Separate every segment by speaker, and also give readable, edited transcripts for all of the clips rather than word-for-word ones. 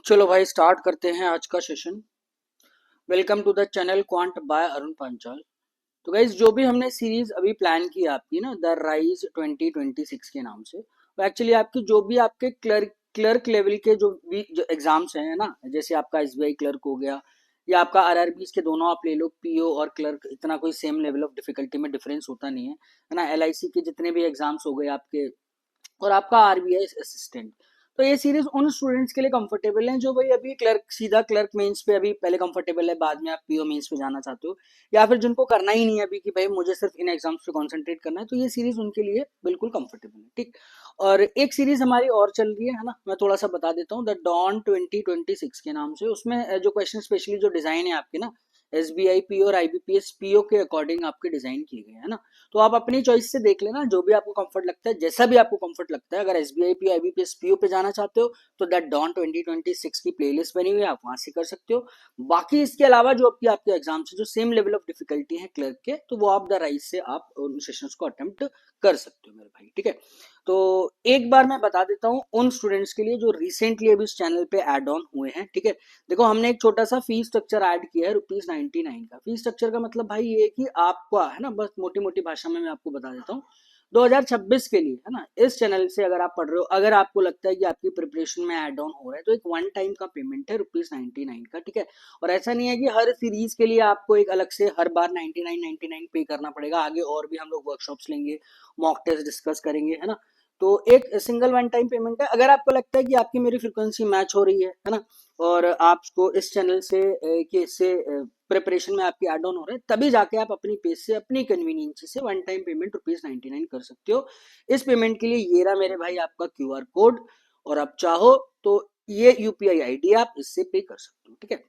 Speaker 1: चलो भाई स्टार्ट करते हैं आज का session. Welcome to the channel quant by Arun Panchal. तो गाइज जो भी हमने सीरीज अभी प्लान की आपकी ना द राइज 2026 के नाम से, वो एक्चुअली आपकी जो भी आपके क्लर्क लेवल के जो एग्जाम्स हैं ना, जैसे आपका एसबीआई क्लर्क हो गया या आपका आरआरबी के दोनों आप ले लो, पीओ और क्लर्क, इतना कोई सेम लेवल ऑफ डिफिकल्टी में डिफरेंस होता नहीं है ना। एलआईसी के जितने भी एग्जाम्स हो गए आपके, और आपका आरबीआई असिस्टेंट। तो ये सीरीज उन स्टूडेंट्स के लिए कंफर्टेबल है जो भाई अभी सीधा क्लर्क मेंस पे अभी पहले कंफर्टेबल है, बाद में आप पीओ मेंस पे जाना चाहते हो, या फिर जिनको करना ही नहीं है अभी कि भाई मुझे सिर्फ इन एग्जाम्स पे कंसंट्रेट करना है, तो ये सीरीज उनके लिए बिल्कुल कंफर्टेबल है। ठीक। और एक सीरीज हमारी और चल रही है ना, मैं थोड़ा सा बता देता हूँ, द डॉन 2026 के नाम से। उसमें जो क्वेश्चन स्पेशली जो डिजाइन है आपके ना, एसबीआई पीओ और आईबीपीएस पीओ के अकॉर्डिंग आपके डिजाइन किए गए हैं ना। तो आप अपनी चॉइस से देख लेना, जो भी आपको कंफर्ट लगता है, जैसा भी आपको कंफर्ट लगता है। अगर एसबीआई पी आईबीपीएस पीओ पे जाना चाहते हो तो दैट डॉन 2026 की प्लेलिस्ट बनी हुई है, आप वहां से कर सकते हो। बाकी इसके अलावा जो आपके आपके एग्जाम से जो सेम लेवल ऑफ डिफिकल्टी है क्लर्क के, तो वो आप द राइज से आप उन सेशंस को अटेम्प्ट कर सकते हो मेरे भाई। ठीक है। तो एक बार मैं बता देता हूँ उन स्टूडेंट्स के लिए जो रिसेंटली अभी इस चैनल पे एड ऑन हुए हैं। ठीक है। देखो हमने एक छोटा सा फीस स्ट्रक्चर ऐड किया है, ₹99 का। फीस स्ट्रक्चर का मतलब भाई ये है कि आपका है ना, बस मोटी मोटी भाषा में मैं आपको बता देता हूँ। 2026 के लिए है ना, इस चैनल से अगर आप पढ़ रहे हो, अगर आपको लगता है कि आपकी प्रिपरेशन में एड ऑन हो रहा है, तो एक वन टाइम का पेमेंट है ₹99 का। ठीक है। और ऐसा नहीं है कि हर सीरीज के लिए आपको एक अलग से हर बार 99 पे करना पड़ेगा। आगे और भी हम लोग वर्कशॉप्स लेंगे, मॉक टेस्ट डिस्कस करेंगे, है ना। तो एक सिंगल वन टाइम पेमेंट है। अगर आपको लगता है कि आपकी मेरी फ्रिक्वेंसी मैच हो रही है ना, और आपको इस चैनल से कि इससे प्रिपरेशन में आपकी एड ऑन हो रहा है, तभी जाके आप अपनी पेज से अपनी कन्वीनियंस से वन टाइम पेमेंट ₹99 कर सकते हो। इस पेमेंट के लिए ये रहा मेरे भाई आपका क्यूआर कोड, और आप चाहो तो ये यूपीआई आईडी आप इससे पे कर सकते हो। ठीक है।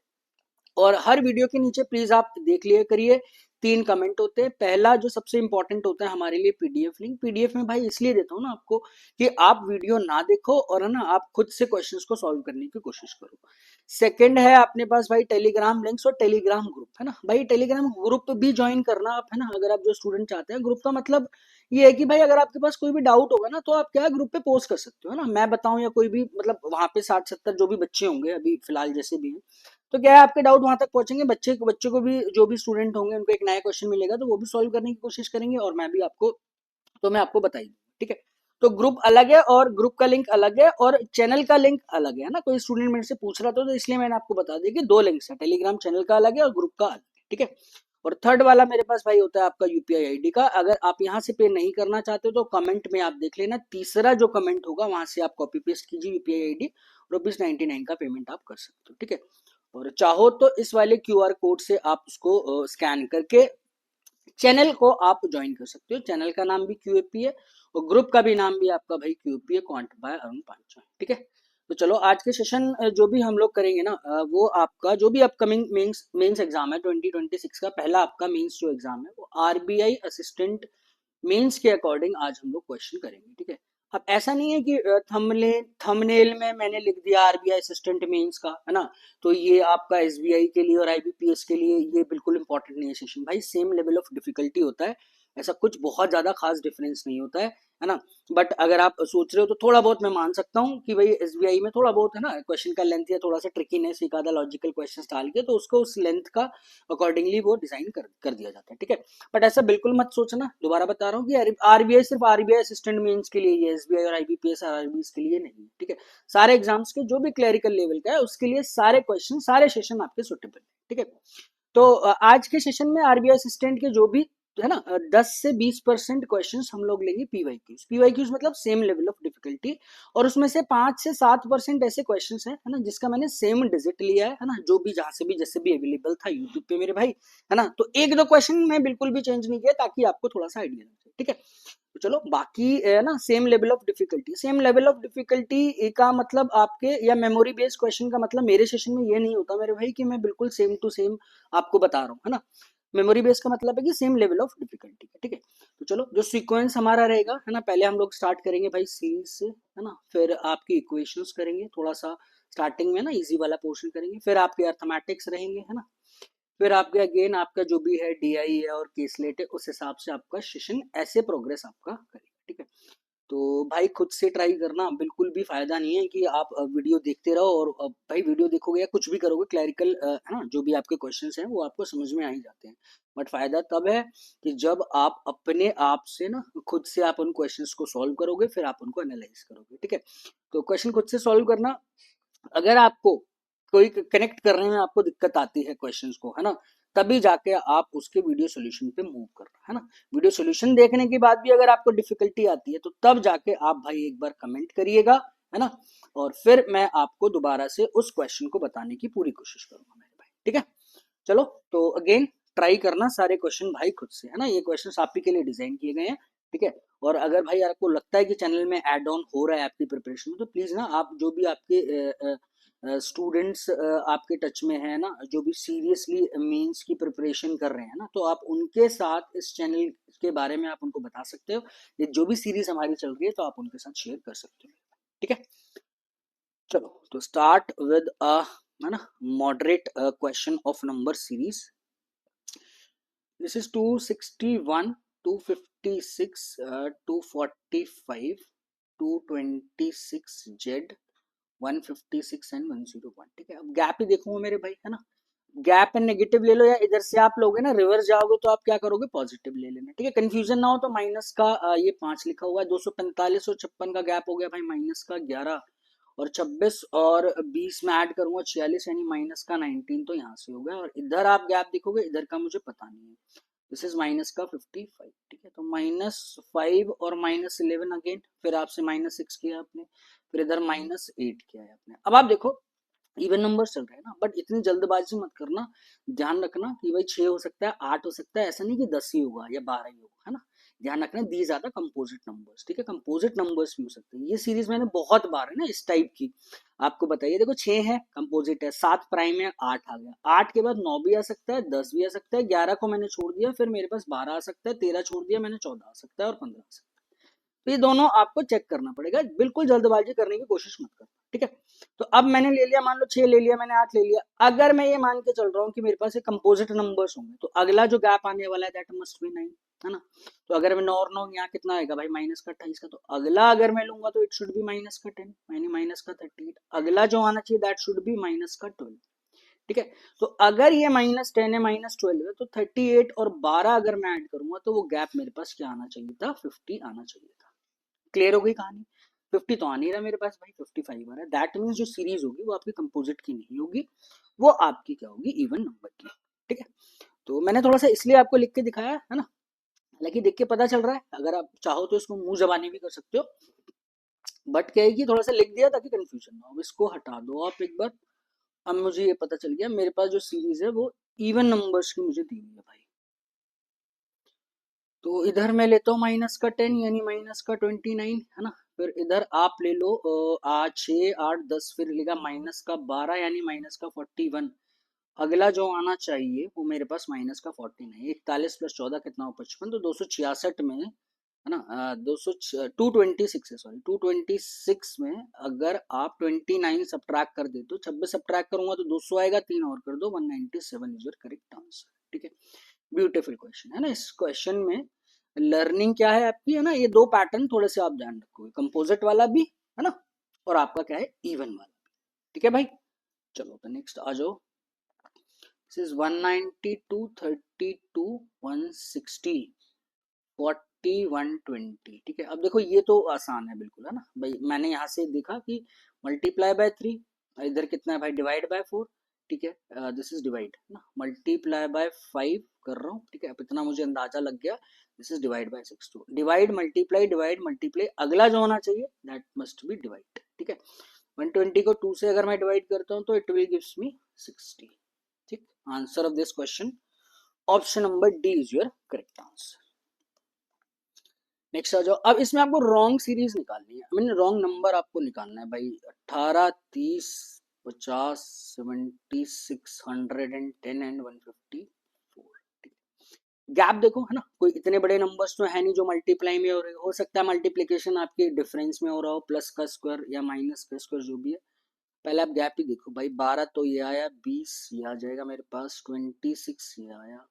Speaker 1: और हर वीडियो के नीचे प्लीज आप देख लिया करिए, 3 कमेंट होते हैं। पहला जो सबसे इंपॉर्टेंट होता है हमारे लिए, पीडीएफ लिंक। पीडीएफ में भाई इसलिए देता हूँ ना आपको कि आप वीडियो ना देखो और है ना, आप खुद से क्वेश्चंस को सॉल्व करने की कोशिश करो। सेकंड है अपने पास भाई टेलीग्राम लिंक्स और टेलीग्राम ग्रुप, है ना। भाई टेलीग्राम ग्रुप भी ज्वाइन करना आप, है ना। अगर आप जो स्टूडेंट चाहते हैं, ग्रुप का मतलब ये है कि भाई अगर आपके पास कोई भी डाउट होगा ना, तो आप क्या ग्रुप पे पोस्ट कर सकते हो, है ना। मैं बताऊं या कोई भी, मतलब वहां पे 60-70 जो भी बच्चे होंगे अभी फिलहाल जैसे भी हैं, तो क्या है आपके डाउट वहां तक पहुंचेंगे। बच्चे को भी, जो भी स्टूडेंट होंगे उनको एक नया क्वेश्चन मिलेगा, तो वो भी सॉल्व करने की कोशिश करेंगे, और मैं आपको बताई दूंगा। ठीक है। तो ग्रुप अलग है और ग्रुप का लिंक अलग है, और चैनल का लिंक अलग है ना। कोई स्टूडेंट मेरे से पूछ रहा था, तो इसलिए मैंने आपको बता दिया कि 2 लिंक्स है, टेलीग्राम चैनल का अलग है और ग्रुप का अलग है। ठीक है। और थर्ड वाला मेरे पास भाई होता है आपका यूपीआई आईडी का। अगर आप यहाँ से पे नहीं करना चाहते हो तो कमेंट में आप देख लेना, तीसरा जो कमेंट होगा वहां से आप कॉपी पेस्ट कीजिए यूपीआई आईडी, ₹99 का पेमेंट आप कर सकते हो। ठीक है। और चाहो तो इस वाले क्यूआर कोड से आप उसको स्कैन करके चैनल को आप ज्वाइन कर सकते हो। चैनल का नाम भी क्यूएपी है, और ग्रुप का भी नाम भी आपका भाई क्यूएपी है, क्वांट बाय अरुण पांचा। ठीक है। तो चलो आज के सेशन जो भी हम लोग करेंगे ना, वो आपका जो भी अपकमिंग मेंस एग्जाम है 2026 का, पहला आपका मेंस जो एग्जाम है वो आरबीआई असिस्टेंट मेंस के अकॉर्डिंग आज हम लोग क्वेश्चन करेंगे। ठीक है। अब ऐसा नहीं है कि थंबनेल में मैंने लिख दिया आरबीआई असिस्टेंट मेंस का, है ना, तो ये आपका एसबीआई के लिए और आईबीपीएस के लिए ये बिल्कुल इंपॉर्टेंट नहीं है सेशन। भाई सेम लेवल ऑफ डिफिकल्टी होता है, ऐसा कुछ बहुत ज्यादा खास डिफरेंस नहीं होता है ना। बट अगर आप सोच रहे हो तो थोड़ा बहुत मैं मान सकता हूँ कि भाई एसबीआई में थोड़ा बहुत है ना, क्वेश्चन का लेंथ या थोड़ा सा ट्रिकीनेस, एक आधा लॉजिकल क्वेश्चन डाल के, तो उसको उस लेंथ का अकॉर्डिंगली वो डिजाइन कर दिया जाता है। ठीक है। बट ऐसा बिल्कुल मत सोचना, दोबारा बता रहा हूँ कि आरबीआई सिर्फ आरबीआई असिस्टेंट मेंस के लिए, ये एसबीआई और आईबीपीएस आरआरबी के लिए नहीं है। ठीक है। सारे एग्जाम्स के जो भी क्लरिकल लेवल का है उसके लिए सारे क्वेश्चन, सारे सेशन आपके सुटेबल है। ठीक है। तो आज के सेशन में आरबीआई असिस्टेंट के जो भी है ना, 10 से 20% क्वेश्चन हम लोग लेंगे पीवाईक्यूज। पीवाईक्यूज मतलब सेम लेवल ऑफ डिफिकल्टी, और उसमें से 5 से 7% ऐसे क्वेश्चंस हैं, है ना, जिसका मैंने सेम डिजिट लिया है ना, जो भी जहां से भी जैसे भी अवेलेबल था यूट्यूब पे मेरे भाई, है ना। तो एक दो क्वेश्चन मैं बिल्कुल भी चेंज नहीं किया, ताकि आपको थोड़ा सा आइडिया लगे। ठीक है। तो चलो बाकी है ना, same level of difficulty, same level of difficulty का मतलब आपके, या मेमोरी बेस्ड क्वेश्चन का मतलब मेरे सेशन में ये नहीं होता मेरे भाई कि मैं बिल्कुल सेम टू सेम आपको बता रहा हूँ, है ना। मेमोरी बेस का मतलब है कि सेम लेवल ऑफ डिफिकल्टी का। ठीक है। तो चलो जो सीक्वेंस हमारा रहेगा, है ना, पहले हम लोग स्टार्ट करेंगे भाई सीरीज से, है ना, फिर आपकी इक्वेशंस करेंगे थोड़ा सा, स्टार्टिंग में ना इजी वाला पोर्शन करेंगे, फिर आपके अर्थमेटिक्स रहेंगे, है ना, फिर आपके अगेन आपका जो भी है डीआई है और केसलेट है, उस हिसाब से आपका सेशन ऐसे प्रोग्रेस आपका करेगा। ठीक है। तो भाई खुद से ट्राई करना, बिल्कुल भी फायदा नहीं है कि आप वीडियो देखते रहो और भाई वीडियो देखोगे या कुछ भी करोगे क्लैरिकल है ना, जो भी आपके क्वेश्चंस हैं वो आपको समझ में आ ही जाते हैं। बट फायदा तब है कि जब आप अपने आप से ना खुद से आप उन क्वेश्चंस को सॉल्व करोगे, फिर आप उनको एनालाइज करोगे। ठीक है, तो क्वेश्चन खुद से सॉल्व करना, अगर आपको कोई कनेक्ट करने में आपको दिक्कत आती है क्वेश्चंस को, है ना, तभी जाके आप उसके वीडियो सॉल्यूशन पे मूव करना, है ना। वीडियो सॉल्यूशन देखने के बाद भी अगर आपको डिफिकल्टी आती है तो तब जाके आप भाई एक बार कमेंट करिएगा, है ना, और फिर मैं आपको दोबारा से उस क्वेश्चन को बताने की पूरी कोशिश करूंगा मेरे भाई। ठीक है, चलो, तो अगेन ट्राई करना सारे क्वेश्चन भाई खुद से, है ना, ये क्वेश्चन आप ही के लिए डिजाइन किए गए हैं। ठीक है, और अगर भाई आपको लगता है कि चैनल में ऐड ऑन हो रहा है आपकी प्रिपरेशन में, तो प्लीज ना आप जो भी आपके स्टूडेंट्स आपके टच में है ना, जो भी सीरियसली मेंस की प्रिपरेशन कर रहे हैं ना, तो आप उनके साथ इस चैनल के बारे में आप उनको बता सकते हो। ये जो भी सीरीज हमारी चल रही है तो आप उनके साथ शेयर कर सकते हो। ठीक है, चलो, तो स्टार्ट विद है ना, moderate question of number series. This is 261, 256, 245, 226 Z, 156 and 101। ठीक है, अब गैप ही देखूंगा मेरे भाई, है ना, गैप एंड नेगेटिव ले लो, या इधर से आप लोगे ना रिवर्स जाओगे तो आप क्या करोगे, पॉजिटिव ले लेना। ठीक है, कंफ्यूजन ना हो तो माइनस का ये 5 लिखा हुआ है, 245 और 56 का गैप हो गया भाई माइनस का 11, और 26 और 20 में ऐड करूंगा 46, यानी माइनस का 19, तो यहाँ से हो गया। और इधर आप गैप देखोगे, इधर का मुझे पता नहीं है, दिस इज माइनस का 55। ठीक है, तो -5 और -11 अगेन, फिर आपसे -6 किया आपने, फिर इधर -8 किया है आपने। अब आप देखो इवन नंबर चल रहे हैं ना, बट इतनी जल्दबाजी मत करना। ध्यान रखना कि भाई 6 हो सकता है, 8 हो सकता है, ऐसा नहीं कि 10 ही होगा या 12 ही होगा, है ना। ध्यान रखना these are the composite numbers. ठीक है, कंपोजिट नंबर्स भी हो सकते हैं। ये सीरीज मैंने बहुत बार है ना इस टाइप की आपको बताइए। देखो 6 है कंपोजिट है, 7 प्राइम है, 8 आ गया, 8 के बाद 9 भी आ सकता है, 10 भी आ सकता है, 11 को मैंने छोड़ दिया, फिर मेरे पास 12 आ सकता है, 13 छोड़ दिया मैंने, 14 आ सकता है और 15 आ सकता है। तो ये दोनों आपको चेक करना पड़ेगा, बिल्कुल जल्दबाजी करने की कोशिश मत करना। ठीक है, तो अब मैंने ले लिया, मान लो 6 ले लिया मैंने, 8 ले लिया। अगर मैं ये मान के चल रहा हूँ कि मेरे पास ये कंपोजिट नंबर्स होंगे, तो अगला जो गैप आने वाला है दैट मस्ट बी 9, है ना। तो अगर मैं 9 और 9 यहाँ कितना आएगा भाई, माइनस का 28 का, तो अगला अगर मैं लूंगा तो इट शुड बी माइनस का 10, यानी माइनस का 38। अगला जो आना चाहिए दैट शुड बी माइनस का 12। ठीक है, तो अगर ये -10 है, -12 है, तो 38 और 12 अगर मैं ऐड करूंगा तो वो गैप मेरे पास क्या आना चाहिए था, 50 आना चाहिए था। क्लियर हो गई कहानी। 50 तो आ नहीं रहा मेरे पास भाई, 55 आ रहा है। दैट मीन्स जो सीरीज होगी वो आपकी कंपोजिट की नहीं होगी, वो आपकी क्या होगी, इवन नंबर की। ठीक है, तो मैंने थोड़ा सा इसलिए आपको लिख के दिखाया है ना, हालांकि देख के पता चल रहा है, अगर आप चाहो तो इसको मुंह जबानी भी कर सकते हो, बट क्या है कि थोड़ा सा लिख दिया ताकि कंफ्यूजन ना हो। इसको हटा दो आप एक बार। अब मुझे ये पता चल गया मेरे पास जो सीरीज है वो इवन नंबर्स की मुझे दी हुई है भाई। तो इधर मैं लेता हूँ -10 यानी -29, है ना। फिर इधर आप ले लो 6, 8, 10, फिर लेगा -12 यानी -41। अगला जो आना चाहिए वो मेरे पास -14 है। 41 + 14 कितना हो, 55, तो 266 में, है ना, 226 है, सॉरी 226 में अगर आप 29 सब्ट्रैक्ट कर दे तो 26 सब्ट्रैक्ट करूंगा तो 200 आएगा, 3 और कर दो, 197 इज योर करेक्ट आंसर। ठीक है, ब्यूटीफुल क्वेश्चन है ना। इस क्वेश्चन में लर्निंग क्या है आपकी, है ना, ये दो पैटर्न थोड़े से आप ध्यान रखोगे, कंपोजिट वाला भी, है ना, और आपका क्या है, इवन वाला। ठीक है भाई, चलो तो नेक्स्ट आ जाओ। This is 192, 32, 160, 40, 120। ठीक है, अब देखो ये तो आसान है बिल्कुल, है ना भाई। मैंने यहाँ से देखा कि मल्टीप्लाई बाय 3, इधर कितना है भाई, डिवाइड बाय 4। ठीक है, दिस इज डिवाइड ना, मल्टीप्लाई बाय 5 कर रहा हूँ। ठीक है, अब इतना मुझे अंदाजा लग गया, दिस इज डिवाइड बाय 6। तो डिवाइड डिवाइड मल्टीप्लाई, अगला जो होना चाहिए दैट मस्ट बी डिवाइड। ठीक है, 120 को 2 से अगर मैं डिवाइड करता हूँ तो इट विल गिव्स मी 60। ठीक, answer of this question option number D is your correct answer. Next आ जाओ। अब इसमें आपको रॉन्ग सीरीज निकालनी है, मीन रॉन्ग नंबर आपको निकालना है भाई। 18, 30, 50, 70, 610 एंड 154। गैप देखो, है ना, कोई इतने बड़े नंबर्स तो है नहीं जो मल्टीप्लाई में हो सकता है मल्टीप्लीकेशन आपके डिफरेंस में हो रहा हो, प्लस का स्क्वायर या माइनस का स्क्वायर जो भी है। पहले आप गैप ही देखो भाई, 12 तो ये आया, 20 ये आ जाएगा मेरे पास, 26 ये आया,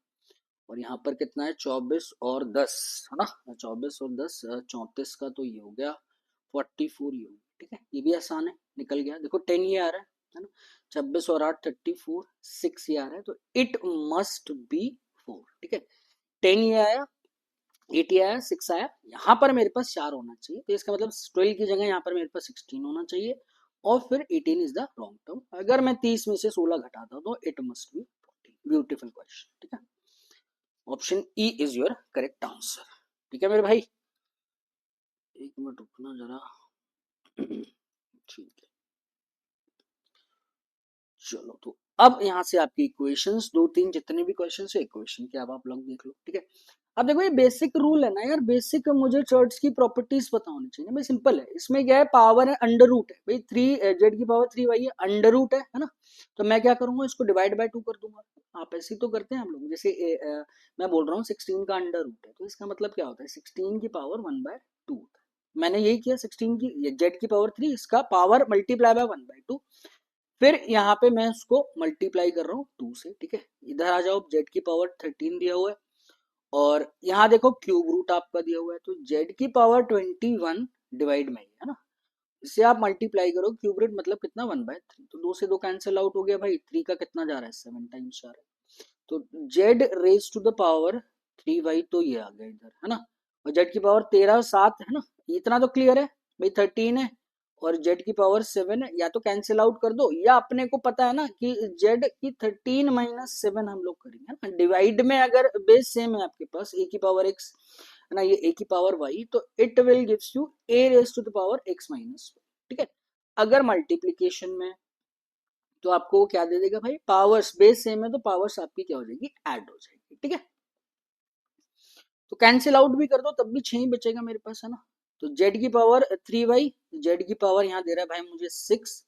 Speaker 1: और यहाँ पर कितना है 24 और 10 है ना, 24 और 10 34 का तो ये हो गया 44 ये हो गया। ठीक है, ये भी आसान है, निकल गया। देखो 10 ये आ रहा है ना, 26 और 8 34, 6 ये आ रहा है, तो इट मस्ट बी 4। ठीक है, 10 ये आया, 8 ये आया, 6 आया, यहाँ पर मेरे पास 4 होना चाहिए, तो इसका मतलब 12 की जगह यहाँ पर मेरे पास 16 होना चाहिए, और फिर 18 इज द रॉन्ग टर्म। अगर मैं 30 में से 16 घटाता हूँ तो it must be 40। Beautiful question. ठीक है, option E is your correct answer. ठीक है मेरे भाई, एक मिनट रुकना जरा। ठीक है, चलो तो अब यहाँ से आपकी इक्वेशंस, दो तीन जितने भी क्वेश्चन है इक्वेशन के, अब आप लोग देख लो। ठीक है, अब देखो ये बेसिक रूल है ना यार, बेसिक मुझे चर्ट्स की प्रॉपर्टीज पता होनी चाहिए भाई। सिंपल है, इसमें क्या है, पावर है, अंडर रूट है भाई, 3 जेड की पावर 3 वाई है, अंडर रूट है ना। तो मैं क्या करूंगा, इसको डिवाइड बाय 2 कर दूंगा। आप ऐसे ही तो करते हैं हम लोग, जैसे मैं बोल रहा हूँ 16 का अंडर रूट है, तो इसका मतलब क्या होता है, 16 की पावर 1/2 होता है। मैंने यही किया, 16 की जेड की पावर 3, इसका पावर मल्टीप्लाई बाय 1/2, फिर यहाँ पे मैं उसको मल्टीप्लाई कर रहा हूँ 2 से। ठीक है, इधर आ जाओ, जेड की पावर 13 दिया हुआ है, और यहाँ देखो क्यूब रूट आपका दिया हुआ है, तो जेड की पावर 21 डिवाइड में है ना, इससे आप मल्टीप्लाई करो, क्यूब रूट मतलब कितना 1/3, तो 2 से 2 कैंसिल आउट हो गया भाई, 3 का कितना जा रहा है 7 टाइम्स जा रहा है, तो Z raise to the power 3y, तो ये आ गया इधर है ना, और जेड की पावर 13 और 7 है ना, इतना तो क्लियर है भाई, 13 है और जेड की पावर 7 है, या तो कैंसिल आउट कर दो, या अपने को पता है ना कि जेड की 13 माइनस 7 हम लोग करेंगे ना, डिवाइड में अगर बेस सेम है आपके पास, ए की पावर x है ना, ये ए की पावर y, तो it will gives you a raise to the power x minus. ठीक है, अगर मल्टीप्लीकेशन में तो आपको क्या दे देगा भाई, पावर्स बेस सेम है तो पावर्स आपकी क्या हो जाएगी, ऐड हो जाएगी। ठीक है, तो कैंसिल आउट भी कर दो तब भी 6 ही बचेगा मेरे पास है ना, तो जेड की पावर 3y, जेड की पावर यहाँ दे रहा है भाई मुझे 6।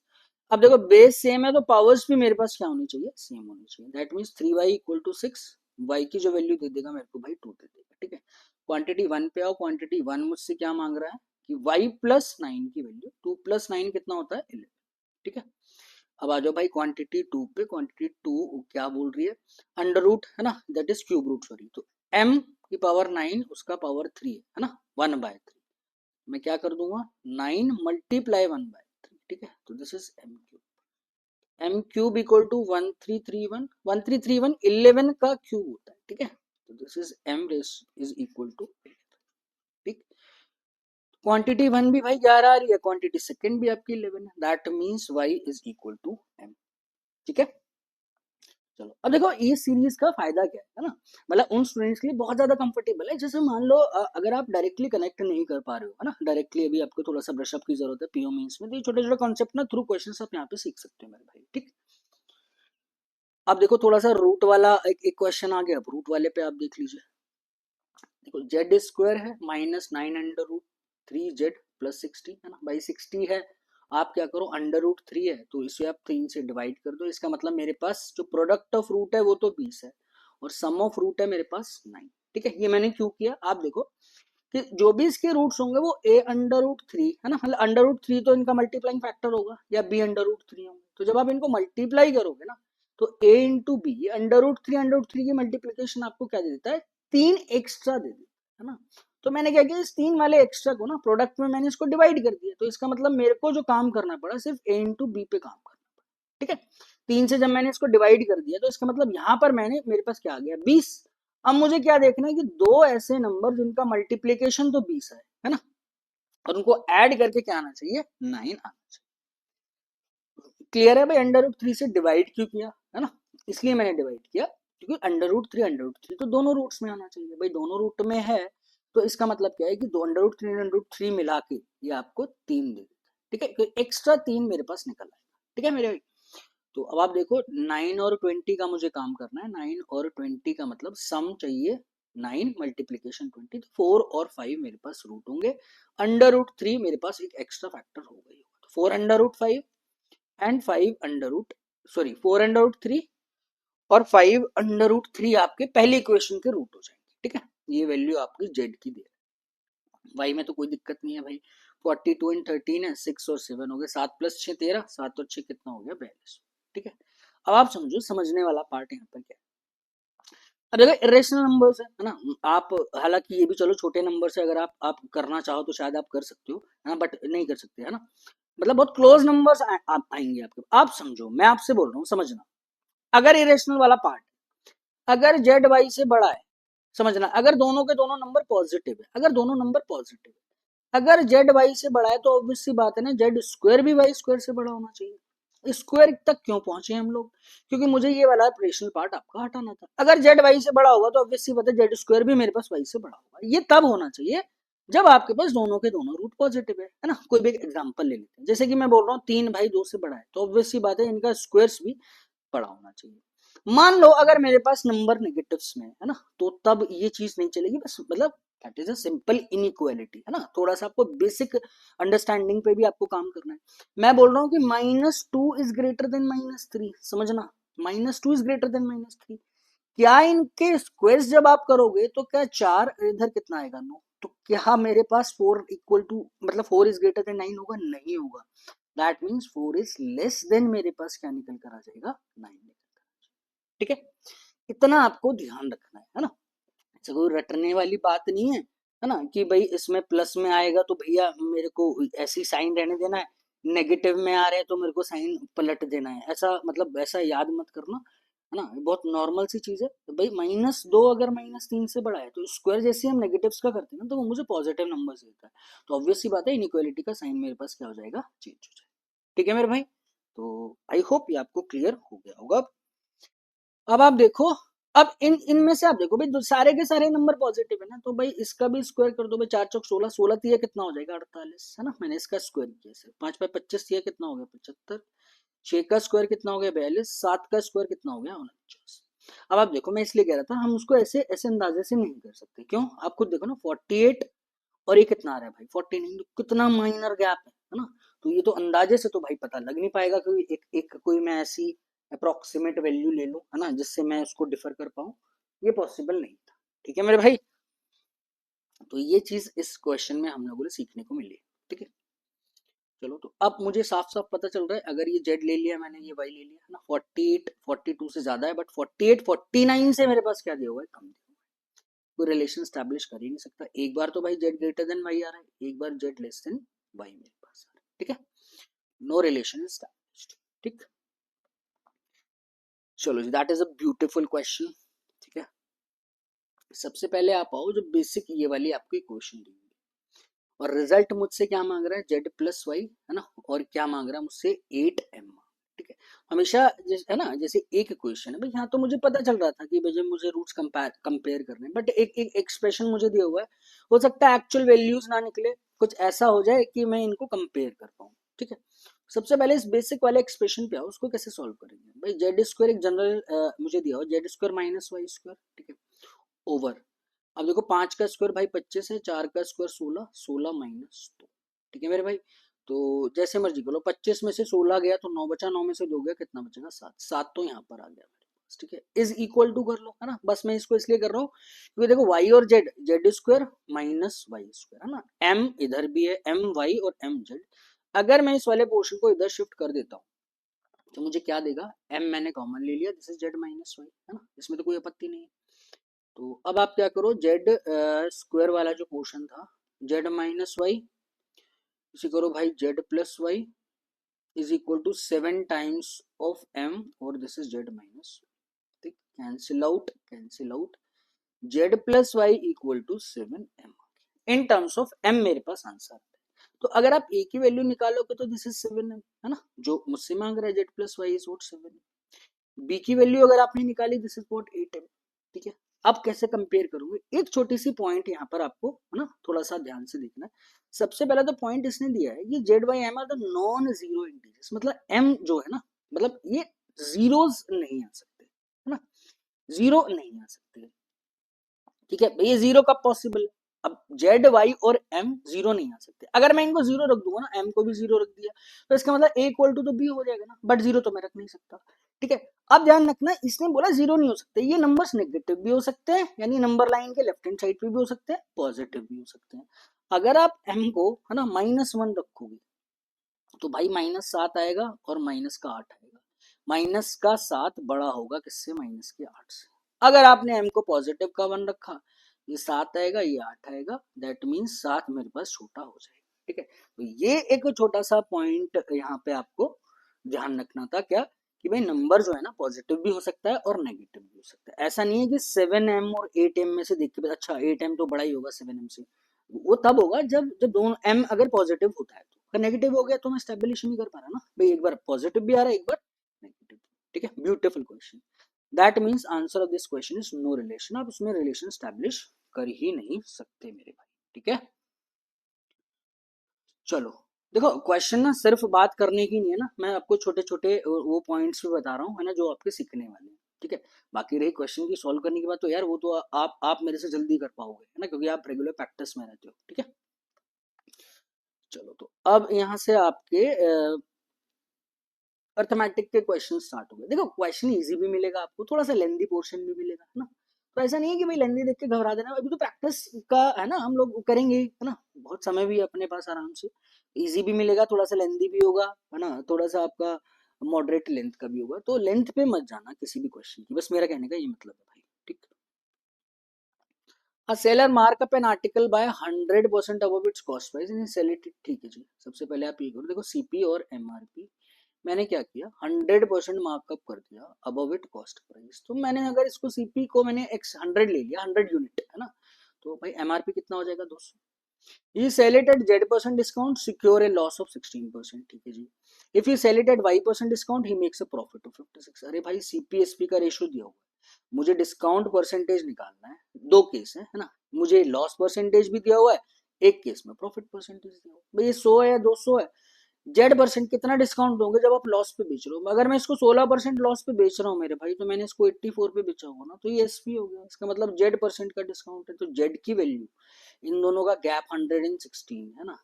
Speaker 1: अब देखो बेस सेम है तो पावर्स भी मेरे पास क्या होनी चाहिए, सेम होनी चाहिए, that means 3y equal to 6, y की जो वैल्यू दे देगा मेरे को भाई 2 दे देगा। ठीक है, क्वांटिटी 1 पे आओ, क्वांटिटी 1 मुझसे क्या मांग रहा है कि y प्लस 9 की वैल्यू, 2 प्लस 9 कितना होता है 11। ठीक है, अब आ जाओ भाई क्वांटिटी 2 पे, क्वांटिटी 2 क्या बोल रही है, अंडर रूट है ना, that is cube root sorry, तो m की पावर 9 उसका पावर 3 है ना, 1/3, मैं क्या कर दूंगा 9 मल्टीप्लाई 1/3। ठीक है, तो this is M cube equal to 1331, 1331 11 का क्यूब होता है। ठीक है, तो this is m raise is equal to, ठीक, क्वांटिटी 1 भी भाई 11 आ रही है, क्वांटिटी सेकंड भी आपकी 11 है, that means y is equal to m। ठीक है, चलो अब देखो ये सीरीज का फायदा क्या है ना, मतलब उन स्टूडेंट्स के लिए बहुत ज्यादा कंफर्टेबल है, जैसे मान लो अगर आप डायरेक्टली कनेक्ट नहीं कर पा रहे हो है ना, डायरेक्टली अभी आपको थोड़ा सा ब्रशअप की जरूरत है पीओ मींस में, तो ये छोटे छोटे कॉन्सेप्ट ना थ्रू क्वेश्चंस आप यहाँ पे सीख सकते हो मेरे भाई। ठीक, अब देखो थोड़ा सा रूट वाला एक क्वेश्चन आ गया, अब रूट वाले पे आप देख लीजिए। देखो जेड स्क्वायर है -9√3z प्लस 60 है ना भाई, 60 है, आप क्या करो √3 है तो इसे आप 3 से डिवाइड कर दो, इसका मतलब मेरे पास जो प्रोडक्ट ऑफ रूट है वो तो 20 है, और सम ऑफ रूट है मेरे पास 9। ठीक है, ये मैंने क्यों किया, आप देखो कि जो भी इसके रूट्स होंगे वो a√3 है ना, मतलब √3 तो इनका मल्टीप्लाइंग फैक्टर होगा, या b√3 होंगे, तो जब आप इनको मल्टीप्लाई करोगे ना तो a इंटू बी, √3 की मल्टीप्लीकेशन आपको क्या दे देता है, 3 एक्स्ट्रा दे देता है ना, तो मैंने क्या किया, इस 3 वाले एक्स्ट्रा को ना प्रोडक्ट में मैंने इसको डिवाइड कर दिया, तो इसका मतलब मेरे को जो काम करना पड़ा सिर्फ a इंटू बी पे काम करना पड़ा। ठीक है, 3 से जब मैंने इसको डिवाइड कर दिया तो इसका मतलब यहाँ पर मैंने, मेरे पास क्या आ गया 20। अब मुझे क्या देखना है कि दो ऐसे नंबर जिनका मल्टीप्लीकेशन तो 20 है ना, और उनको ऐड करके क्या आना चाहिए, 9 आना चाहिए। क्लियर है भाई, √3 से डिवाइड क्यों किया है ना, इसलिए मैंने डिवाइड किया क्योंकि √3 तो दोनों रूट्स में आना चाहिए भाई, दोनों रूट में है, तो इसका मतलब क्या है कि दो √3 मिला के ये आपको 3 दे देता है। ठीक है, एक्स्ट्रा 3 मेरे पास निकल आएगा। ठीक है मेरे भाई, तो अब आप देखो 9 और 20 का मुझे काम करना है, 9 और 20 का मतलब सम चाहिए, 9 मल्टीप्लीकेशन 20, तो 4 और 5 मेरे पास रूट होंगे, √3 मेरे पास एक एक्स्ट्रा फैक्टर हो गई होगा, तो 4 √5 एंड 4 √3 और 5 √3 आपके पहले इक्वेशन के रूट हो जाएंगे। ठीक है, ये वैल्यू आपकी जेड की दे रही है, वाई में तो कोई दिक्कत नहीं है भाई, 42 एंड 13 है, 6 और 7 हो गए, 7 + 6 13, 7 और 6 कितना हो गया 42। ठीक है, अब आप समझो समझने वाला पार्ट यहाँ पर क्या है, अब देखो इरेशनल नंबर्स है ना, आप हालांकि ये भी चलो छोटे नंबर से अगर आप करना चाहो तो शायद आप कर सकते हो, है ना, बट नहीं कर सकते, है ना, मतलब बहुत क्लोज नंबर्स आप आएंगे आपके, आप समझो मैं आपसे बोल रहा हूँ, समझना। अगर इरेशनल वाला पार्ट, अगर जेड वाई से बड़ा है, समझना, अगर दोनों के दोनों नंबर पॉजिटिव है, अगर दोनों नंबर पॉजिटिव है, अगर जेड वाई से बड़ा है तो ऑब्वियस सी बात है ना, जेड स्क्वायर भी वाई स्क्वायर से बड़ा होना चाहिए। स्क्वायर तक क्यों पहुंचे हम लोग, क्योंकि मुझे ये वाला ऑपरेशनल पार्ट आपका हटाना था। अगर जेड वाई से बड़ा होगा तो ऑब्वियस सी बात है जेड स्क्वायर भी मेरे पास वाई से बड़ा होगा। ये तब होना चाहिए जब आपके पास दोनों के दोनों रूट पॉजिटिव है ना। कोई भी एग्जांपल ले लेते हैं, जैसे कि मैं बोल रहा हूँ 3/2 से बड़ा है, तो ऑब्वियस सी बात है इनका स्क्वायर्स भी बड़ा होना चाहिए। मान लो अगर मेरे पास नंबर नेगेटिव्स में है ना, तो तब ये चीज नहीं चलेगी, बस मतलब that is a simple inequality, है ना। थोड़ा सा आपको बेसिक अंडरस्टैंडिंग पे भी आपको काम करना है। मैं बोल रहा हूँ कि -2 इज ग्रेटर देन -3, समझना, -2 इज ग्रेटर देन -3। क्या इनके स्क्वायर्स जब आप करोगे तो क्या 4 इधर कितना आएगा 9, तो क्या मेरे पास 4 इक्वल टू मतलब 4 इज ग्रेटर देन 9 होगा, नहीं होगा। That means 4 is less than, मेरे पास क्या निकल कर आ जाएगा, 9 निकल कर आ जाएगा। ठीक है, इतना आपको ध्यान रखना है ना। ऐसे कोई रटने वाली बात नहीं है ना, कि भाई इसमें प्लस में आएगा तो भैया मेरे को ऐसी साइन रहने देना है, नेगेटिव में आ रहे हैं तो मेरे को साइन पलट देना है, ऐसा मतलब ऐसा याद मत करना, है ना। बहुत नॉर्मल सी चीज है, तो भाई -2 अगर -3 से बड़ा है तो स्क्वायर जैसे हम नेगेटिव्स का करते हैं ना, तो वो मुझे पॉजिटिव नंबर देता है, तो ऑब्वियस सी बात है इनइक्वालिटी का साइन मेरे पास क्या हो जाएगा, चेंज हो जाएगा। ठीक है मेरे भाई, तो आई होप ये आपको क्लियर हो गया होगा। अब आप देखो, अब इनमें से आप देखो भाई सारे के सारे नंबर पॉजिटिव है ना, तो भाई इसका भी स्क्वायर कर दो भाई, 4 चौक 16, 16 तिया कितना हो जाएगा 48, है ना। मैंने इसका स्क्वायर किया सिर्फ, 5 बाय 25 तिया कितना हो गया 75, 6 का स्क्वायर कितना हो गया 42, 7 का स्क्वायर कितना हो गया 49। अब आप देखो मैं इसलिए कह रहा था हम उसको ऐसे ऐसे अंदाजे से नहीं कर सकते, क्यों, आप खुद देखो ना 48 और ये कितना आ रहा है भाई 49, तो कितना माइनर गैप है ना। तो ये तो अंदाजे से तो भाई पता लग नहीं पाएगा, क्योंकि एक एक कोई मैं ऐसी अप्रोक्सीमेट वैल्यू ले लूं, है ना, जिससे मैं उसको डिफर कर पाऊं, ये पॉसिबल नहीं था। ठीक है मेरे भाई, तो ये चीज इस क्वेश्चन में हम लोगों ने सीखने को मिली। ठीक है, चलो तो अब मुझे साफ साफ पता चल रहा है, अगर ये जेड ले लिया मैंने, ये वाई ले लिया, है ना, 48 42 से ज्यादा है, बट 48 49 से मेरे पास क्या दिया हुआ है, कम दिया हुआ है। कोई रिलेशन स्टैब्लिश कर ही नहीं सकता। एक बार तो भाई जेड ग्रेटर देन वाई आ रहा है, एक बार जेड लेस देन वाई मेरे पास आ रहा है। ठीक है, नो रिलेशन इज स्टैब्लिश्ड। ठीक, चलो जी, that is a beautiful question. ठीक है, सबसे पहले आप आओ जो बेसिक ये वाली आपको इक्वेशन दी हुई है, और रिजल्ट मुझसे क्या मांग रहा है, जेड प्लस वाई, है ना, और क्या मांग रहा है मुझसे 8m। ठीक है, हमेशा है ना, जैसे एक इक्वेशन है भाई, यहाँ तो मुझे पता चल रहा था कि भाई जब मुझे रूट्स कंपेयर करने, बट एक एक एक्सप्रेशन मुझे दिया हुआ है, हो सकता है एक्चुअल वैल्यूज ना निकले, कुछ ऐसा हो जाए कि मैं इनको कंपेयर कर पाऊँ। ठीक है, सबसे पहले इस बेसिक वाले एक्सप्रेशन पे आओ, उसको कैसे सॉल्व करेंगे भाई, जेड स्क्वायर एक जनरल मुझे दिया हो, Z square minus Y square, ठीक है, ओवर, अब देखो 5 का स्क्वायर भाई 25 है, 4 का स्क्वायर 16, 16 -2। ठीक है मेरे भाई, तो जैसे मर्जी करो, 25 में से 16 गया तो 9 बचा, 9 में से 2 गया कितना बचेगा 7, 7 तो यहाँ पर आ गया मेरे पास। ठीक है, इज इक्वल टू कर लो, है ना, बस मैं इसको इसलिए कर रहा हूँ क्योंकि देखो वाई और Z, Z square minus Y square, है ना, एम इधर भी है, एम वाई और एम जेड, अगर मैं इस वाले पोर्शन को इधर शिफ्ट कर देता हूँ तो मुझे क्या देगा, एम मैंने कॉमन ले लिया, this is Z minus Y, है ना, इसमें तो कोई आपत्ति नहीं है। तो अब आप क्या करो, जेड स्क्वायर वाला जो पोर्शन था, जेड माइनस वाई, इसे करो भाई Z plus Y is equal to 7 times of M, और दिस इज जेड माइनस। ठीक, cancel out cancel out, Z plus Y equal to 7m in terms of M, मेरे पास answer है। तो अगर आप ए की वैल्यू निकालोगे तो दिस इज 7m, है ना, जो मुझसे मांग रहा है Z plus Y is what 7, B की वैल्यू अगर आपने निकाली दिस इज वॉट 8m। ठीक है, अब कैसे कंपेयर करोगे, एक छोटी सी पॉइंट यहाँ पर आपको, है ना, थोड़ा सा ध्यान से देखना है। सबसे पहला तो पॉइंट इसने दिया है कि Z Y M are the non zero integers, मतलब एम जो है ना, मतलब ये जीरोस नहीं आ सकते, है ना, जीरो नहीं आ सकते। ठीक है, ये जीरो कब पॉसिबल, अब जेड वाई और एम जीरो नहीं आ सकते, अगर मैं इनको जीरो रख दूंगा ना, एम को भी जीरो रख दिया, तो इसका मतलब ए इक्वल टू तो बी हो जाएगा ना, बट जीरो तो मैं रख नहीं सकता। ठीक है, अब ध्यान रखना, इसने बोला जीरो नहीं हो सकते, ये नंबर्स नेगेटिव भी हो सकते हैं, यानी नंबर लाइन के लेफ्ट हैंड साइड पे भी हो सकते हैं, पॉजिटिव भी हो सकते हैं। अगर आप एम को, है ना, -1 रखोगे तो भाई -7 आएगा और माइनस का 8 आएगा, माइनस का 7 बड़ा होगा किससे, -8 से। अगर आपने m को पॉजिटिव का 1 रखा, ये 7 आएगा, ये 8 आएगा, दैट मीन्स 7 मेरे पास छोटा हो जाएगा। ठीक है, तो ये एक छोटा सा पॉइंट यहाँ पे आपको ध्यान रखना था, क्या कि भाई नंबर जो है ना पॉजिटिव भी हो सकता है और नेगेटिव भी हो सकता है। ऐसा नहीं है कि 7m और 8m में से देख के अच्छा 8m तो बड़ा ही होगा 7m से, वो तब होगा जब जब दोनों m अगर पॉजिटिव होता है। तो अगर नेगेटिव हो गया तो मैं स्टेबलिश नहीं कर पा रहा ना भाई, एक बार पॉजिटिव भी आ रहा है, एक बार नेगेटिव। ठीक है, beautiful question. That means answer of this question is no relation. आप उसमें रिलेशन स्टैब्लिश कर ही नहीं सकते मेरे भाई। ठीक है, चलो देखो क्वेश्चन ना सिर्फ बात करने की नहीं है ना, मैं आपको छोटे छोटे वो पॉइंट्स भी बता रहा हूँ है ना, जो आपके सीखने वाले हैं। ठीक है, बाकी रही क्वेश्चन की सॉल्व करने की बात, तो यार वो तो आप मेरे से जल्दी कर पाओगे है ना, क्योंकि आप रेगुलर प्रैक्टिस में रहते हो। ठीक है, चलो तो अब यहाँ से आपके अर्थमेटिक के क्वेश्चन स्टार्ट हो गए। देखो क्वेश्चन इजी भी मिलेगा आपको, थोड़ा सा लेंदी पोर्शन भी मिलेगा है ना, तो ऐसा नहीं है कि भाई लेंदी देख के घबरा देना, अभी तो प्रैक्टिस का है ना, हम लोग करेंगे है ना, बहुत समय भी है अपने पास आराम से। इजी भी मिलेगा, थोड़ा सा लेंदी भी होगा है ना, थोड़ा सा आपका मॉडरेट लेंथ का भी होगा, तो लेंथ पे मत जाना किसी भी क्वेश्चन की, बस मेरा कहने का ये मतलब है भाई। ठीक, A seller mark up an article by 100% above its cost price and sell it। ठीक है जी, सबसे पहले आप ये करो, देखो सीपी और एमआरपी मैंने क्या किया, 100% मार्कअप कर दिया अबव इट कॉस्ट प्राइस। तो मैंने अगर इसको सीपी को मैंने एक्स 100 ले लिया, 100 यूनिट है ना, तो भाई एमआरपी कितना हो जाएगा 200। He sell it at Z% discount, secure a loss of 16%। ठीक है जी, if he sell it at Y% discount, he makes a profit of 56। अरे भाई सीपीएसपी का रेशियो दिया हुआ है, मुझे डिस्काउंट परसेंटेज निकालना है, दो केस है ना, मुझे लॉस परसेंटेज भी दिया हुआ है, एक केस में प्रॉफिट परसेंटेज दिया हुआ है। भाई ये 100 है या 200 है, Z% कितना डिस्काउंट दोगे जब आप लॉस पे बेच रहे हो। अगर मैं इसको 16% लॉस पे बेच रहा हूँ मेरे भाई, तो मैंने इसको 84 पे बेचा होगा ना, तो ये एसपी हो गया, इसका मतलब Z% का डिस्काउंट है, तो जेड की वैल्यू, इन दोनों का गैप 116 है ना,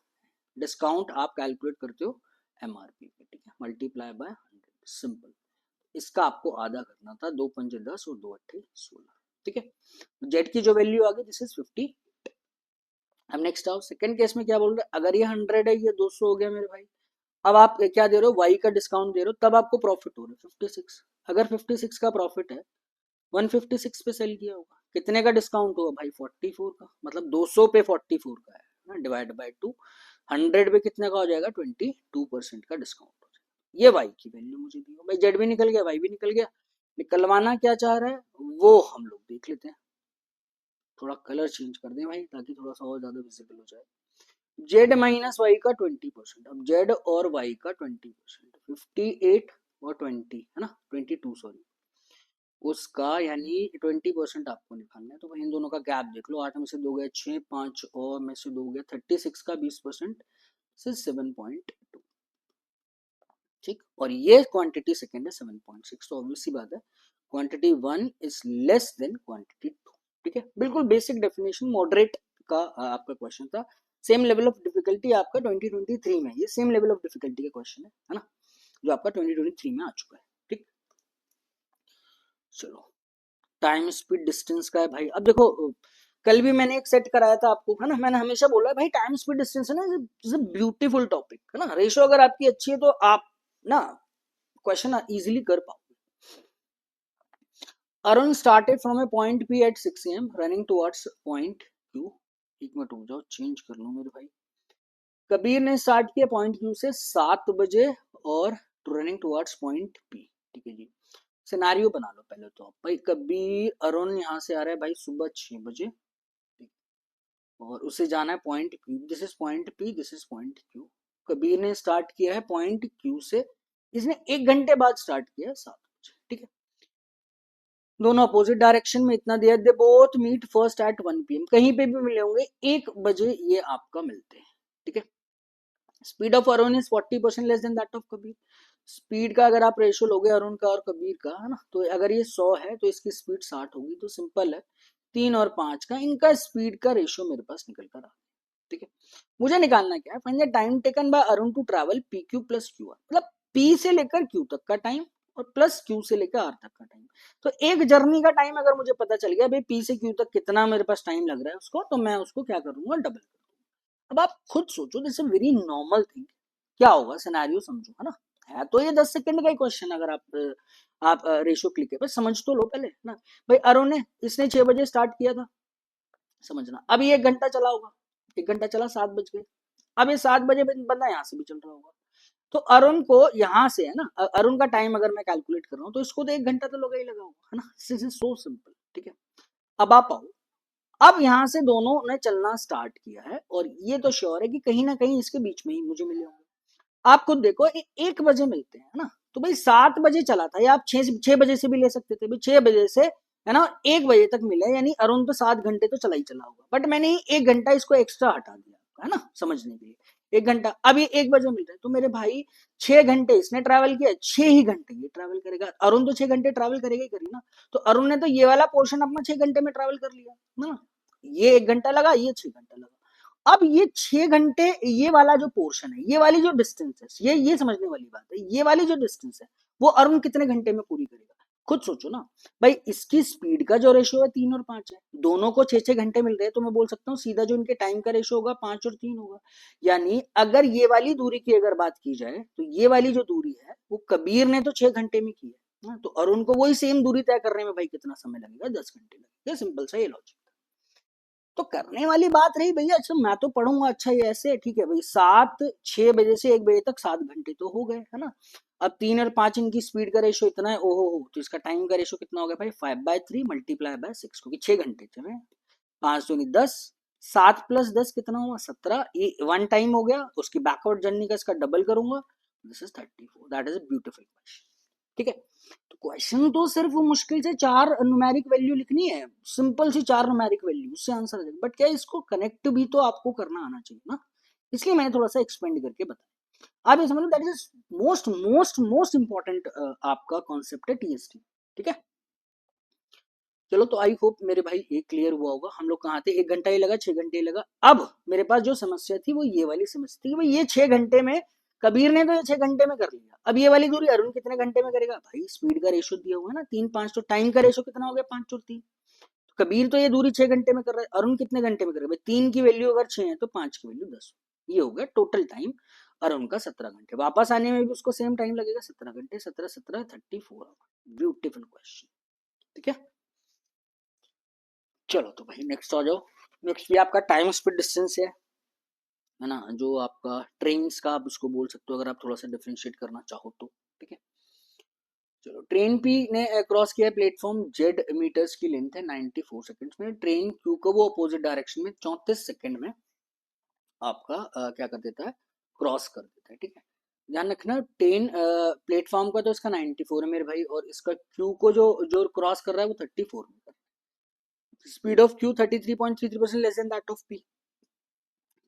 Speaker 1: डिस्काउंट आप कैलकुलेट करते हो एमआरपी पे। ठीक है, मल्टीप्लाई बाय 100, सिंपल। इसका आपको आधा करना था, 2 पंजे 10 और 2 अट्ठे 16। ठीक है, जेड की जो वैल्यू आ गई दिस इज 50। अब नेक्स्ट आओ, सेकंड केस में क्या बोल रहे हैं, अगर ये 100 है, ये 200 हो गया मेरे भाई, अब आप क्या दे रहे हो, वाई का डिस्काउंट दे रहे हो, तब आपको प्रॉफिट हो रहा है 56। अगर 56 का प्रॉफिट है, 156 पे सेल किया होगा, कितने का डिस्काउंट हुआ भाई 44 का, मतलब 200 पे 44 का है ना, डिवाइड बाय 2, 100 पे कितने का हो जाएगा 22% का डिस्काउंट हो जाएगा। ये वाई की वैल्यू मुझे दी, भाई जेड भी निकल गया, वाई भी निकल गया, निकलवाना क्या चाह रहा है वो हम लोग देख लेते हैं। थोड़ा कलर चेंज कर दें भाई, ताकि थोड़ा सा और ज्यादा विजिबल हो जाए। जेड माइनस वाई का 20%, अब जेड और वाई का 20%, 58 और 20 है ना, 22 सॉरी, उसका यानी 20% आपको निकालना है। तो भाई इन दोनों का गैप देख लो, 8 में से 2 गए 6, 5 और में से 2 गया 36 का 20% से 7.2। ठीक, और ये क्वांटिटी सेकंड है 7.6, तो ऑब्वियस सी बात है quantity 1 is less than quantity 2। ठीक है, बिल्कुल बेसिक डेफिनेशन, मॉडरेट का आपका क्वेश्चन था। सेम लेवल ऑफ डिफिकल्टी आपका 2023 में, ये सेम लेवल ऑफ डिफिकल्टी का क्वेश्चन है ना, जो आपका 2023 में आ चुका है। ठीक, चलो टाइम स्पीड डिस्टेंस का है भाई। अब देखो कल भी मैंने एक सेट कराया था आपको है ना, मैंने हमेशा बोला है भाई टाइम स्पीड डिस्टेंस है ना, इज अ ब्यूटीफुल टॉपिक है ना, रेशियो अगर आपकी अच्छी है तो आप ना क्वेश्चन इजीली कर पाओगे। Arun started from A point P at 6 am running towards point Q। एक मिनट रुक जाओ, चेंज कर लूं मेरे भाई। कबीर ने स्टार्ट किया पॉइंट Q से 7 बजे और रनिंग टुवर्ड्स पॉइंट P। ठीक है जी, सिनारियो बना लो पहले तो आप भाई, कबीर अरुण यहाँ से आ रहा है भाई सुबह 6 बजे, और उसे जाना है point Q, this is point P, this is point Q। Kabir ने स्टार्ट किया है पॉइंट Q से, इसने 1 घंटे बाद स्टार्ट किया है 7 बजे। ठीक है, दोनों अपोजिट डायरेक्शन में इतना दिया, they both meet first at 1 PM, कहीं पे भी मिले होंगे 1 बजे ये आपका मिलते हैं। ठीक है, speed of Arun is 40% less than that of Kabir. Speed का अगर आप रेशियो लोगे अरुण का और कबीर का है ना, तो अगर ये 100 है तो इसकी स्पीड 60 होगी, तो सिंपल है 3 और 5 का इनका स्पीड का रेशियो मेरे पास निकल कर आ। ठीक है, मुझे निकालना क्या है, find the time taken by Arun to travel PQ plus QR, मतलब P से लेकर Q तक का टाइम और प्लस Q से लेकर R तक का टाइम। तो एक जर्नी का टाइम अगर मुझे पता चल गया भाई P से Q तक कितना मेरे पास टाइम लग रहा है उसको, तो मैं उसको क्या करूंगा, डबल। अब आप खुद सोचो, this is very normal thing, क्या होगा सिनेरियो समझो है ना। है तो ये 10 सेकंड का ही क्वेश्चन। अगर आप रेशियो क्लिक है, बस समझ तो लो पहले ना। भाई अरुण ने, इसने 6 बजे स्टार्ट किया था, समझना। अब ये 1 घंटा चला होगा, 1 घंटा चला, 7 बज गए। अब ये 7 बजे बंदा यहाँ से भी चल रहा होगा, तो अरुण को यहाँ से है ना, अरुण का टाइम अगर मैं कैलकुलेट कर रहा हूँ तो इसको तो 1 घंटा तो लगा ही लगा होगा, है ना। दिस इज सो सिंपल, ठीक है। अब आप आओ, अब यहाँ से दोनों ने चलना स्टार्ट किया है, और ये तो श्योर है कि कहीं ना कहीं इसके बीच में ही मुझे मिले होंगे। आप खुद देखो, 1 बजे मिलते हैं ना, तो भाई 7 बजे चला था, या आप 6 बजे से भी ले सकते थे, भाई 6 बजे से है ना 1 बजे तक मिले, यानी अरुण तो 7 घंटे तो चला ही चला होगा, बट मैंने 1 घंटा इसको एक्स्ट्रा हटा दिया, है ना, समझने के लिए। 1 घंटा, अब ये 1 बजे मिल रहा है, तो मेरे भाई 6 घंटे इसने ट्रैवल किया, 6 ही घंटे ये ट्रैवल करेगा। अरुण तो 6 घंटे ट्रैवल करेगा ही करी ना, तो अरुण ने तो ये वाला पोर्शन अपना 6 घंटे में ट्रैवल कर लिया ना। ये 1 घंटा लगा, ये 6 घंटा लगा। अब ये 6 घंटे, ये वाला जो पोर्शन है, ये वाली जो डिस्टेंस है, ये समझने वाली बात है, ये वाली जो डिस्टेंस है वो अरुण कितने घंटे में पूरी करेगा, खुद सोचो ना। भाई इसकी स्पीड का जो रेशियो है 3 और 5 है, दोनों को 6-6 घंटे मिल रहे हैं, तो मैं बोल सकता हूँ सीधा जो इनके टाइम का रेशियो होगा 5 और 3 होगा। यानी अगर ये वाली दूरी की अगर बात की जाए, तो ये वाली जो दूरी है वो कबीर ने तो 6 घंटे में की है, तो अरुण को वही सेम दूरी तय करने में भाई कितना समय लगेगा, 10 घंटे लगेगा। सिंपल सा ये लॉजिक। तो करने वाली बात रही भैया, अच्छा मैं तो पढ़ूंगा, अच्छा ये ऐसे, ठीक है भाई, 6 बजे से 1 बजे तक 7 घंटे तो हो गए, है ना। अब 3 और 5 इनकी स्पीड का रेशियो इतना है, ओहो हो, तो इसका टाइम का रेशियो कितना हो गया भाई, 5/3 मल्टीप्लाई बाय 6, क्योंकि 6 घंटे थे में, 5 दूनी 10, 7 + 10 कितना हुआ, 17। ये 1 टाइम हो गया, उसकी बैकवर्ड जर्नी का इसका डबल करूंगा, this is 34। That is a beautiful question, ठीक है। तो क्वेश्चन तो सिर्फ मुश्किल से 4 न्यूमेरिक वैल्यू लिखनी है, सिंपल सी 4 न्यूमेरिक वैल्यू, उससे आंसर आ जाएगा। बट क्या इसको कनेक्ट भी तो आपको करना आना चाहिए ना, इसलिए मैंने थोड़ा सा एक्सपेंड करके बताया। आप ये समझ लो, that is most most most important आपका कॉन्सेप्ट है टीएसटी, ठीक है। चलो, तो आई होप मेरे भाई ये क्लियर हुआ होगा। हम लोग कहाँ थे, 1 घंटा ही लगा, 6 घंटे ही लगा। अब मेरे पास जो समस्या थी वो ये वाली समस्या थी कि भाई ये 6 घंटे में, कबीर ने तो ये 6 घंटे में कर लिया, अब ये वाली दूरी अरुण कितने घंटे में करेगा। भाई स्पीड का रेशियो दिया हुआ है ना 3-5, तो टाइम का रेशियो कितना हो गया, 5 और 3। तो कबीर तो ये दूरी 6 घंटे में कर रहा है, अरुण कितने घंटे में करेगा भाई, 3 की वैल्यू अगर 6 है तो 5 की वैल्यू 10। ये हो गया टोटल टाइम अरुण का, 17 घंटे। वापस आने में भी उसको सेम टाइम लगेगा, 17 घंटे, 17 34 आवर। ब्यूटीफुल क्वेश्चन, ठीक है। चलो तो भाई नेक्स्ट आ जाओ। नेक्स्ट भी आपका टाइम स्पीड डिस्टेंस है ना, जो आपका ट्रेन का आप उसको बोल सकते हो, अगर आप थोड़ा सा डिफरेंशिएट करना चाहो तो, ठीक है। चलो, ट्रेन पी ने क्रॉस किया प्लेटफॉर्म जेड, मीटर्स की लेंथ है 94 सेकंड्स में, ट्रेन क्यू को वो अपोजिट डायरेक्शन में 34 सेकंड में आपका क्या कर देता है, क्रॉस कर देता है, ठीक है। ध्यान रखना, ट्रेन प्लेटफॉर्म का तो इसका 94 है मेरे भाई, और इसका क्यू को जो जो क्रॉस कर रहा है वो 34 में कर रहा है। Speed of Q 33.33% less than that of P.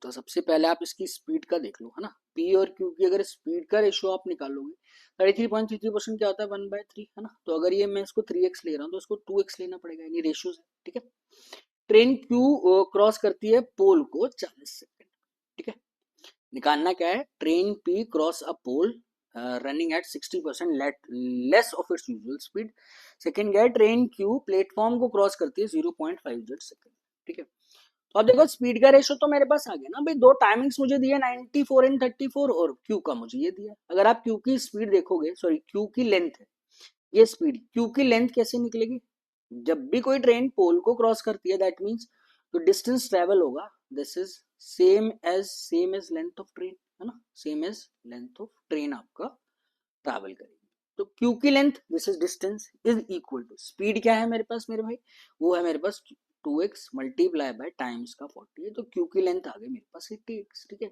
Speaker 1: तो सबसे पहले आप इसकी स्पीड का देख लो, है ना। पी और क्यू की अगर स्पीड का रेशियो आप निकालोगे, 33.33% क्या होता है, 1/3, है ना। तो अगर ये मैं इसको 3x ले रहा हूँ तो इसको 2x लेना पड़ेगा, यानी रेशियो से, ठीक है। ट्रेन क्यू क्रॉस करती है पोल को 40 सेकंड, ठीक है। निकालना क्या है, train P cross a pole running at 60% less of its usual speed. Second क्या है, ट्रेन क्यू प्लेटफॉर्म को क्रॉस करती है 0.5 सेकंड, ठीक है। तो अब देखो, स्पीड का रेशियो तो मेरे पास आ गया ना भाई, दो टाइमिंग्स मुझे दिए 94 एंड 34, और क्यू का मुझे ये दिया। अगर आप क्यू की स्पीड देखोगे, सॉरी क्यू की लेंथ है ये स्पीड, क्यू की लेंथ कैसे निकलेगी, जब भी कोई ट्रेन पोल को क्रॉस करती है, दैट मीन्स जो डिस्टेंस ट्रेवल होगा, this is same as length of train, है ना, same as length of train आपका ट्रैवल करेगी। तो क्यू की length, this is distance, is equal to speed क्या है मेरे पास मेरे भाई, वो है मेरे पास 2x मल्टीप्लाई बाय टाइम्स का 40 है, तो क्यू की लेंथ आ गई मेरे पास 80x, ठीक है।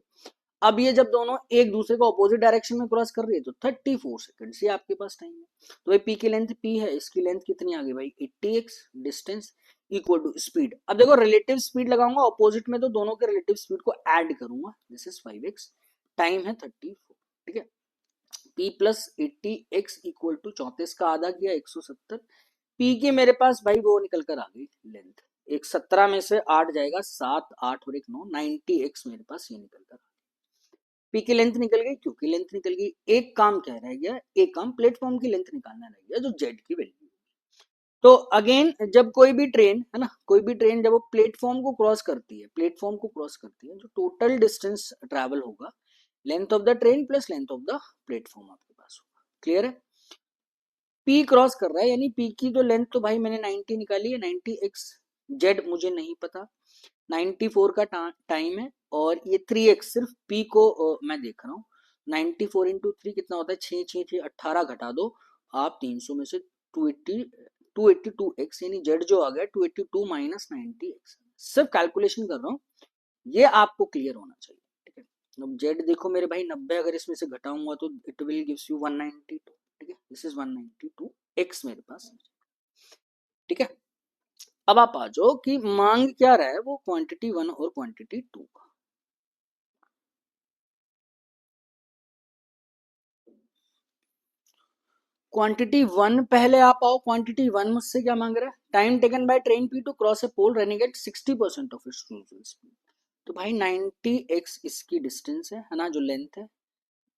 Speaker 1: अब ये जब दोनों एक दूसरे को अपोजिट डायरेक्शन में क्रॉस कर रही है तो 34 सेकंड से आपके पास टाइम है। तो भाई पी की लेंथ p है, इसकी लेंथ कितनी आ गई भाई 80x, distance equal to speed. अब देखो रिलेटिव स्पीड लगाऊंगा अपोजिट में, तो दोनों के रिलेटिव स्पीड को ऐड करूंगा, दिस इज 5x, टाइम है 34, ठीक है। p plus 80x equal to 34 का आधा किया 170। p की मेरे पास भाई वो निकल कर आ गई लेंथ, एक 17 में से 8 जाएगा, 7 8 और एक 9, 90x मेरे पास ये निकल कर, पी की लेंथ निकल गई, क्यू की लेंथ निकल गई। एक काम क्या रह गया, एक काम प्लेटफॉर्म की लेंथ निकालना रह गया, जो जेड की वैल्यू। तो अगेन जब कोई भी ट्रेन, है ना, कोई भी ट्रेन जब वो प्लेटफॉर्म को क्रॉस करती है, प्लेटफॉर्म को क्रॉस करती है, जो टोटल डिस्टेंस ट्रैवल होगा, length of the train plus length of the platform आपके पास क्लियर है? पी क्रॉस कर रहा है, यानी पी की जो लेंथ तो भाई मैंने 90 निकाली है, 90x, जेड मुझे नहीं पता, 94 का टाइम है, और ये 3x सिर्फ पी को मैं देख रहा हूँ। 94 इंटू 3 कितना होता है? 6 18 घटा दो आप 300 में से 280, 282x, यानी जेड जो आ गया 282 माइनस 90x। सिर्फ कैलकुलेशन कर रहा हूँ, ये आपको क्लियर होना चाहिए। ठीक है, अब जेड देखो मेरे भाई, 90 अगर इसमें से घटाऊंगा तो इट विल गिव्स यू 192। ठीक है, दिस इज 192 एक्स मेरे पास। ठीक है, अब आप आ जाओ कि मांग क्या रहा है, वो क्वांटिटी 1 और क्वांटिटी 2 का। क्वांटिटी 1 पहले आप आओ। क्वांटिटी 1 मुझसे क्या मांग रहा है? Time taken by train P to cross a pole running at 60% of its usual speed. तो भाई 90x इसकी डिस्टेंस है ना, जो लेंथ है,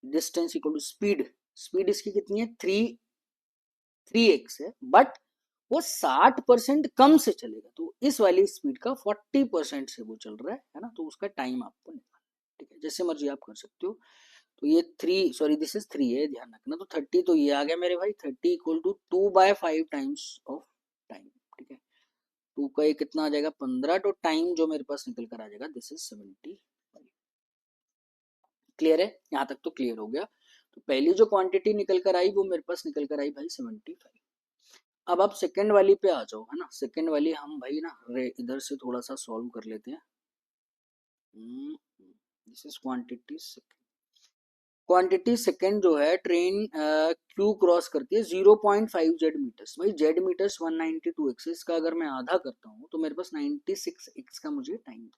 Speaker 1: distance equal to speed, speed इसकी कितनी है? 3x है, बट वो 60% कम से चलेगा, तो इस वाली स्पीड का 40% से वो चल रहा है ना, तो उसका टाइम आपको निकालना है। ठीक है, जैसे मर्जी आप कर सकते हो। तो ये 3, सॉरी दिस इज 3 है, ध्यान रखना। तो 30 तो ये आ गया मेरे भाई, 30 equal to 2/5 times of time. ठीक है, 2 का ये कितना आ जाएगा? 15, तो टाइम जो मेरे पास निकल कर आ जाएगा दिस इज 75। क्लियर है? यहाँ तक तो क्लियर हो गया। तो पहली जो क्वांटिटी निकल कर आई वो मेरे पास निकल कर आई भाई 75। अब आप सेकंड वाली पे आ जाओ, है ना। सेकंड वाली हम भाई ना इधर से थोड़ा सा सॉल्व कर लेते हैं। This is quantity second. Quantity second जो है, ट्रेन क्यू क्रॉस करती है 0.5 जेड मीटर्स। भाई जेड मीटर्स 192 एक्सिस का अगर मैं आधा करता हूँ तो मेरे पास 96x का मुझे टाइम।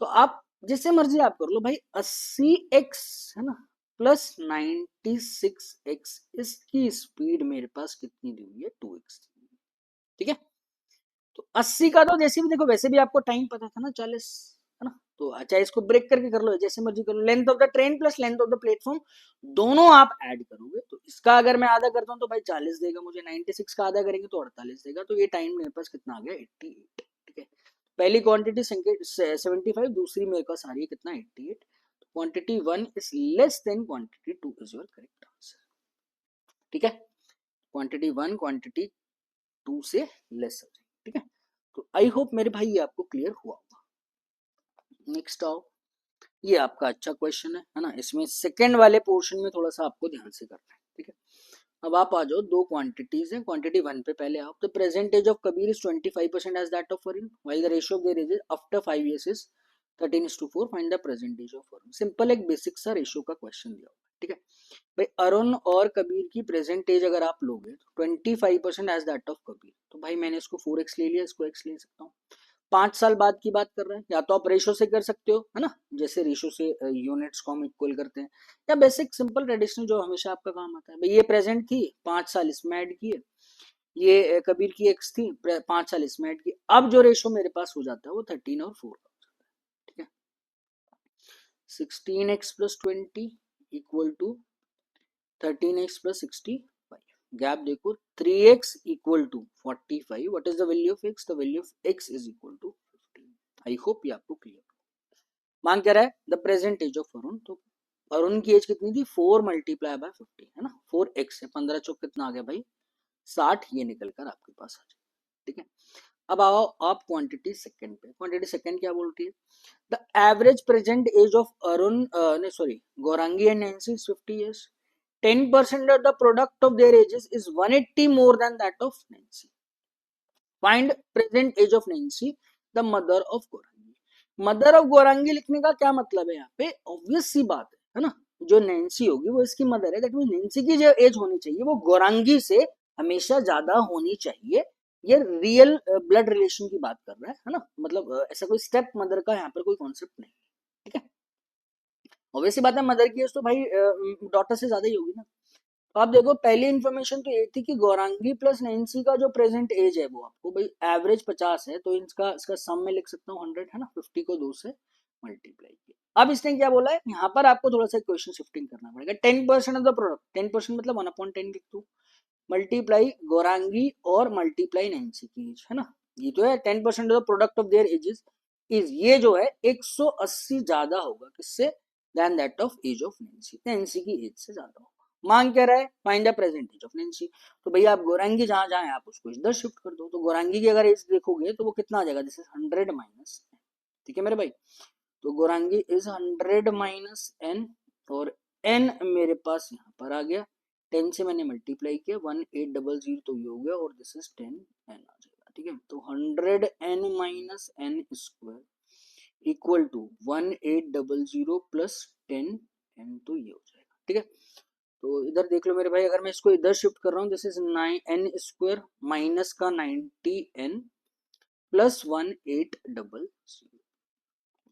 Speaker 1: तो आप जिससे मर्जी आप कर लो भाई, 80x है ना प्लस 96x, इसकी स्पीड मेरे पास कितनी दी हुई है? 2x। ठीक है, तो 80 का तो जैसे भी देखो, वैसे भी आपको टाइम पता था ना, 40, है ना। तो अच्छा, इसको ब्रेक करके कर लो, जैसे मर्जी कर लो। Length of the train plus length of the platform, दोनों आप ऐड करोगे तो इसका अगर मैं आधा करता हूँ तो भाई 40 देगा मुझे, 96 का आधा करेंगे तो 48 देगा। तो ये टाइम मेरे पास कितना आ गया? 88। ठीक है, पहली क्वांटिटी 75, दूसरी मेरे पास आ रही है कितना? 88। Quantity 1 is less than quantity 2 is your correct answer. ठीक है, क्वांटिटी 1 क्वांटिटी 2 से लेस हो जाएगी। ठीक है, तो आई होप मेरे भाई ये आपको क्लियर हुआ होगा। नेक्स्ट आओ, ये आपका अच्छा क्वेश्चन है ना। इसमें सेकंड वाले पोर्शन में थोड़ा सा आपको ध्यान से करना है। ठीक है, अब आप आ जाओ, दो क्वांटिटीज हैं। क्वांटिटी 1 पे पहले आओ। The present age of Kabir is 25% age that of Varun, while the ratio of their ages after 5 years is 13:4। Find the present age of Varun. Simple एक बेसिक सा रेशियो का क्वेश्चन दिया हुआ है। ठीक है भाई, अरुण और कबीर की प्रेजेंट एज अगर आप लोगे तो 25% एज दैट ऑफ कबीर, तो भाई मैंने इसको 4x ले लिया, इसको x ले सकता हूँ। 5 साल बाद की बात कर रहे हैं, या तो आप रेशो से कर सकते हो, है ना, जैसे रेशो से यूनिट्स को हम इक्वल करते हैं, या बेसिक सिंपल ट्रेडिशनल जो हमेशा आपका काम आता है। भाई ये प्रेजेंट थी, 5 साल इसमें ऐड किए, ये कबीर की एक्स थी, 5 साल इसमें ऐड किए। अब जो रेशो मेरे पास हो जाता है वो 13 और 4 का हो जाता है। ठीक है, 16x plus 20 equal to 13x plus 65। Gap देखो, 3x equal to 45। What is the value of x? The value of x is equal to 15। I hope ये आपको क्लियर। मांग क्या रहा है? The present age of Arun. तो अरुण की एज कितनी थी? 4 मल्टीप्लाई बाय 50, है ना। 4x है, 15 चौक कितना आ गया भाई? 60। ये निकल कर आपके पास आ जाए। ठीक है, अब आओ आप क्वांटिटी सेकंड पे। क्वांटिटी सेकंड क्या बोलती है? The average present age of Arun, नहीं sorry, Gaurangi and Nancy is 50 years. 10% of the product of their ages is 180 more than that of Nancy. Find present age of Nancy, the mother of Gaurangi. Mother of Gaurangi लिखने का क्या मतलब है? यहाँ पे obvious सी बात है ना, जो नैन्सी होगी वो इसकी मदर है। दैट मीन नैन्सी की जो एज होनी चाहिए वो गौरांगी से हमेशा ज्यादा होनी चाहिए। ये रियल ब्लड रिलेशन की बात कर रहा है ना, मतलब ऐसा कोई स्टेप मदर का यहाँ पर कोई कॉन्सेप्ट नहीं। ठीक है, ऑब्वियस सी बात है, मदर की एज तो भाई डॉटर से ज्यादा ही होगी ना। तो आप देखो, पहली इन्फॉर्मेशन तो ये थी कि गौरांगी प्लस नैन्सी का जो प्रेजेंट एज है वो आपको भाई एवरेज 50 है, तो इसका सम में लिख सकता हूँ 100, है ना। 50 को 2 से मल्टीप्लाई किया। अब इसने क्या बोला है यहाँ पर, आपको थोड़ा सा क्वेश्चन शिफ्टिंग करना पड़ेगा। 10% ऑफ द प्रोडक्ट, 10% मतलब 1/10 लिख दो, मल्टीप्लाई गौरांगी और मल्टीप्लाई नैन्सी की एज, है ना। ये तो है 10% of the product of their ages is, ये जो है 180 ज्यादा होगा किससे? Then that of age of Nancy, Nancy की एज से ज्यादा होगा। मांग क्या रहा है, find the present age of Nancy. तो भैया आप गौरांगी जहां जहां है आप उसको इधर शिफ्ट कर दो, तो गौरांगी की अगर एज देखोगे तो वो कितना आ जाएगा, दिस इज 100 माइनस, ठीक है मेरे भाई। तो गौरांगी इज 100 माइनस एन, और एन मेरे पास यहाँ पर आ गया, 10 से मैंने मल्टीप्लाई किया, 1800 तो ये हो गया, और दिस इज 10 एन आ जाएगा, ठीक है। तो 100 N minus N square equal to 1800 plus 10 N, तो ये हो जाएगा, ठीक है। तो इधर देख लो मेरे भाई, अगर मैं इसको इधर शिफ्ट कर रहा हूँ, this is 9 N square minus का 90 एन प्लस 1800,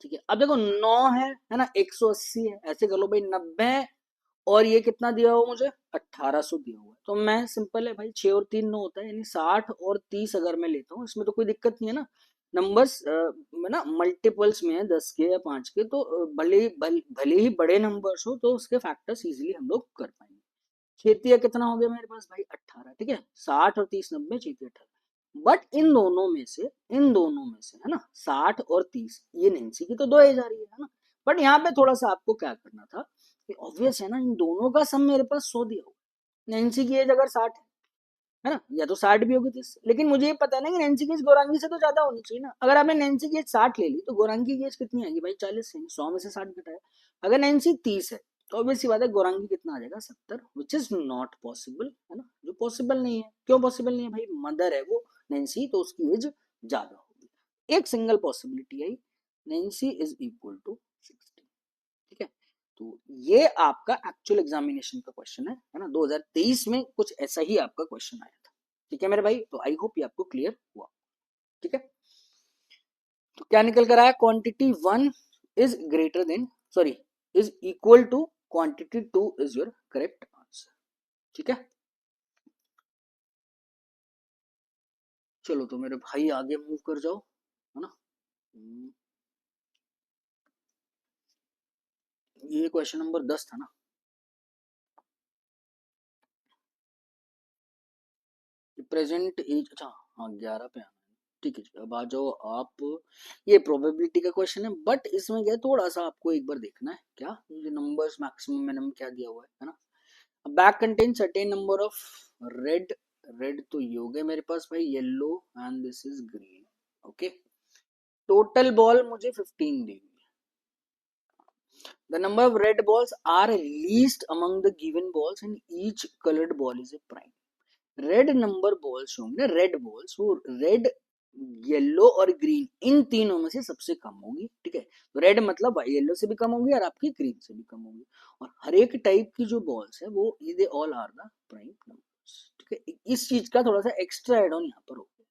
Speaker 1: ठीक है। अब देखो 9 है ना, 180 है, ऐसे कर लो भाई 90, और ये कितना दिया हुआ मुझे, 1800 दिया हुआ है। तो मैं सिंपल है भाई, 6 और 3 9 होता है, यानी 60 और 30 अगर मैं लेता हूँ, इसमें तो कोई दिक्कत नहीं है ना, नंबर्स ना मल्टीपल्स में है, 10 के या 5 के, तो भले ही बड़े नंबर्स हो तो उसके फैक्टर्स इजीली हम लोग कर पाएंगे। छेतिया कितना हो गया मेरे पास भाई, 18, ठीक है। 60 और 30 90, छेतिया 18। बट इन दोनों में से है ना, 60 और 30, ये नैन्सी की तो 2 एज आ रही है ना। बट यहाँ पे थोड़ा सा आपको क्या करना था, कि ऑब्वियस है ना, इन दोनों का सम मेरे पास 100 दिया होगा। नैन्सी की एज अगर 60 है ना, या तो 60 भी होगी 30, लेकिन मुझे ये पता है ना कि नैन्सी की एज गौरांगी से तो ज्यादा होनी चाहिए ना। अगर आपने नैन्सी की एज 60 ले ली, तो गौरांगी की एज कितनी आएगी भाई, 40 है, 100 में से 60 घटाया। अगर नैन्सी 30 है, तो ऑब्वियस सी बात है गौरांगी कितना आ जाएगा, 70, विच इज नॉट पॉसिबल, है ना, जो पॉसिबल नहीं है। क्यों पॉसिबल नहीं है भाई, मदर है वो नैन्सी, तो उसकी एज ज्यादा होगी। एक single possibility I, Nancy is equal to 60, ठीक है। तो ये आपका एक्चुअल एग्जामिनेशन का क्वेश्चन है ना, 2023 में कुछ ऐसा ही आपका क्वेश्चन आया था, ठीक है मेरे भाई। तो आई होप ये आपको क्लियर हुआ, ठीक है। तो क्या निकल कर आया, quantity 1 is greater than, sorry, is equal to quantity 2 is your correct answer, ठीक है। चलो तो मेरे भाई आगे मूव कर जाओ, है ना। ये क्वेश्चन नंबर 10 था ना। प्रेजेंट एज, अच्छा हाँ 11 पे आना है, ठीक है जी। अब आ जाओ आप, ये प्रोबेबिलिटी का क्वेश्चन है, बट इसमें क्या है, थोड़ा सा आपको एक बार देखना है, क्या ये नंबर्स मैक्सिमम मिनिमम क्या दिया हुआ है ना। Bag contain certain number of red, red तो ये हो गए मेरे पास भाई, yellow and this is green, okay. Total ball मुझे 15 दी हुई है। The number of red balls are least among the given balls and each coloured ball is a prime. Red number balls होंगे, रेड बॉल्स, वो red, yellow और green, इन तीनों में से सबसे कम होगी, ठीक है। तो रेड मतलब येलो से भी कम होगी और आपकी ग्रीन से भी कम होगी। और हर एक टाइप की जो बॉल्स है वो they all are the prime numbers, ठीक है। इस चीज का थोड़ा सा एक्स्ट्रा एड ऑन यहाँ पर हो गया।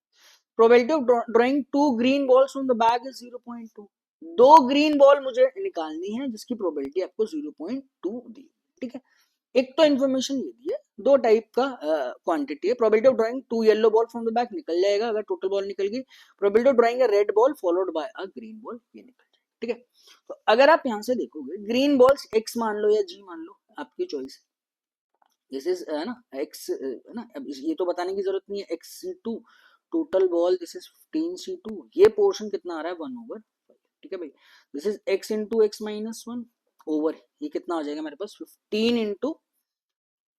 Speaker 1: Probability of drawing 2 green balls on the bag is 0.2। 2 green ball मुझे निकालनी है जिसकी प्रोबेबिलिटी आपको 0.2 दी, ठीक है। एक तो इन्फॉर्मेशन ये दी है, दो टाइप का क्वांटिटी है। Probability of drawing 2 yellow ball from the back निकल जाएगा अगर टोटल बॉल निकल गई। Probability of drawing a red ball followed by a green ball, ये निकल जाएगा, ठीक है। तो अगर आप यहां से देखोगे, ग्रीन बॉल्स एक्स मान लो या जी मान लो, आपकी चॉइस। दिस इज है ना एक्स, है ना। अब ये तो बताने की जरूरत नहीं है, x C two total ball, this is 15c2, ये पोर्शन कितना आ रहा है 1/5, ठीक है भाई। This is x into x minus 1 over, ये कितना आ जाएगा मेरे पास 15 इंटू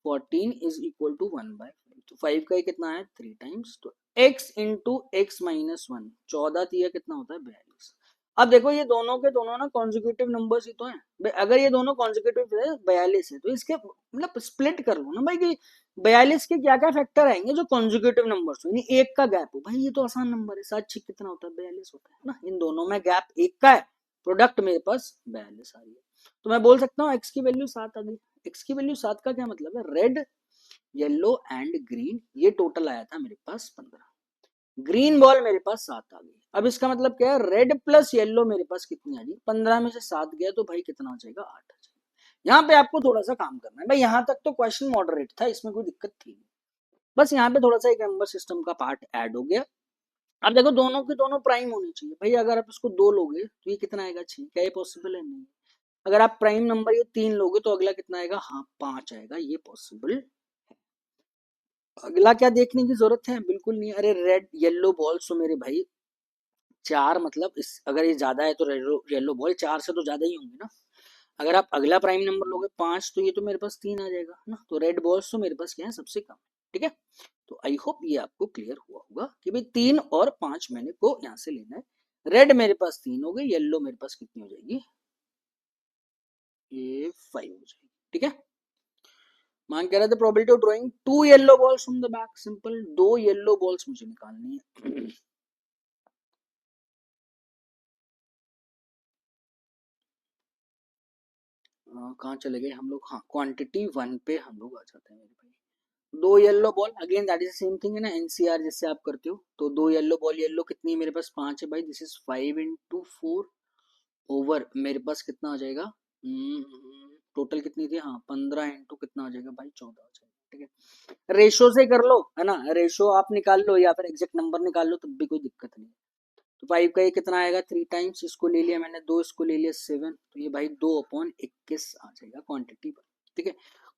Speaker 1: 14 इज इक्वल टू 1/5। तो 5 का ये कितना है 3 टाइम्स, तो x इंटू एक्स माइनस 1, 14 तिया कितना होता है 42। अब देखो ये दोनों के दोनों ना कॉन्जिक्यूटिव नंबर्स ही तो हैं। अगर ये दोनों कॉन्जिक्यूटिव है 42 है, तो इसके मतलब स्प्लिट कर लो ना भाई, कि 42 के क्या क्या फैक्टर आएंगे जो कॉन्जिक्यूटिव नंबर्स हो, यानी एक का गैप हो। भाई ये तो आसान नंबर है, 7 6 कितना होता है 42 होता है ना। इन दोनों में गैप एक का है, प्रोडक्ट मेरे पास 42 आ रही है। तो मैं बोल सकता हूँ एक्स की वैल्यू 7 आ गई। एक्स की वैल्यू 7 का क्या मतलब है, रेड येलो एंड ग्रीन, ये टोटल आया था मेरे पास 15, ग्रीन बॉल मेरे पास 7 आ गई। अब इसका मतलब क्या है, रेड प्लस येलो मेरे पास कितनी आ गई, 15 में से 7 गया तो भाई कितना आ जाएगा 8 आ जाएगा। यहाँ पे आपको थोड़ा सा काम करना है भाई, यहाँ तक तो क्वेश्चन मॉडरेट था, इसमें कोई दिक्कत थी नहीं, बस यहाँ पे थोड़ा सा एक नंबर सिस्टम का पार्ट ऐड हो गया। अब देखो दोनों के दोनों प्राइम होने चाहिए भाई, अगर आप इसको 2 लोगे तो ये कितना आएगा 6, क्या ये पॉसिबल है, नहीं। अगर आप प्राइम नंबर ये 3 लोगे तो अगला कितना आएगा, हाँ 5 आएगा, ये पॉसिबल है। अगला क्या देखने की जरूरत है, बिल्कुल नहीं। अरे रेड येलो बॉल्स तो मेरे भाई 4, मतलब इस अगर ये ज्यादा है तो येलो बॉल 4 से तो ज्यादा ही होंगे ना। अगर आप अगला प्राइम नंबर लोगे 5 तो ये तो मेरे पास 3 आ जाएगा है ना। तो रेड बॉल्स तो मेरे पास क्या है, सबसे कम। ठीक है, तो आई होप ये आपको क्लियर हुआ होगा कि भाई 3 और 5 मैंने को यहाँ से लेना है। रेड मेरे पास 3 हो गई, येलो मेरे पास कितनी हो जाएगी, ये 5 हो जाएगी। ठीक है, मान कह रहे थे probability of drawing 2 yellow balls from the back, simple 2 yellow balls मुझे निकालनी है। कहाँ चले गए हम लोग, हाँ क्वांटिटी 1 पे हम लोग आ जाते हैं मेरे भाई। 2 yellow ball, again that is same thing है ना, एनसीआर जैसे आप करते हो। तो 2 येलो बॉल, येलो कितनी है मेरे पास 5 है भाई, दिस इज 5 इंटू 4 ओवर मेरे पास कितना आ जाएगा, टोटल कितनी थी, हाँ 15 इंटू कितना आ जाएगा भाई, 14 आ जाएगा। ठीक है, रेशो से कर लो है ना, रेशो आप निकाल लो या फिर एग्जैक्ट नंबर निकाल लो, तब भी कोई दिक्कत नहीं। तो 5 का ये कितना आएगा, 3 टाइम्स, इसको ले लिया मैंने 2, इसको ले लिया 7, तो ये भाई 2/21 आ जाएगा क्वांटिटी पर। ठीक है,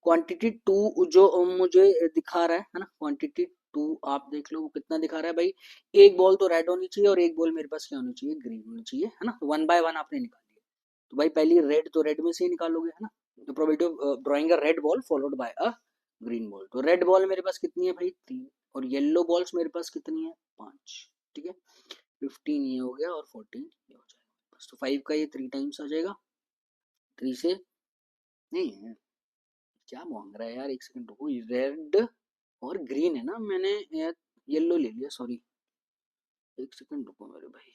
Speaker 1: क्वांटिटी 2 जो मुझे दिखा रहा है ना, क्वांटिटी 2 आप देख लो वो कितना दिखा रहा है भाई, एक बॉल तो रेड होनी चाहिए और एक बॉल मेरे पास क्या होनी चाहिए, ग्रीन होनी चाहिए है ना। 1 बाय 1 आपने निकाल लिया, तो भाई पहली रेड तो रेड में से ही निकालोगे है ना। तो probability of drawing a red ball followed by a green ball, तो रेड बॉल मेरे पास कितनी है भाई 3, और येलो बॉल्स मेरे पास कितनी है 5। ठीक है, 15 ये हो गया और 14 ये हो जाएगा बस। तो 5 का ये 3 टाइम्स आ जाएगा, 3 से नहीं है, क्या मांग रहा है यार, एक सेकंड रुको, रेड और ग्रीन है ना, मैंने येलो ले लिया, सॉरी एक सेकंड रुको मेरे भाई।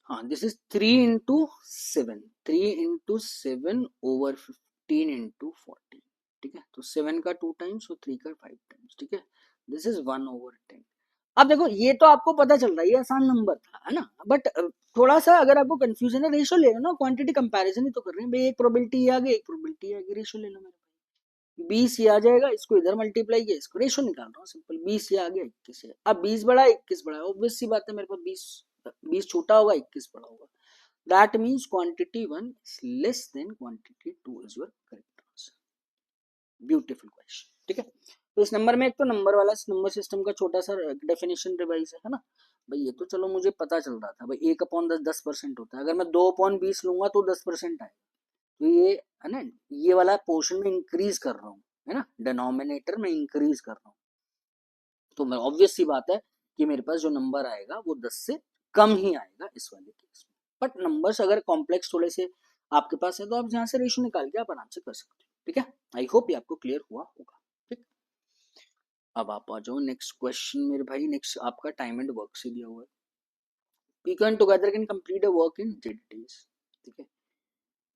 Speaker 1: हाँ this is 3 into 7, 3 into 7 over 15 into 40। ठीक है, तो 7 का 2 टाइम्स और 3 का 5 टाइम्स। ठीक है, दिस इज 1/10। अब देखो ये तो आपको पता चल रहा है, ये आसान नंबर था है ना, बट थोड़ा सा अगर आपको कंफ्यूजन है, रेशो ले लो ना, क्वांटिटी कंपैरिजन ही तो कर रहे हैं भाई, एक प्रोबेबिलिटी ये आ गई, एक प्रोबेबिलिटी आ गई, रेशो ले लो मेरे भाई। 20 ये आ जाएगा, इसको इधर मल्टीप्लाई किया, इसको रेशो निकाल रहा हूँ सिंपल, 20 ये आ गया 21 है। अब 20 बड़ा है 21 बड़ा है, ऑब्वियस सी बात है, मेरे पास 20 छोटा होगा 21 बड़ा होगा, that means quantity 1 is less than quantity 2 is your correct answer. Beautiful question. ठीक है, तो इस नंबर में एक तो नंबर वाला नंबर सिस्टम का छोटा सा डेफिनेशन रिवाइज है ना भाई, ये तो चलो मुझे पता चल रहा था भाई, 1/10 10% होता है, अगर मैं 2/20 लूंगा तो 10% आएगा। तो ये है ना, ये वाला पोर्शन में इंक्रीज कर रहा हूँ है ना, डिनोमिनेटर में इंक्रीज कर रहा हूँ, तो मैं ऑब्वियस सी बात है कि मेरे पास जो नंबर आएगा वो 10 से कम ही आएगा इस वाले केस में। बट नंबर्स अगर कॉम्प्लेक्स थोड़े से आपके पास है तो आप यहाँ से रेशो निकाल के आप आराम से कर सकते हो। ठीक है, आई होप ये आपको क्लियर हुआ होगा। ठीक, अब आप आ जाओ नेक्स्ट क्वेश्चन मेरे भाई। नेक्स्ट आपका टाइम एंड वर्क से दिया हुआ है, P can together can complete a work in Z days. ठीक है,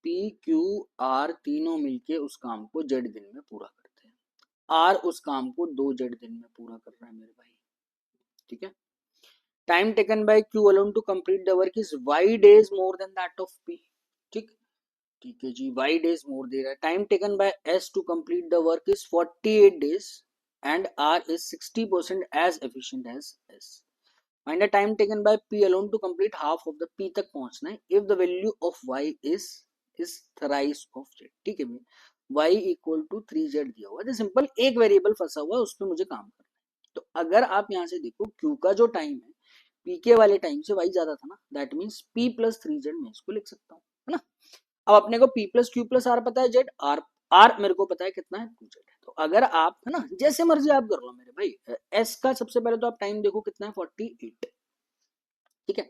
Speaker 1: पी क्यू आर तीनों मिलके उस काम को जेड दिन में पूरा करते हैं, आर उस काम को 2 जेड दिन में पूरा कर रहा है मेरे भाई। ठीक है, time taken by Q alone to complete the work is Y days more than that of P. ठीक, ठीक है जी, वाई डेज मोर दे रहा है। Time taken by S to complete the work is 48 days and R is 60% as efficient as S. Find the time taken by P alone to complete half of the P तक पहुंचना है if the value of Y is thrice of Z. ठीक है, Y equal to 3z दिया हुआ है, simple एक variable फंसा हुआ है, उस पर मुझे काम करना है। तो अगर आप यहाँ से देखो क्यू का जो टाइम है पी के वाले टाइम से वाई ज्यादा था ना, that means P plus 3z मैं इसको लिख सकता हूँ है ना। अब अपने को P plus Q plus R पता है, जेड आर आर मेरे को पता है कितना है 2z है। तो अगर आप है ना जैसे मर्जी आप कर लो मेरे भाई, एस का सबसे पहले तो आप टाइम देखो कितना है 48। ठीक है,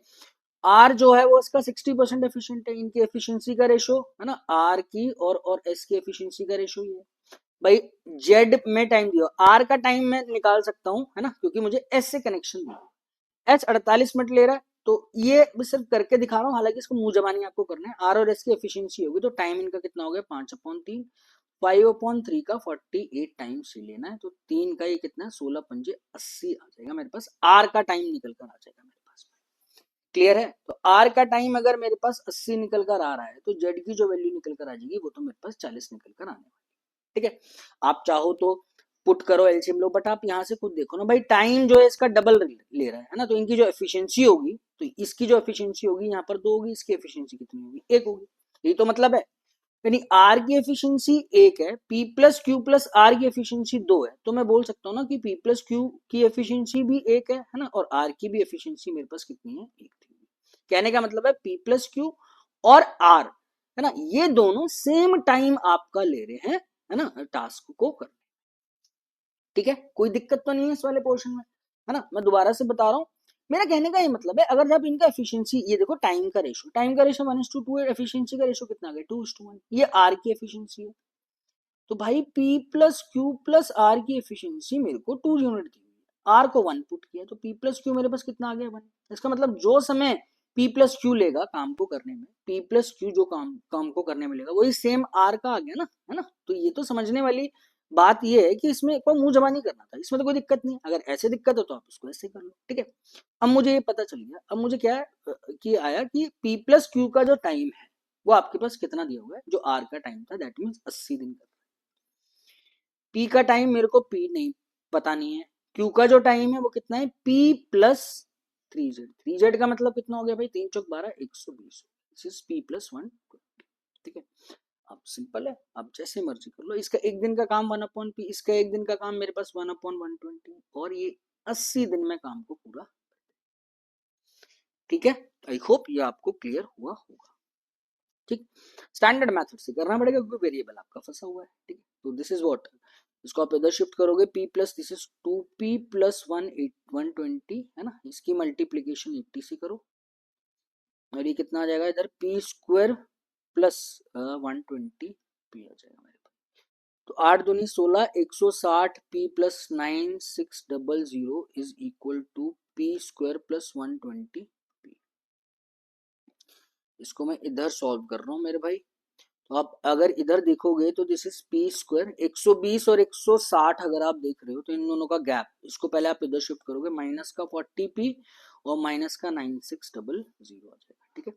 Speaker 1: आर जो है वो इसका 60% एफिशिएंट है, इनकी एफिशिएंसी का रेशो है ना, आर की और एस की एफिशिएंसी का रेशो ये है भाई। जेड में टाइम दिया, आर का टाइम मैं निकाल सकता हूँ है ना, क्योंकि मुझे एस से कनेक्शन दिया, एच 48 मिनट ले रहा है, तो ये मैं सिर्फ करके दिखा रहा हूँ, हालांकि इसको मुंह जबानी आपको करना है। आर और एस की एफिशिएंसी होगी तो टाइम इनका कितना हो गया 5/3, 5/3 का 48 टाइम से लेना है, तो 3 का ये कितना है 16×5 = 80 आ जाएगा मेरे पास, आर का टाइम निकल कर आ जाएगा मेरे पास। क्लियर है, तो आर का टाइम अगर मेरे पास 80 निकल कर आ रहा है तो जेड की जो वैल्यू निकल कर आ जाएगी वो तो मेरे पास 40 निकल कर आने वाली। ठीक है, आप चाहो तो पुट करो एलसीएम लो, बट आप यहाँ से खुद देखो ना भाई, टाइम जो है इसका डबल ले रहा है ना, तो इनकी जो एफिशिएंसी होगी, तो इसकी जो एफिशिएंसी होगी यहाँ पर 2 होगी, इसकी एफिशिएंसी कितनी होगी 1 होगी, यही तो मतलब है। यानी आर की एफिशिएंसी एक है, P plus Q plus R की एफिशिएंसी दो है, तो मैं बोल सकता हूँ ना कि पी प्लस क्यू की एफिशिएंसी भी एक है ना, और आर की भी एफिशिएंसी मेरे पास कितनी है, एक थी। कहने का मतलब है पी प्लस क्यू और आर, है ना, ये दोनों सेम टाइम आपका ले रहे हैं, है ना, टास्क को कर। ठीक है, कोई दिक्कत तो नहीं है इस वाले पोर्शन में, है ना। मैं दोबारा से बता रहा हूँ, मेरा कहने का ये मतलब है, अगर जब इनका एफिशिएंसी, ये देखो टाइम का रेशो 1:2 है, एफिशिएंसी का रेशो कितना आ गया 2:1, ये आर की एफिशिएंसी है। तो भाई P plus Q plus R की एफिशिएंसी मेरे को 2 यूनिट दी हुई है, आर को 1 पुट किया, तो P प्लस क्यू मेरे पास कितना आ गया 1। इसका मतलब जो समय P प्लस क्यू लेगा काम को करने में, P प्लस क्यू जो काम को करने में लेगा, वही सेम आर का आ गया ना, है ना। तो ये तो समझने वाली बात ये है कि इसमें कोई मुंह जमा नहीं करना था, इसमें तो कोई दिक्कत नहीं है। अगर ऐसे दिक्कत हो तो आप उसको ऐसे कर लो, ठीक है। अब मुझे ये पता चल गया, अब मुझे क्या है कि आया कि P प्लस क्यू का जो टाइम है वो आपके पास कितना दिया हुआ है, जो आर का टाइम था, दैट मीन्स 80 दिन का। पी का टाइम मेरे को पी नहीं पता नहीं है, क्यू का जो टाइम है वो कितना है, पी प्लस 3z। 3z का मतलब कितना हो गया भाई, 3×4 = 120, दिस इज पी प्लस 120। ठीक है, अब सिंपल है, आप जैसे मर्जी कर लो। इसका एक दिन का काम 1/p, इसका एक दिन का काम मेरे पास 1/120, और ये 80 दिन में काम को पूरा। ठीक है, आई होप ये आपको क्लियर हुआ होगा। ठीक, स्टैंडर्ड मेथड से करना पड़ेगा क्योंकि वेरिएबल आपका फंसा हुआ है। ठीक है, तो दिस इज व्हाट, इसको आप इधर शिफ्ट करोगे, p plus this is 2p plus 120, है ना, इसकी मल्टीप्लीकेशन 80 से करो, और ये कितना आ जाएगा इधर, p स्क्वायर प्लस 120 p आ जाएगा मेरे पास। तो 8 दूनी 16, 160 p plus 9600 is equal to p square plus 120 p। इसको मैं इधर सॉल्व कर रहा हूँ मेरे भाई। तो आप अगर इधर देखोगे तो दिस इज पी स्क्वायर, 120 और 160 अगर आप देख रहे हो तो इन दोनों का गैप, इसको पहले आप इधर शिफ्ट करोगे, माइनस का 40p और माइनस का 9600 आ जाएगा। ठीक है,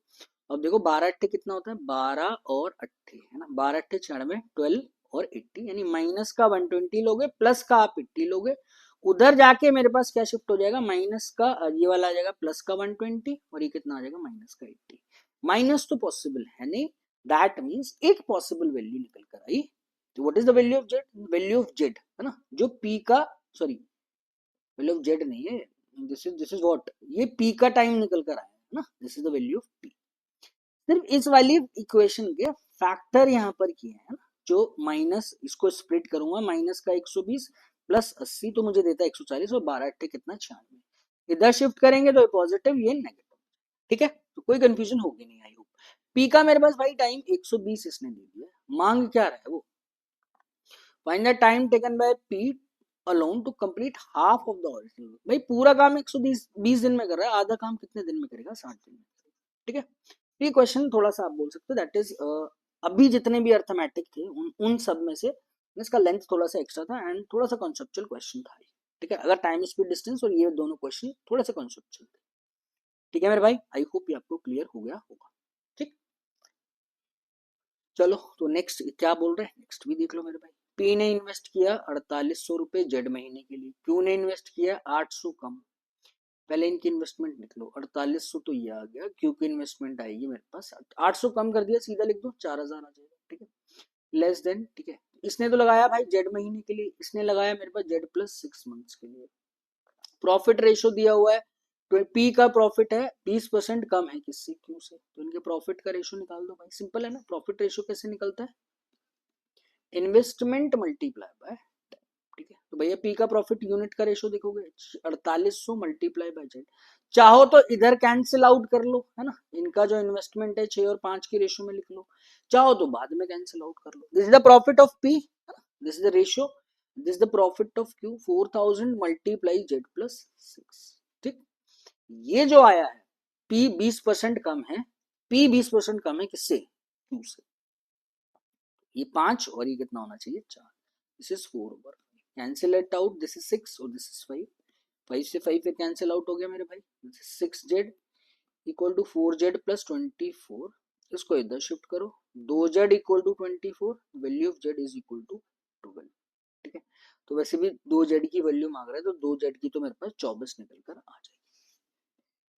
Speaker 1: अब देखो 12 अट्ठे कितना होता है, 12 और अट्ठे, है ना, 12 अट्ठे 96, 12 और 80, यानी माइनस का 120 लोगे, प्लस का आप 80 लोगे, उधर जाके मेरे पास क्या शिफ्ट हो जाएगा, माइनस का ये वाला आ जाएगा, प्लस का 120, और ये कितना आ जाएगा, माइनस का 80। माइनस तो पॉसिबल है नहीं, दैट मीन्स एक पॉसिबल वैल्यू निकल कर आई। तो what is the value of Z, value of Z, है ना, जो पी का, सॉरी वैल्यू ऑफ जेड नहीं है, दिस इज व्हाट, ये पी का टाइम निकल कर आया है ना, this is the value of P. सिर्फ इस वाली इक्वेशन के फैक्टर यहाँ पर किए हैं ना, जो माइनस, इसको स्प्लिट करूंगा, माइनस का 120 प्लस 80 तो मुझे देता है 140, और 12 अट्ठे कितना 96, इधर शिफ्ट करेंगे तो पॉजिटिव, ये नेगेटिव। ठीक है, तो कोई कंफ्यूजन होगी नहीं, आई होप। पी का मेरे पास भाई टाइम 120 इसने दे दिया, मांग क्या रहा है वो, find the time taken by P alone to complete half of the original. भाई पूरा काम 120 दिन में कर रहा है, आधा काम कितने दिन में करेगा, 60 दिन में। ठीक है, ये क्वेश्चन थोड़ा सा आप बोल सकते हो, दैट इज अभी जितने भी अर्थमेटिक थे उन सब में से इसका लेंथ थोड़ा सा एक्स्ट्रा था, एंड थोड़ा सा कॉन्सेप्चुअल क्वेश्चन था। ठीक है, अगर टाइम स्पीड डिस्टेंस और ये दोनों क्वेश्चन थोड़ा सा कॉन्सेप्चुअल थे। ठीक है मेरे भाई, आई होप ये आपको क्लियर हो गया होगा। ठीक, चलो तो नेक्स्ट क्या बोल रहे हैं, नेक्स्ट भी देख लो मेरे भाई। पी ने इन्वेस्ट किया 4800 रुपए जेड महीने के लिए, क्यू ने इन्वेस्ट किया 800 कम। पहले इनकी इन्वेस्टमेंट लिख लो, 4800 तो ये आ गया, क्यू की इन्वेस्टमेंट आएगी मेरे पास 800 कम कर दिया, सीधा लिख दो 4000 आ जाएगा। ठीक है, लेस देन, ठीक है, इसने तो लगाया भाई जेड महीने के लिए, इसने लगाया मेरे पास जेड प्लस 6 मंथ्स के लिए। प्रॉफिट रेशो दिया हुआ है, तो पी का प्रॉफिट है 20% कम है किससे, क्यू से, तो इनके प्रॉफिट का रेशो निकाल दो भाई, सिंपल है ना। प्रॉफिट रेशो कैसे निकलता है, इन्वेस्टमेंट मल्टीप्लाई बाय, ठीक है, तो भैया पी का प्रॉफिट यूनिट का रेशो देखोगे 4800 मल्टीप्लाई बाय जेड। चाहो तो इधर कैंसिल आउट कर लो, है ना, इनका जो इन्वेस्टमेंट है 6 और 5 के रेशो में लिख लो, चाहो तो बाद में कैंसिल आउट कर लो। This is the profit of P, this is the ratio, this is the profit of Q, 4000 multiply Z plus 6। ठीक, ये जो आया है पी 20% कम है, पी 20% कम है किससे, क्यू से, ये 5 और ये कितना होना चाहिए 4, this is 4 over, cancel it out, this is 6 और दिस इज 5, 5 से 5 पे कैंसिल आउट हो गया मेरे भाई, this is 6z equal to 4z plus 24, इसको इधर शिफ्ट करो, 2z equal to 24, value of z is equal to 12। ठीक है, तो वैसे भी 2z की वैल्यू मांग रहा है, तो 2z की तो मेरे पास 24 निकल कर आ जाएगी।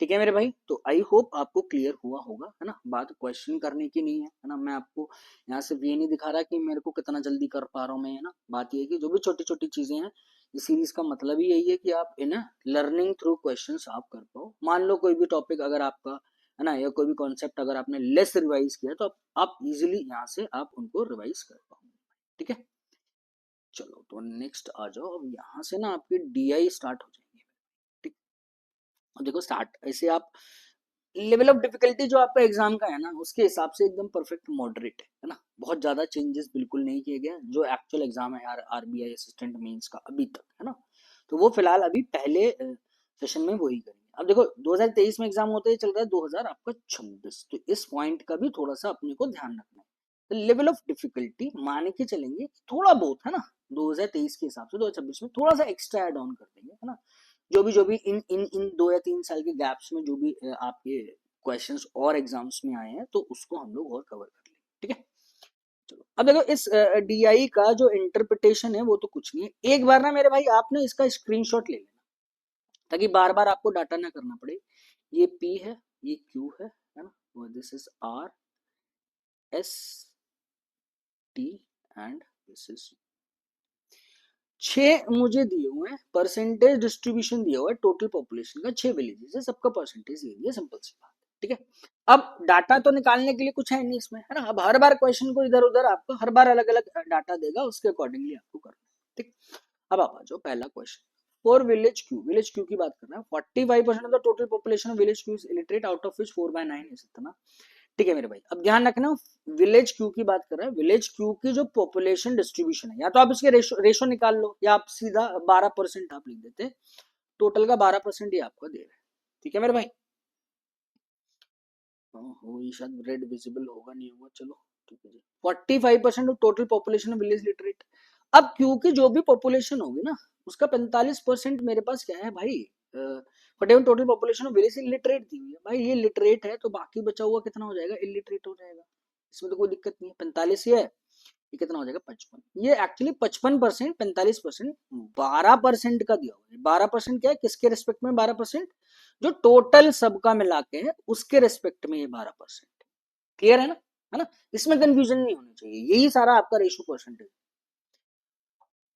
Speaker 1: ठीक है मेरे भाई, तो आई होप आपको क्लियर हुआ होगा, है ना। बात क्वेश्चन करने की नहीं है ना, मैं आपको यहाँ से ये नहीं दिखा रहा कि मेरे को कितना जल्दी कर पा रहा हूँ मैं, है ना। बात ये है कि जो भी छोटी छोटी चीजें हैं, इस सीरीज का मतलब ही यही है कि आप इन्हें लर्निंग थ्रू क्वेश्चंस आप कर पाओ। मान लो कोई भी टॉपिक अगर आपका, है ना, या कोई भी कॉन्सेप्ट अगर आपने लेस रिवाइज किया तो आप इजिली यहाँ से आप उनको रिवाइज कर पाओ। ठीक है, चलो तो नेक्स्ट आ जाओ। अब यहाँ से ना आपकी डीआई स्टार्ट हो जाएंगे। ठीक, अब देखो स्टार्ट ऐसे आप लेवल ऑफ डिफिकल्टी जो आपका एग्जाम का है ना, उसके हिसाब से एकदम परफेक्ट मॉडरेट है ना। बहुत ज्यादा चेंजेस बिल्कुल नहीं किए गए जो एक्चुअल एग्जाम है यार आरबीआई असिस्टेंट मेंस का अभी तक, है ना। तो वो फिलहाल अभी पहले सेशन में वही करेंगे। अब देखो 2023 में एग्जाम होते ही चल रहा है 2000 आपका 26, तो इस पॉइंट का भी थोड़ा सा अपने को ध्यान रखना है। तो लेवल ऑफ डिफिकल्टी मान के चलेंगे थोड़ा बहुत, है ना, 2023 के हिसाब से 2026 में थोड़ा सा एक्स्ट्रा एड ऑन कर देंगे, है ना। जो भी इन इन इन 2 या 3 साल के गैप्स में जो भी आपके क्वेश्चंस और एग्जाम्स में आए हैं, तो उसको हम लोग और कवर कर लेंगे। ठीक है, चलो अब देखो इस डीआई का जो इंटरप्रिटेशन है वो तो कुछ नहीं है। एक बार ना मेरे भाई आपने इसका स्क्रीनशॉट ले लेना, ताकि बार बार आपको डाटा ना करना पड़े। ये पी है, ये क्यू है ना, और this is R S T and this is 6 मुझे दिए हुए हैं, परसेंटेज डिस्ट्रीब्यूशन दिया हुआ है टोटल पॉपुलेशन का, 6 विलेजेस है, सबका परसेंटेज दे दिया, सिंपल सी बात। ठीक है, अब डाटा तो निकालने के लिए कुछ है नहीं इसमें, है ना। अब हर बार क्वेश्चन को इधर उधर आपको हर बार अलग अलग डाटा देगा, उसके अकॉर्डिंगली आपको करना है। ठीक, अब आप आ जाओ पहला क्वेश्चन। फॉर विलेज क्यू की बात कर रहे हैं, 45% of the total population of village Q is illiterate, out of which 4/9 is इतना। ठीक है मेरे भाई, अब ध्यान रखना विलेज क्यू की बात कर रहे हैं, विलेज क्यू की जो पॉपुलेशन डिस्ट्रीब्यूशन है, या तो आप इसके रेशो निकाल लो, या आप सीधा 12% आप लिख देते, टोटल का 12% ही आपको दे रहा है। ठीक है मेरे भाई, हो ये शायद रेड विजिबल होगा नहीं होगा, चलो ठीक है जी। 45% of total population of village literate. अब क्यू की जो भी पॉपुलेशन होगी ना, उसका 45% मेरे पास क्या है भाई, total population of village illiterate दी हुई है भाई। ये लिटरेट है तो बाकी बचा हुआ कितना हो जाएगा, इलिटरेट हो जाएगा। इसमें तो कोई दिक्कत नहीं है, 45 ही है, ये कितना हो जाएगा 55। ये एक्चुअली 55%, 45%, 12% का दिया हुआ है। 12% क्या है, किसके रेस्पेक्ट में 12%, जो टोटल सबका मिला के है उसके रेस्पेक्ट में ये 12%। क्लियर है ना, इसमें कंफ्यूजन नहीं होनी चाहिए, यही सारा आपका रेशियो परसेंटेज।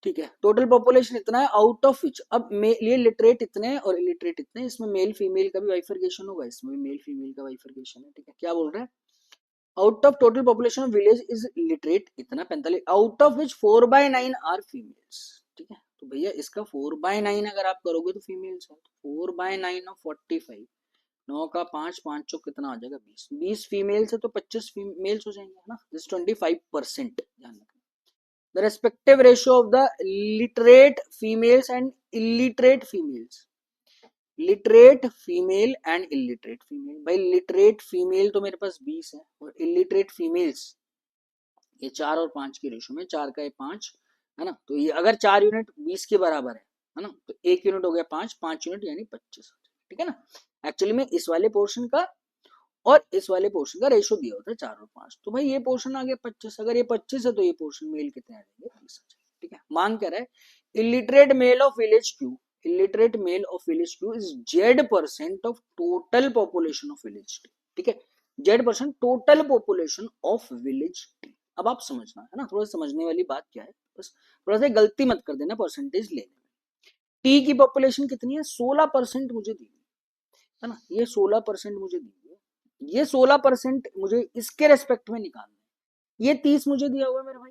Speaker 1: ठीक है, टोटल पॉपुलेशन इतना है, आउट ऑफ विच, अब ये लिटरेट इतने हैं और इलिटरेट इतने हैं, इसमें मेल फीमेल का भी बाइफरकेशन होगा, इसमें भी मेल फीमेल का बाइफरकेशन है। ठीक है, क्या बोल रहे हैं, out of total population of village is literate इतना 45, out of which 4/9 are females. ठीक है, तो भैया इसका 4/9 अगर आप करोगे तो फीमेल्स है, तो 4/9 ऑफ 45, 9 का 5, 5 चौक कितना आ जाएगा 20, 20 फीमेल्स है तो 25 फीमेल्स हो जाएंगे, है ना। दिस 25%, ध्यान रखना। The respective ratio of the literate females and illiterate females, literate female and illiterate female. भाई लिटरेट फीमेल तो मेरे पास 20 है, और इलिटरेट फीमेल्स ये 4 और 5 की रेशो में, 4 का ये 5, है ना। तो ये अगर 4 यूनिट 20 के बराबर है ना, तो 1 यूनिट हो गया 5, 5 यूनिट यानी 25। ठीक है ना, एक्चुअली में इस वाले पोर्शन का और इस वाले पोर्शन का रेशो दिया होता है 4 और 5, तो भाई ये पोर्शन आ गया 25। अगर ये 25 है तो ये पोर्शन मेल कितने आ जाएंगे 30। ठीक है, मांग कर रहा है illiterate male of village Q, illiterate male of village Q is Z% of total population of village T. ठीक है, Z% total population of village T. अब आप समझना, है ना, थोड़ा समझने वाली बात क्या है, बस थोड़ा सा गलती मत कर देना परसेंटेज लेने में। टी की पॉपुलेशन कितनी है, 16% मुझे दी है ना, ये 16% मुझे दी है, ये 16% मुझे इसके रेस्पेक्ट में निकालना है। ये 30 मुझे दिया हुआ है मेरे भाई,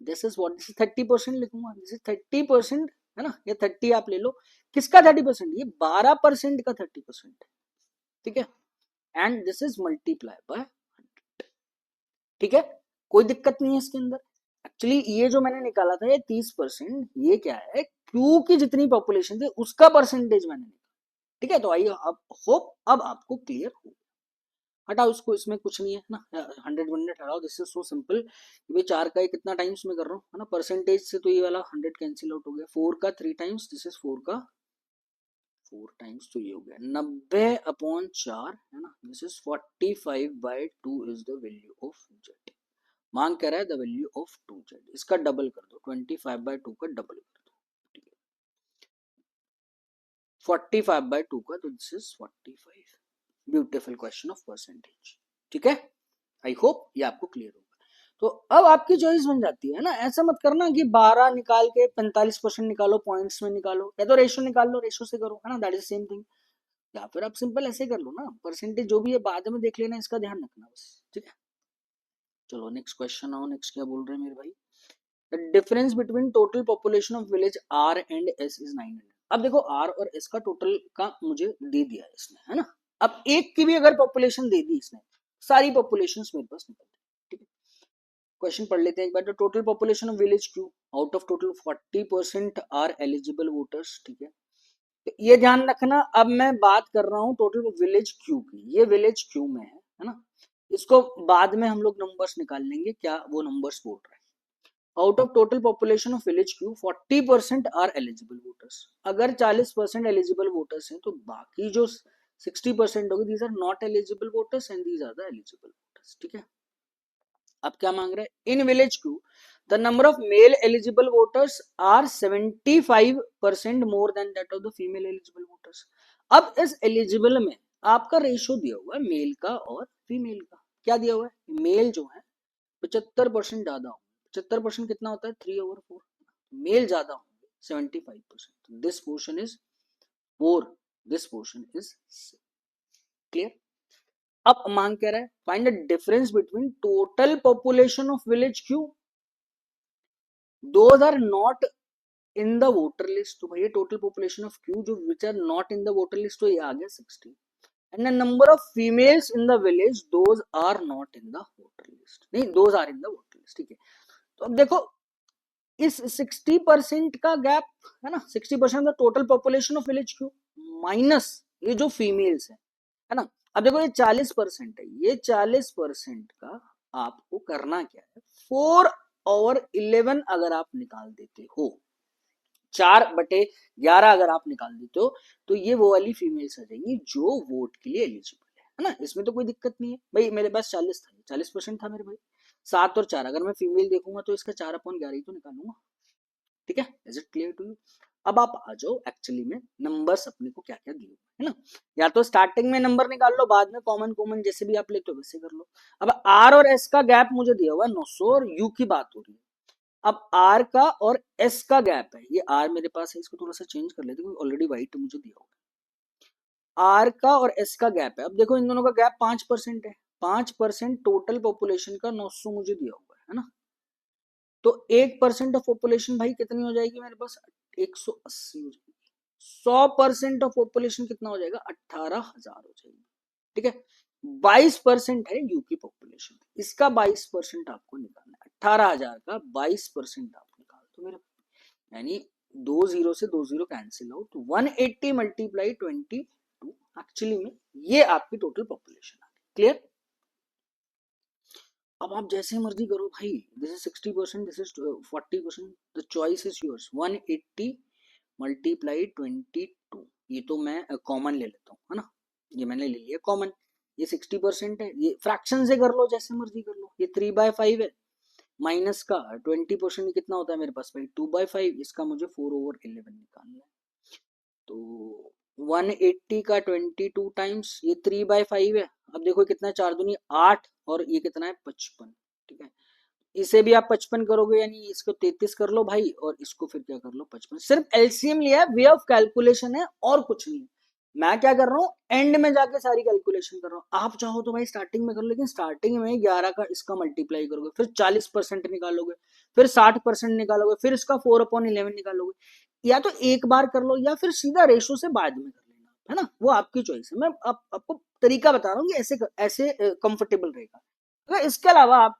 Speaker 1: this is what, this is 30% लिखूंगा, दिस इज 30%, है ना। ये 30 आप ले लो, किसका 30%, ये 12% का 30%। ठीक है, and this is multiply by 100। ठीक है, कोई दिक्कत नहीं है इसके अंदर। एक्चुअली ये जो मैंने निकाला था ये 30%, ये क्या है, क्यू की जितनी पॉपुलेशन थी उसका परसेंटेज मैंने निकाला। ठीक है, तो आइए अब होप अब आपको क्लियर हो। हटाओ इसको, इसमें कुछ नहीं है ना, 100 हटाओ, दिस इज सो सिंपल। ये 4 का कितना टाइम्स में कर रहा हूँ, है ना, परसेंटेज से तो ये वाला 100 कैंसिल आउट हो गया, 4 का 3 टाइम्स, दिस इज 4 का 4 टाइम्स, तो ये हो गया 90/4, है ना। This is 45/2 is the value of Z. मांग कर रहा है द वैल्यू ऑफ 2z, इसका डबल कर दो, 25/2 का डबल कर दो। 45/2 का, तो this is 45। Beautiful question of percentage. ठीक है, आई होप ये आपको क्लियर होगा। तो अब आपकी चॉइस बन जाती है ना, ऐसा मत करना कि 12 निकाल के 45% निकालो, पॉइंट्स में निकालो, या तो रेशो निकाल लो, रेशो से करो, है ना, दैट इज सेम थिंग। या फिर आप सिंपल ऐसे कर लो ना, परसेंटेज जो भी है बाद में देख लेना, इसका ध्यान रखना बस। ठीक है, चलो नेक्स्ट क्वेश्चन आओ। नेक्स्ट क्या बोल रहे हैं मेरे भाई, the difference between total population of village R and S is 900। अब देखो आर और एस का टोटल का मुझे दे दिया है इसने, है ना। अब एक की भी अगर पॉपुलेशन दे दी इसने, सारी पॉपुलेशन मेरे पास निकल गई। ठीक है, क्वेश्चन पढ़ लेते हैं एक बार। The total population of village Q, out of total 40% are eligible voters. ठीक है, तो ये ध्यान रखना, अब मैं बात कर रहा हूँ टोटल विलेज क्यू की, ये विलेज क्यू में है ना। इसको बाद में हम लोग नंबर्स निकाल लेंगे, क्या वो नंबर्स बोल रहे हैं। Out of total population of village Q 40% are eligible voters. अगर 40% एलिजिबल वोटर्स हैं, तो बाकी जो 60% होगी, these are not eligible voters and these are the eligible voters. ठीक है, अब क्या मांग रहे हैं, in village Q the number of male eligible voters are 75% more than that of the female eligible voters. अब इस एलिजिबल में आपका रेशियो दिया हुआ है मेल का और फीमेल का। क्या दिया हुआ है, मेल जो है 75% ज्यादा होंगे। 75% कितना होता है, 3/4। मेल ज्यादा होंगे 75%। This portion is 4, this portion is clear. अब मांग क्या रहा है, find the difference between total population of village Q, those are not in the voter list. तो भैया टोटल पॉपुलेशन ऑफ क्यू जो which are not in the voter list, तो ये आ गया 60। And the number of females in the village, those are not in the voter list, नहीं those are in the voter list. ठीक है, तो अब देखो इस 60% का गैप है ना, 60% of the total population of village Q minus ये जो फीमेल्स है ना। अब देखो ये 40% है, ये 40% का आपको करना क्या है, 4/11 अगर आप निकाल देते हो, 4/11 अगर आप निकाल देते हो, तो ये वो वाली फीमेल्स आ जाएंगी जो वोट के लिए एलिजिबल है ना। इसमें तो कोई दिक्कत नहीं है भाई, मेरे पास 40 था, 40% था मेरे भाई। 7 और 4 अगर मैं फीमेल देखूंगा तो इसका 4/11 ही तो निकालूंगा। ठीक है, is it clear to you. अब आप आ जाओ एक्चुअली में नंबर्स अपने को क्या क्या दिए है ना। या तो स्टार्टिंग में नंबर निकाल लो, बाद में कॉमन कॉमन जैसे भी आप लेते हो वैसे कर लो। अब आर और एस का गैप मुझे दिया हुआ है 900, और यू की बात हो रही है। अब आर का और एस का गैप है, ये आर मेरे पास है, इसको थोड़ा सा चेंज कर लेते हैं, ऑलरेडी व्हाइट मुझे दिया होगा। आर का और एस का गैप है, अब देखो इन दोनों का गैप 5% है। 5% टोटल पॉपुलेशन का 900 मुझे दिया हुआ है ना। तो 1% ऑफ पॉपुलेशन भाई कितनी हो जाएगी मेरे पास, 180 हो जाएगी। 100% ऑफ पॉपुलेशन कितना हो जाएगा, 18,000 हो जाएगी। ठीक है, 22% है यू की पॉपुलेशन, इसका 22% आपको निकालना है। 18,000 का 22% आप निकाल तो मेरे, यानी 2 0 से 2 0 कैंसिल हो, तो 180 मल्टीप्लाई 22 एक्चुअली में ये आपकी टोटल पॉपुलेशन आ गई। क्लियर। अब आप जैसे मर्जी करो भाई, this is 60%, this is 40%, the choice is yours. 180 multiply 22, ये तो मैं कॉमन ले लेता हूँ है ना, ये मैंने ले लिया कॉमन। ये 60% है, ये फ्रैक्शन से कर लो, जैसे मर्जी कर लो। ये 3/5 है, माइनस का 20% कितना होता है मेरे पास भाई, 2/5। इसका मुझे 4/11 निकालना है। तो 180 का 22 टाइम्स ये 3/5 है। अब देखो कितना, 4 दूनी 8, और ये कितना है 55। ठीक है, इसे भी आप 55 करोगे, यानी इसको 33 कर लो भाई, और इसको फिर क्या कर लो 55। सिर्फ एलसीएम लिया है, वे ऑफ कैलकुलेशन है और कुछ नहीं। मैं क्या कर रहा हूँ, एंड में जाके सारी कैलकुलेशन कर रहा हूँ। आप चाहो तो भाई स्टार्टिंग में कर लो, लेकिन स्टार्टिंग में 11 का इसका मल्टीप्लाई करोगे, फिर 40% निकालोगे, फिर 60% निकालोगे, फिर इसका 4/11 निकालोगे। या तो एक बार कर लो, या फिर सीधा रेशो से बाद में कर लेना, है ना, वो आपकी चॉइस है। मैं आपको तरीका बता रहा हूँ कि ऐसे ऐसे कंफर्टेबल रहेगा। अगर इसके अलावा आप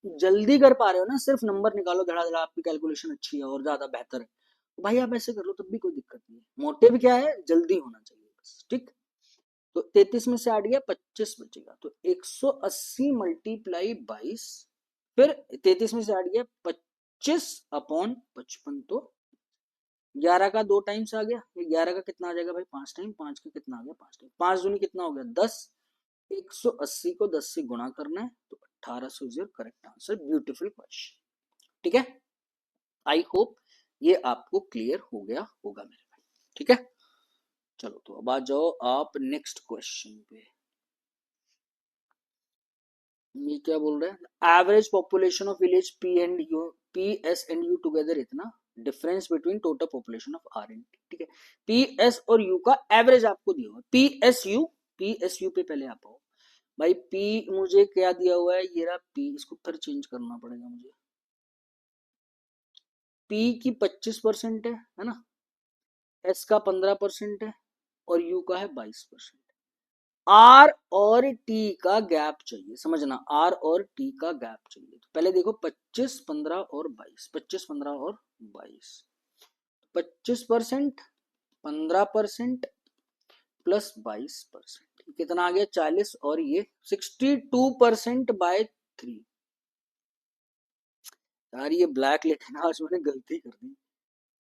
Speaker 1: जल्दी कर पा रहे हो ना, सिर्फ नंबर निकालो धड़ा धड़ा, आपकी कैलकुलेशन अच्छी है और ज्यादा बेहतर है, तो भाई आप ऐसे कर लो, तब भी कोई दिक्कत नहीं है। मोटिव क्या है, जल्दी होना चाहिए बस। ठीक, तो 33 में से हट गया 25 बचेगा, तो 180 मल्टीप्लाई 22, फिर 33 में से हट गया 25/55, तो 11 का 2 टाइम्स आ गया, 11 का कितना आ जाएगा भाई 5 टाइम, 5 का कितना आ गया 5 टाइम, 5 दूनी कितना हो गया 10। 180 को 10 से गुणा करना है, तो 1800 is your correct answer. Beautiful question. ठीक है, आई होप ये आपको क्लियर हो गया होगा मेरे भाई। ठीक है, चलो तो अब आ जाओ आप नेक्स्ट क्वेश्चन पे। ये क्या बोल रहे हैं, average population of village P and U, P S and U together इतना, difference between total population of R and T. ठीक है, पी एस और यू का एवरेज आपको दिया हुआ है, पी एस यू पे पहले आप आओ भाई। पी मुझे क्या दिया हुआ है, ये रहा पी, इसको फिर चेंज करना पड़ेगा मुझे। पी की 25% है ना, एस का 15% है, और यू का है 22%। आर और टी का गैप चाहिए, समझना, आर और टी का गैप चाहिए। तो पहले देखो 25, 15 और 22, 25, 15 और 22, 25%, 15% प्लस 22%, कितना आ गया 40, और ये 62% बाय 3। यार ये ब्लैक लेकिन आज मैंने गलती कर दी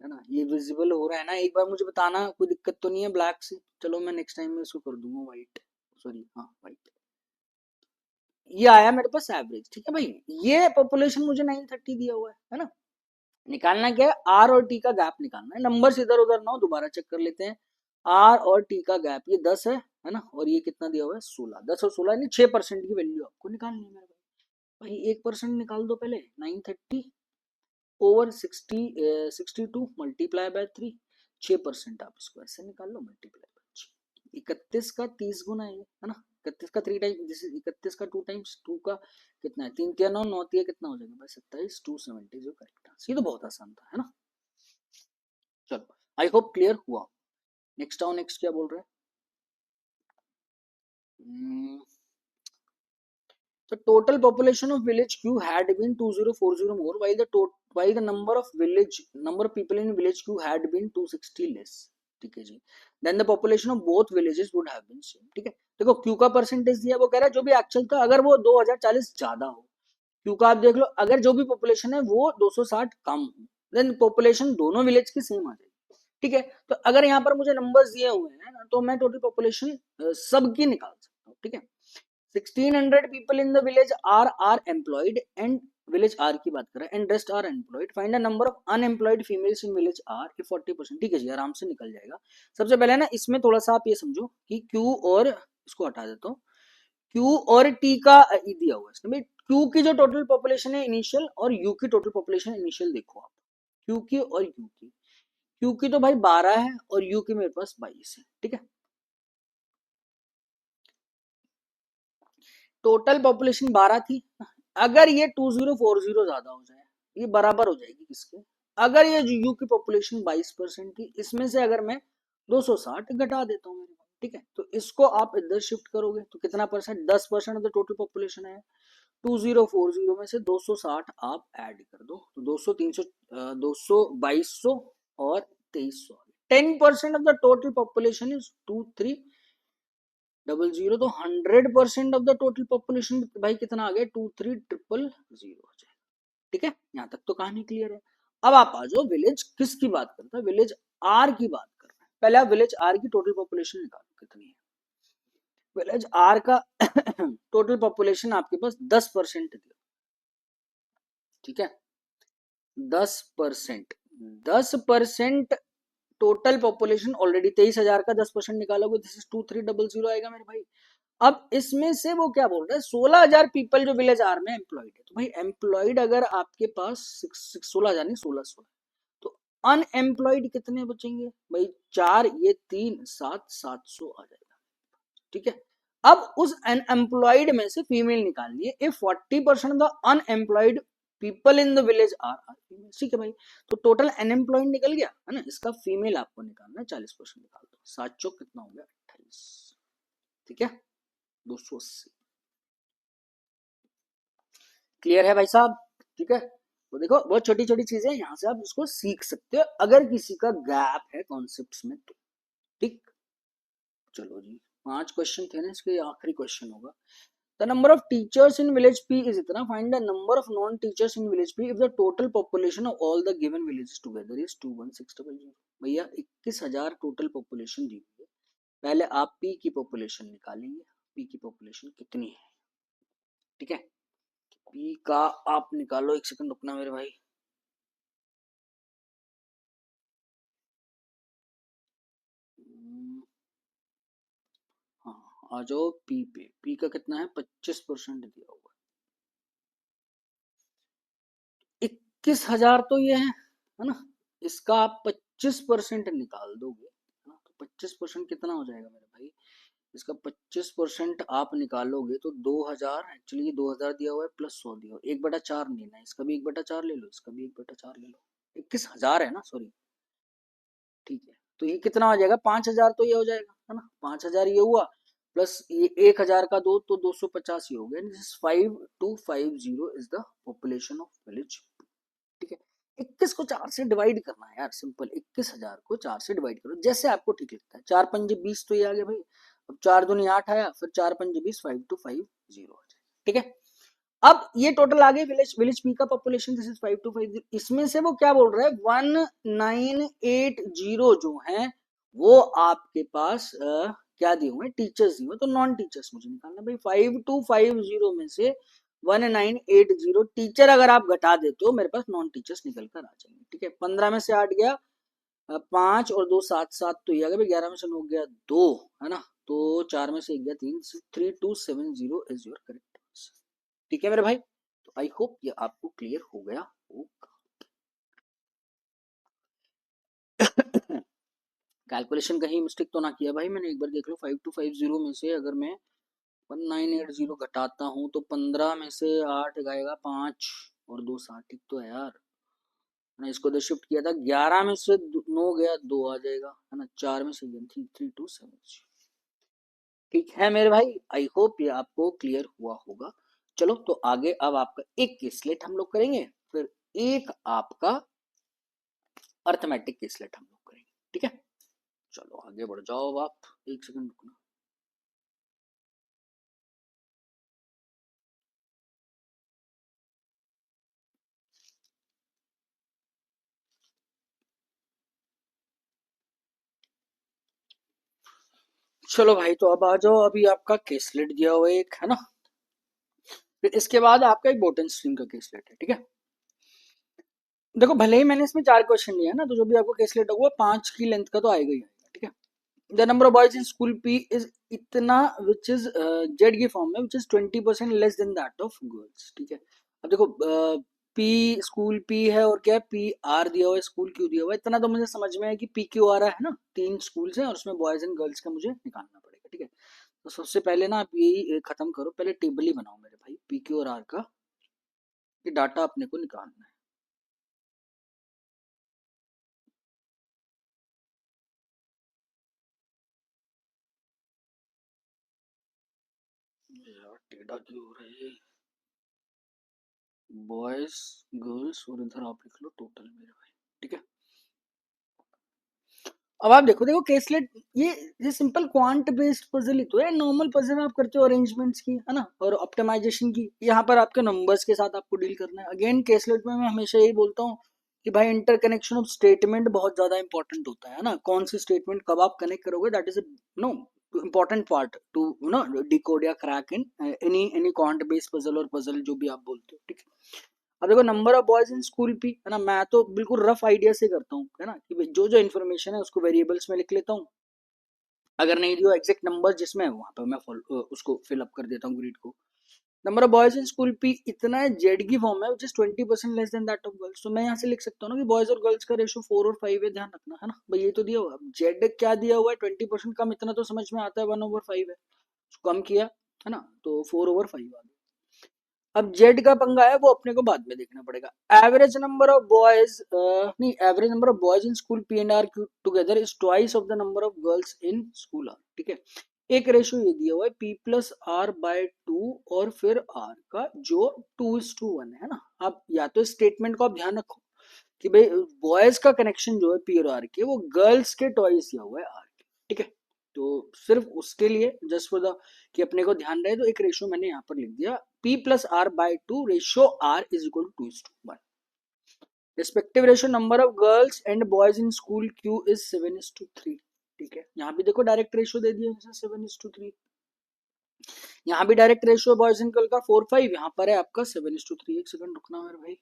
Speaker 1: है ना, ये विजिबल हो रहा है ना, एक बार मुझे बताना, कोई दिक्कत तो नहीं है ब्लैक से? चलो मैं नेक्स्ट टाइम में इसको कर दूंगा व्हाइट, सॉरी हाँ व्हाइट। ये आया मेरे पास एवरेज, ठीक है भाई। ये पॉपुलेशन मुझे 930 दिया हुआ है ना। निकालना क्या है, आर और टी का गैप निकालना है, नंबर्स इधर उधर ना हो, दोबारा चेक कर लेते हैं। आर और टी का गैप ये 10 है ना, और ये कितना दिया हुआ है 16, 10 और 16 यानी 6% की वैल्यू आपको निकालनी है मेरे भाई। 1% निकाल दो पहले, 930 ओवर 62 मल्टीप्लाई बाय 3, 6% आप इसको ऐसे निकाल लो, मल्टीप्लाई बाय 31 का 30 गुना है ना, 31 का 3 टाइम, जैसे 31 का 2 टाइम्स 2 का कितना है, 3 3 9 9 3 कितना हो जाएगा भाई 27, 270 जो करेक्ट आंसर। ये तो बहुत आसान था है ना। चलो आई होप क्लियर हुआ। नेक्स्ट आओ, नेक्स्ट क्या बोल रहे हैं। The total population of village Q had been 2040 more, while the number of people in village Q had been 260 less. ठीक है जी, then the population of both villages would have been same. ठीक है, देखो क्यू का percentage दिया, वो कह रहा है जो भी एक्चुअल था, अगर वो 2040 ज्यादा हो, क्यू का आप देख लो, अगर जो भी पॉपुलेशन है वो 260 कम हो, देन पॉपुलेशन दोनों विलेज की सेम आ जाएगी। ठीक है, तो अगर यहाँ पर मुझे नंबर्स दिए हुए हैं तो मैं टोटल पॉपुलेशन सबकी निकाल सकता हूँ। ठीक है, 1600 people in the village are employed and village R की बात कर रहे हैं, and rest are employed. Find a number of unemployed females in village R if 40%। ठीक है जी, आराम से निकल जाएगा। सबसे पहले ना इसमें थोड़ा सा आप ये समझो कि Q और, इसको हटा देता हूँ, Q और T का दिया हुआ है इसमें। Q की जो टोटल पॉपुलेशन है इनिशियल, और U की टोटल पॉपुलेशन इनिशियल देखो आप, Q की और U की। Q की तो भाई 12 है और U की मेरे पास 22 है। ठीक है, टोटल पॉपुलेशन 12 थी, अगर ये 2040 ज्यादा हो जाए, ये बराबर हो जाएगी किसके, अगर ये यू की पॉपुलेशन 22% थी, इसमें से अगर मैं 260 घटा देता हूँ, ठीक है, तो इसको आप इधर शिफ्ट करोगे तो कितना percent, 10% of the total population है। 2040 में से 260 आप ऐड कर दो, तो 200, 300, 200, 2200 और 2300, 10% of the total population is 2300, तो 100% ऑफ द टोटल पॉपुलेशन भाई कितना आ गया, 23000 हो जाएगा। ठीक है, यहाँ तक तो कहानी क्लियर है। अब आप आ जाओ विलेज किसकी बात करता है, विलेज आर की बात कर रहे हैं। पहले आप विलेज आर की टोटल पॉपुलेशन निकालो कितनी है। विलेज आर का टोटल पॉपुलेशन आपके पास 10% दिया, ठीक है, 10%, 10% टोटल पॉपुलेशन ऑलरेडी 23,000 का 10% निकालोगे, दिस इज 2300 आएगा मेरे भाई। अब इसमें से वो क्या बोल रहा है, 16,000 पीपल जो विलेज आर में एम्प्लॉयड है, तो भाई एम्प्लॉयड अगर आपके पास 16,000 नहीं 1600, तो अनएम्प्लॉयड कितने बचेंगे भाई, 4 ये 3 7 700 आ जाएगा। ठीक है, अब उस अनएम्प्लॉयड में से फीमेल निकालनी है, if 40% the unemployed people in the village are female. ठीक है भाई, तो टोटल अनएम्प्लॉयड निकल गया है ना, इसका फीमेल आपको निकालना है, 40% निकाल दो, 7 चौक कितना हो गया 28। ठीक है, 280। क्लियर है भाई साहब? ठीक है, तो देखो बहुत छोटी छोटी चीजें यहाँ से आप इसको सीख सकते हो अगर किसी का गैप है कॉन्सेप्ट्स में तो। ठीक, चलो जी 5 क्वेश्चन थे ना, इसके आखिरी क्वेश्चन होगा। The number of teachers in village P is इतना, find the number of non teachers in village P if the total population of all the given villages together is 21600। भैया 21,000 टोटल पॉपुलेशन दी हुई है, पहले आप P की population निकालेंगे, P की population कितनी है। ठीक है, पी का आप निकालो, एक सेकंड रुकना मेरे भाई। आ जाओ पी पे। पी का कितना है? 25% दिया हुआ है। 21,000 तो ये है ना। इसका आप 25% निकाल दोगे, है ना, तो 25% कितना हो जाएगा मेरे भाई? इसका 25% आप निकालोगे तो 2,000, एक्चुअली 2,000 दिया हुआ है प्लस 100 दिया हुआ है, 1/4 लेना है। इसका भी 1/4 ले लो, इसका भी 1/4 ले लो। 21,000 है ना, सॉरी, ठीक है। तो ये कितना हो जाएगा? 5,000 तो ये हो जाएगा, है ना। 5,000 ये हुआ, प्लस ये 1,000 का दो तो 250 ही हो गया। 5250 is the population of village, ठीक है। 21 को 4 से डिवाइड करना है यार, सिंपल। 21,000 को 4 से डिवाइड करो, जैसे आपको ठीक लगता है। 4 पंजे 20 तो ये आ गया भाई। अब 4 दूनी 8 आया, फिर 4 पंजे 20, 5250 हो जाए, ठीक है। अब ये टोटल आ गई विलेज विलेज पी का पॉपुलेशन, दिस इज 5250। इसमें से वो क्या बोल रहा है? 1980 जो है वो आपके पास क्या दिए हुए? टीचर्स दिए हुए। तो नॉन टीचर्स मुझे निकालना भाई। 5250 में से 1980 टीचर अगर आप घटा देते हो, मेरे पास नॉन टीचर्स निकल कर आ जाएंगे, ठीक है। 15 में से 8 गया, 5 और 2 7, 7 तो ये आ गया भाई। 11 में से 9 गया 2, है ना। तो 4 में से 1 गया 3, 3270 इज योर करेक्ट, ठीक है मेरे भाई। तो आई होप ये आपको क्लियर हो गया होगा। कैलकुलेशन कहीं मिस्टेक तो ना किया भाई मैंने? एक बार देख लो। 5250 में से अगर मैं 1980 घटाता हूँ तो 15 में से 8 गएगा 5 और 2 7, ठीक तो है यार। मैंने इसको तो शिफ्ट किया था। 11 में से 9 गया 2 आ जाएगा, है ना। 4 में से 3270, ठीक है मेरे भाई। आई होप ये आपको क्लियर हुआ होगा। चलो तो आगे अब आपका एक केसलेट हम लोग करेंगे, फिर एक आपका अर्थमेटिक केसलेट हम लोग करेंगे, ठीक है। चलो आगे बढ़ जाओ। अब आप एक सेकंड रुकना। चलो भाई, तो अब आ जाओ। अभी आपका केसलेट दिया हुआ है एक, है ना। फिर इसके बाद आपका एक बोटन स्ट्रिंग का केसलेट है, ठीक है। देखो, भले ही मैंने इसमें 4 क्वेश्चन लिया है ना, तो जो भी आपको केसलेट होगा 5 की लेंथ का तो आएगा ही आएगा, ठीक है। The number of boys in school P is इतना, विच इज जेड की फॉर्म में, which is 20% less than that of girls, ठीक है। अब देखो, पी स्कूल पी है और क्या है? पी आर दिया हुआ है, स्कूल क्यू दिया हुआ है। इतना तो मुझे समझ में है कि पी क्यू आर है ना, 3 स्कूल्स हैं और उसमें बॉयज एंड गर्ल्स का मुझे निकालना पड़ेगा, ठीक है। तो सबसे पहले ना आप यही खत्म करो, पहले टेबल ही बनाओ मेरे भाई, पी क्यू और आर का। ये डाटा अपने को निकालना है यार। टेढ़ा क्यों हो रहा है? बॉयज गर्ल्स और इधर आप लिख लो टोटल मेरे भाई, ठीक है। अब आप देखो देखो केसलेट, ये सिंपल क्वांट बेस्ड पजल ही तो है। नॉर्मल पजल आप करते हो अरेंजमेंट्स की, है ना, और ऑप्टिमाइजेशन की। यहाँ पर आपके नंबर्स के साथ आपको डील करना है। अगेन केसलेट में मैं हमेशा यही बोलता हूँ कि भाई इंटरकनेक्शन ऑफ स्टेटमेंट बहुत ज्यादा इंपॉर्टेंट होता है ना। कौन सी स्टेटमेंट कब आप कनेक्ट करोगे, that is no important part to decode या crack in any quant based puzzle और पजल जो भी आप बोलते हो, ठीक है। अब देखो, number of boys in school P, है ना, मैं तो बिल्कुल रफ आइडिया से करता हूँ, है ना, कि भाई जो जो इन्फॉर्मेशन है उसको वेरिएबल्स में लिख लेता हूँ। अगर नहीं दियो एग्जैक्ट नंबर जिसमें, वहां पर मैं उसको फिल अप कर देता हूँ ग्रिड को। Number of boys in school P इतना है, जेड की फॉर्म है, which is 20% less than that of girls. तो मैं यहाँ से लिख सकता हूँ ना कि बॉयज और गर्ल्स का रेशो 4 और 5 है, ध्यान रखना, है ना भाई। ये तो दिया हुआ है। जेड क्या दिया हुआ है? 20% कम, इतना तो समझ में आता है, 1/5 है। कम किया, है ना, तो 4/5 आ गया। अब जेड का पंगा है, वो अपने को बाद में देखना पड़ेगा। एवरेज नंबर ऑफ बॉयज, नहीं, average number of boys in school P and R together is twice of the number of girls in school R, ठीक है। एक रेशियो ये दिया हुआ है पी प्लस आर बाय 2, और फिर आर का जो 2:1 है ना। आप या तो स्टेटमेंट को आप ध्यान रखो कि भाई बॉयज का कनेक्शन जो है पी और आर के, वो गर्ल्स के ट्वाइस दिया हुआ है आर के, ठीक है। तो सिर्फ उसके लिए, जस्ट फॉर द, कि अपने को ध्यान रहे, तो एक रेशियो मैंने यहाँ पर लिख दिया, p plus R by 2, ratio R is equal to 2:1। Respective ratio number of girls and boys in school Q is 7:3, ठीक है। यहाँ भी देखो डायरेक्ट रेशियो दे दिया 7:3। यहाँ भी direct ratio boys in girl का 4:5, यहाँ पर है आपका 7:3। एक सेकंड रुकना मेरे भाई।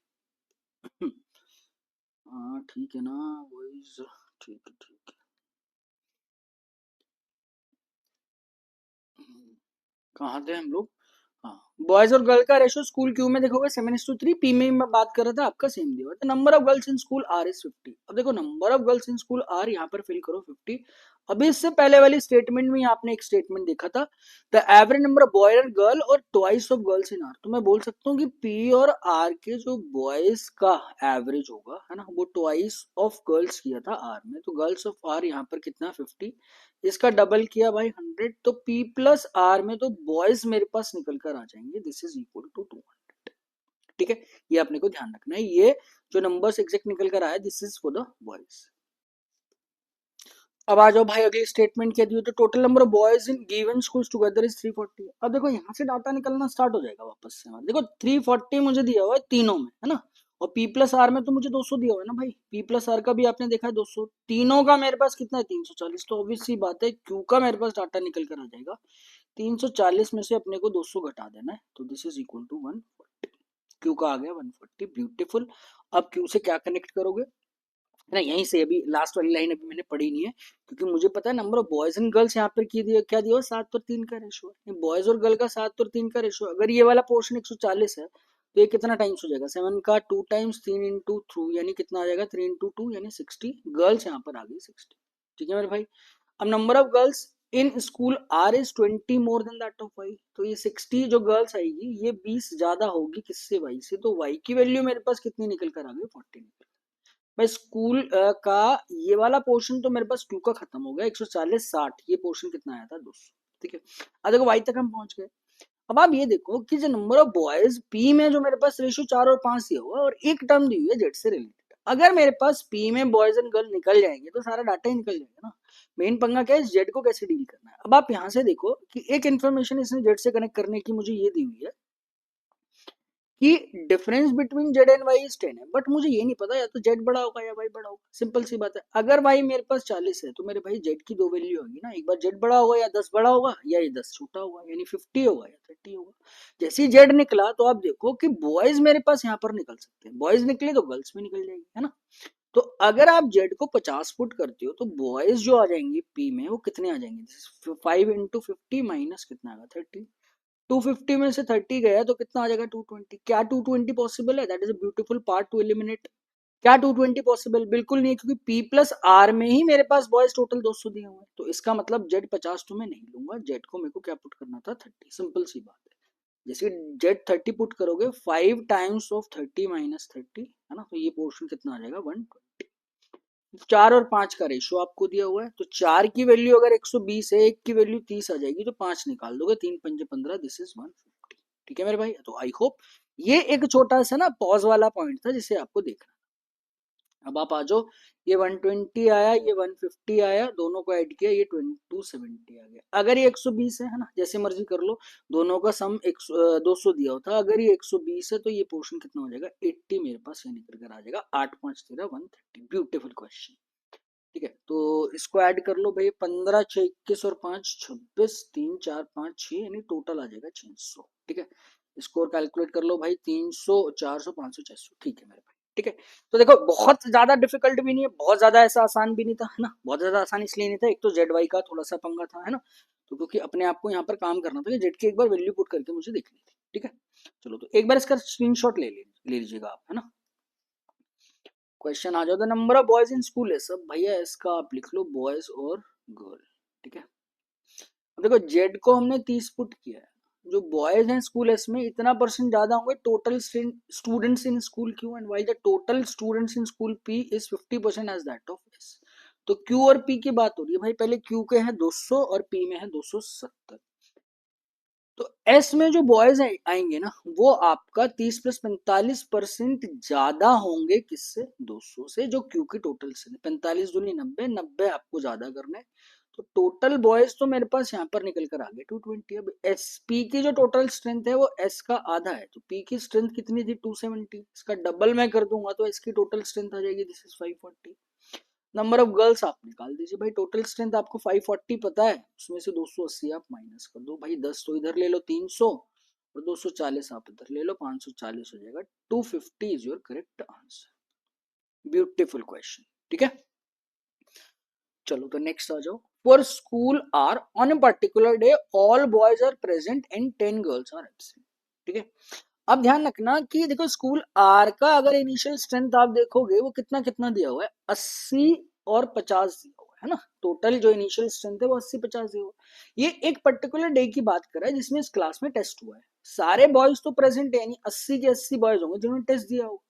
Speaker 1: हाँ ठीक है ना बॉयज, ठीक है ठीक है। कहाँ थे हम लोग? हाँ, बॉयज और गर्ल का रेशियो स्कूल क्यू में देखोगे 7:3, पी में मैं बात कर रहा था आपका सेम दिया था। Number of girls in school R is 50। अब देखो number of girls in school R यहाँ पर फिल करो 50। अभी इससे पहले वाली स्टेटमेंट में आपने एक स्टेटमेंट देखा था, the average number of boy and girl और twice of girls in R. तो मैं बोल सकता हूँ कि पी और आर के जो बॉयज का एवरेज होगा है ना, वो ट्वाइस ऑफ गर्ल्स किया था आर में। तो गर्ल्स ऑफ आर यहाँ पर कितना 50, इसका डबल किया भाई 100, तो P प्लस आर में तो बॉयज मेरे पास निकल कर आ जाएंगे, दिस इज इक्वल टू 200। ठीक है, ये अपने को ध्यान रखना है, ये जो नंबर्स एग्जैक्ट निकल कर आया this is for the boys. अब आ जाओ भाई अगली स्टेटमेंट क्या दी है, तो total number of boys in given schools together is 340। अब देखो यहाँ से डाटा निकलना स्टार्ट हो जाएगा वापस से। देखो 340 मुझे दिया हुआ है तीनों में है ना, और P प्लस आर में तो मुझे 200 दिया हुआ है ना भाई, P प्लस आर का भी आपने देखा है 200, तीनों का मेरे पास कितना है 340। तो ऑब्वियस सी बात है क्यू का मेरे पास डाटा निकल कर आ जाएगा, 340 में से अपने को 200 घटा देना है, तो this is equal to 140। Q का आ गया 140, ब्यूटीफुल। अब क्यू से क्या कनेक्ट करोगे है ना, यहीं से अभी लास्ट वाली लाइन अभी मैंने पढ़ी नहीं है, क्योंकि मुझे पता है number of boys and girls यहाँ पर क्या दिया 7:3 का रेशो है, बॉयज और गर्ल का 7:3 का रेशो। अगर ये वाला पोर्शन 140 है तो ये कितना टाइम्स हो जाएगा, 7 का 2 टाइम्स, 3 इंटू 3 यानी कितना आ जाएगा 3 इंटू 2 यानी 60। गर्ल्स यहाँ पर आ गई 60। ठीक है मेरे भाई। अब number of girls in school R is 20 more than that of Y. तो ये 60 जो गर्ल्स आएगी ये 20 ज्यादा होगी किससे, वाई से। तो वाई की वैल्यू मेरे पास कितनी निकल कर आ गई 40 निकल। भाई स्कूल का ये वाला पोर्शन तो मेरे पास 2 का खत्म हो गया, 140 60, ये पोर्शन कितना आया था 200। ठीक है, अब देखो वाई तक हम पहुंच गए। अब आप ये देखो कि जो नंबर ऑफ बॉयज पी में जो मेरे पास रेशियो 4 और 5 दिया हुआ और एक टर्म दी हुई है जेड से रिलेटेड, अगर मेरे पास पी में बॉयज एंड गर्ल निकल जाएंगे तो सारा डाटा ही निकल जाएगा ना। मेन पंगा क्या है, जेड को कैसे डील करना है। अब आप यहाँ से देखो कि एक इन्फॉर्मेशन इसने जेड से कनेक्ट करने की मुझे ये दी हुई है कि difference between Z and Y is 10 है, बट मुझे ये नहीं पता या तो जेड बड़ा होगा या वाई बड़ा होगा। सिंपल सी बात है, अगर वाई मेरे पास 40 है तो मेरे भाई जेड की दो वैल्यू होगी ना, एक बार जेड बड़ा होगा या 10 बड़ा होगा, या ये 10 छोटा होगा, यानी 50 होगा या 30 होगा। जैसे ही जेड निकला तो आप देखो कि बॉयज मेरे पास यहाँ पर निकल सकते हैं, बॉयज निकले तो गर्ल्स में निकल जाएगी है ना। तो अगर आप जेड को 50 फुट करते हो तो बॉयज जो आ जाएंगे पी में वो कितने आ जाएंगे, 5 इंटू 50 माइनस कितना आएगा 30। 250 में से 30 गया तो कितना आ जाएगा 220। क्या 220 पॉसिबल है, that is a beautiful part two eliminate. क्या 220 पॉसिबल, बिल्कुल नहीं है, क्योंकि P प्लस आर में ही मेरे पास बॉयज टोटल 200 दिए हुए हैं। तो इसका मतलब जेड 50 तो मैं नहीं लूंगा, जेड को मेरे को क्या पुट करना था 30, सिंपल सी बात है। जैसे जेड 30 पुट करोगे 5 टाइम्स ऑफ 30 माइनस 30 है ना, तो ये पोर्शन कितना आ जाएगा 120। 4 और 5 का रेशियो आपको दिया हुआ है, तो 4 की वैल्यू अगर 120 है, 1 की वैल्यू 30 आ जाएगी, तो 5 निकाल दोगे, 3 पंजे 15, दिस इज 150। ठीक है मेरे भाई, तो आई होप ये एक छोटा सा ना पॉज वाला पॉइंट था जिसे आपको देखना। अब आप आ जाओ, ये 120 आया, ये 150 आया, दोनों को ऐड किया, ये 270 आ गया। अगर ये 120 है ना, जैसे मर्जी कर लो, दोनों का सम 200 दिया होता, अगर ये 120 है तो ये पोर्शन कितना हो जाएगा 80 मेरे पास ये निकल कर आ जाएगा, 8 5 13 130। Beautiful question. ठीक है, तो इसको ऐड कर लो भाई, 15 6 21 और 5 26, 3 4 5 6 यानी टोटल आ जाएगा 600। ठीक है, स्कोर कैलकुलेट कर लो भाई, 300 400 500 600। ठीक है मेरे भाई। ठीक है, तो देखो बहुत ज्यादा डिफिकल्ट भी नहीं है, बहुत ज्यादा ऐसा आसान भी नहीं था है ना, बहुत ज्यादा आसान इसलिए नहीं था, एक तो जेड वाई का थोड़ा सा पंगा था है ना, तो क्योंकि अपने आप को यहाँ पर काम करना था कि जेड की एक बार वैल्यू पुट करके मुझे देखनी थी। ठीक है, चलो तो एक बार इसका स्क्रीनशॉट ले लीजिएगा आप है ना। क्वेश्चन आ जाओ, the number of boys in school है सब भैया, इसका आप लिख लो बॉयज और गर्ल। ठीक है, अब देखो जेड को हमने 30 पुट किया है, जो बॉयज हैं स्कूल एस में इतना परसेंट ज्यादा होंगे total students in school Q, and Y the total students in school P is 50% as that of S. तो क्यू और पी की बात हो रही है भाई, पहले क्यू के हैं 200 और पी में है 270। तो एस में जो बॉयज आएंगे ना वो आपका 30 प्लस 45% ज्यादा होंगे किससे, 200 से, जो क्यू की टोटल से। 45 दूनी 90, 90 आपको ज्यादा करना है, तो टोटल बॉयज तो मेरे पास यहाँ पर निकल कर आ गए 220। अब एस पी की जो टोटल स्ट्रेंथ है वो एस का आधा है, तो पी की स्ट्रेंथ कितनी थी 270, इसका डबल मैं कर दूंगा तो एस की टोटल स्ट्रेंथ आ जाएगी, this is 540। Number of girls आप निकाल दीजिए भाई, टोटल स्ट्रेंथ आपको 540 पता है, उसमें से 280 आप माइनस कर दो भाई, 10 तो इधर ले लो 300 और 240 आप इधर ले लो, 540 हो जाएगा, 250 is your correct answer. Beautiful question. ठीक है, चलो तो नेक्स्ट आ जाओ, for school hour on a particular day all boys are present and 10 girls are absent. ठीक है, अब ध्यान रखना कि देखो स्कूल आर का अगर इनिशियल स्ट्रेंथ आप देखोगे वो कितना कितना दिया हुआ है, 80 और 50 दिया हुआ है ना। टोटल जो इनिशियल स्ट्रेंथ है वो 80-50 दिया हुआ है। ये एक पर्टिकुलर डे की बात कर रहा है जिसमें इस क्लास में टेस्ट हुआ है। सारे बॉयज तो प्रेजेंट है, यानी 80 के 80 बॉयज होंगे जिन्होंने टेस्ट दिया होगा।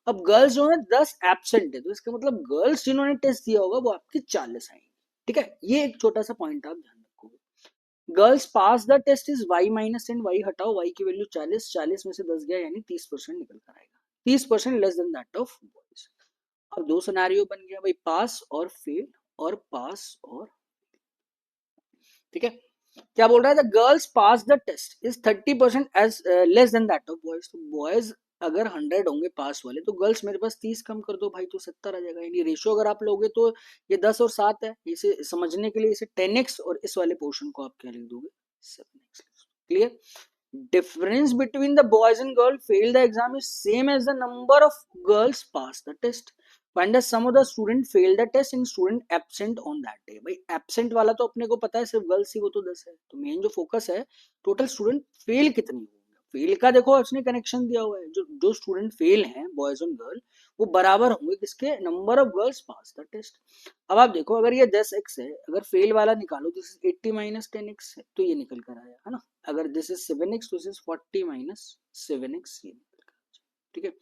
Speaker 1: अब गर्ल्स जो है 10 एब्सेंट है, तो इसका मतलब गर्ल्स जिन्होंने टेस्ट दिया होगा वो आपकी 40 आएंगी। ठीक है, ये एक छोटा सा पॉइंट आप ध्यान रखोगे। Girls pass the test is y minus and y हटाओ, y की वैल्यू 40, 40 में से 10 गया यानी 30% निकल कर आएगा, 30% less than that of boys. अब दो सिनेरियो बन गया भाई, पास और फेल और पास और, ठीक है। क्या बोल रहा है, the girls pass the test is 30% as less than that of boys. तो बॉयज अगर 100 होंगे पास वाले तो गर्ल्स मेरे पास 30 कम कर दो भाई तो 70 आ जाएगा। यानी रेशियो अगर आप लोगे तो ये 10 और 7 है, इसे समझने के लिए इसे 10x और इस वाले पोर्शन को आप क्या लिख दोगे, 7x। Clear, difference between the boys and girls failed the exam is same as the number of girls passed the test. Find the sum of the student failed the test and student absent on that day. भाई absent वाला तो अपने को पता है सिर्फ girls ही, वो तो 10 है। तो मेन जो फोकस है टोटल स्टूडेंट फेल कितनी होंगे, फेल का देखो उसने कनेक्शन दिया हुआ है, जो जो स्टूडेंट फेल हैं बॉयज और गर्ल वो बराबर होंगे किसके, number of girls pass the test. अब आप देखो अगर ये 10x है, अगर फेल वाला निकालो तो 80 माइनस 10x है, तो ये निकल कर आया है ना। अगर दिस इज 7x तो दिस इज 40 माइनस 7x, ये निकल कर आया। ठीक है,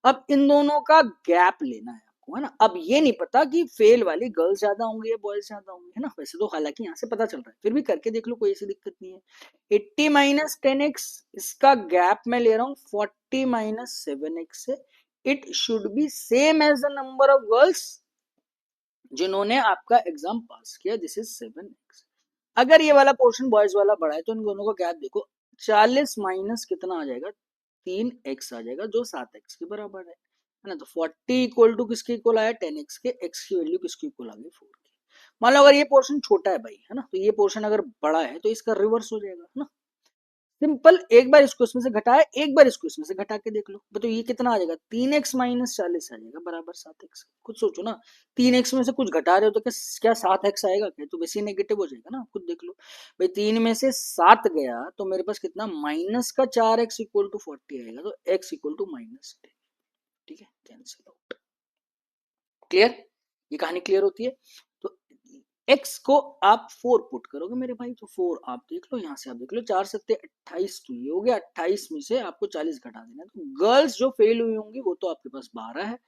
Speaker 1: अब इन दोनों का गैप लेना है आपको, है ना। अब ये नहीं पता कि फेल वाली गर्ल्स ज्यादा होंगे या बॉयज ज्यादा होंगे, है ना। वैसे तो हालांकि यहाँ से पता चल रहा है, फिर भी करके देख लो, कोई ऐसी दिक्कत नहीं है। 80 माइनस 10x, इसका गैप मैं ले रहा हूँ 40 माइनस 7x से। It should be same as the number of girls जिन्होंने आपका एग्जाम पास किया, दिस इज 7x। अगर ये वाला पोर्शन बॉयज वाला बड़ा है तो इन दोनों का गैप देखो, 40 माइनस कितना आ जाएगा, 3x आ जाएगा जो 7x के बराबर है ना। तो 40 इक्वल टू किसके इक्वल आया, 10x के, x की वैल्यू किसके इक्वल आ गई, 4 की। मान लो अगर ये पोर्शन छोटा है भाई, है ना, तो ये पोर्शन अगर बड़ा है तो इसका रिवर्स हो जाएगा, है ना। सिंपल, एक बार इसको इसमें से घटाया, एक बार इसको इसमें से घटा के देख लो, तो ये कितना आ जाएगा, 3x माइनस 40 आ जाएगा बराबर 7x। खुद सोचो ना, 3x में से कुछ घटा रहे हो तो क्या 7x आएगा क्या, तो वैसे नेगेटिव हो जाएगा ना, खुद देख लो भाई। 3 में से 7 गया तो मेरे पास कितना, माइनस का 4x इक्वल टू 40 आएगा, तो x इक्वल टू माइनस 10। ठीक है, कैंसिल आउट। क्लियर, ये कहानी क्लियर होती है। तो x को आप 4 पुट करोगे मेरे भाई, तो 4 आप देख लो, यहाँ से आप देख लो, 4 सत्ते 28, तो ये हो गया 28 में से आपको 40 घटा देना है। तो गर्ल्स जो फेल हुई होंगी वो तो आपके पास 12 है,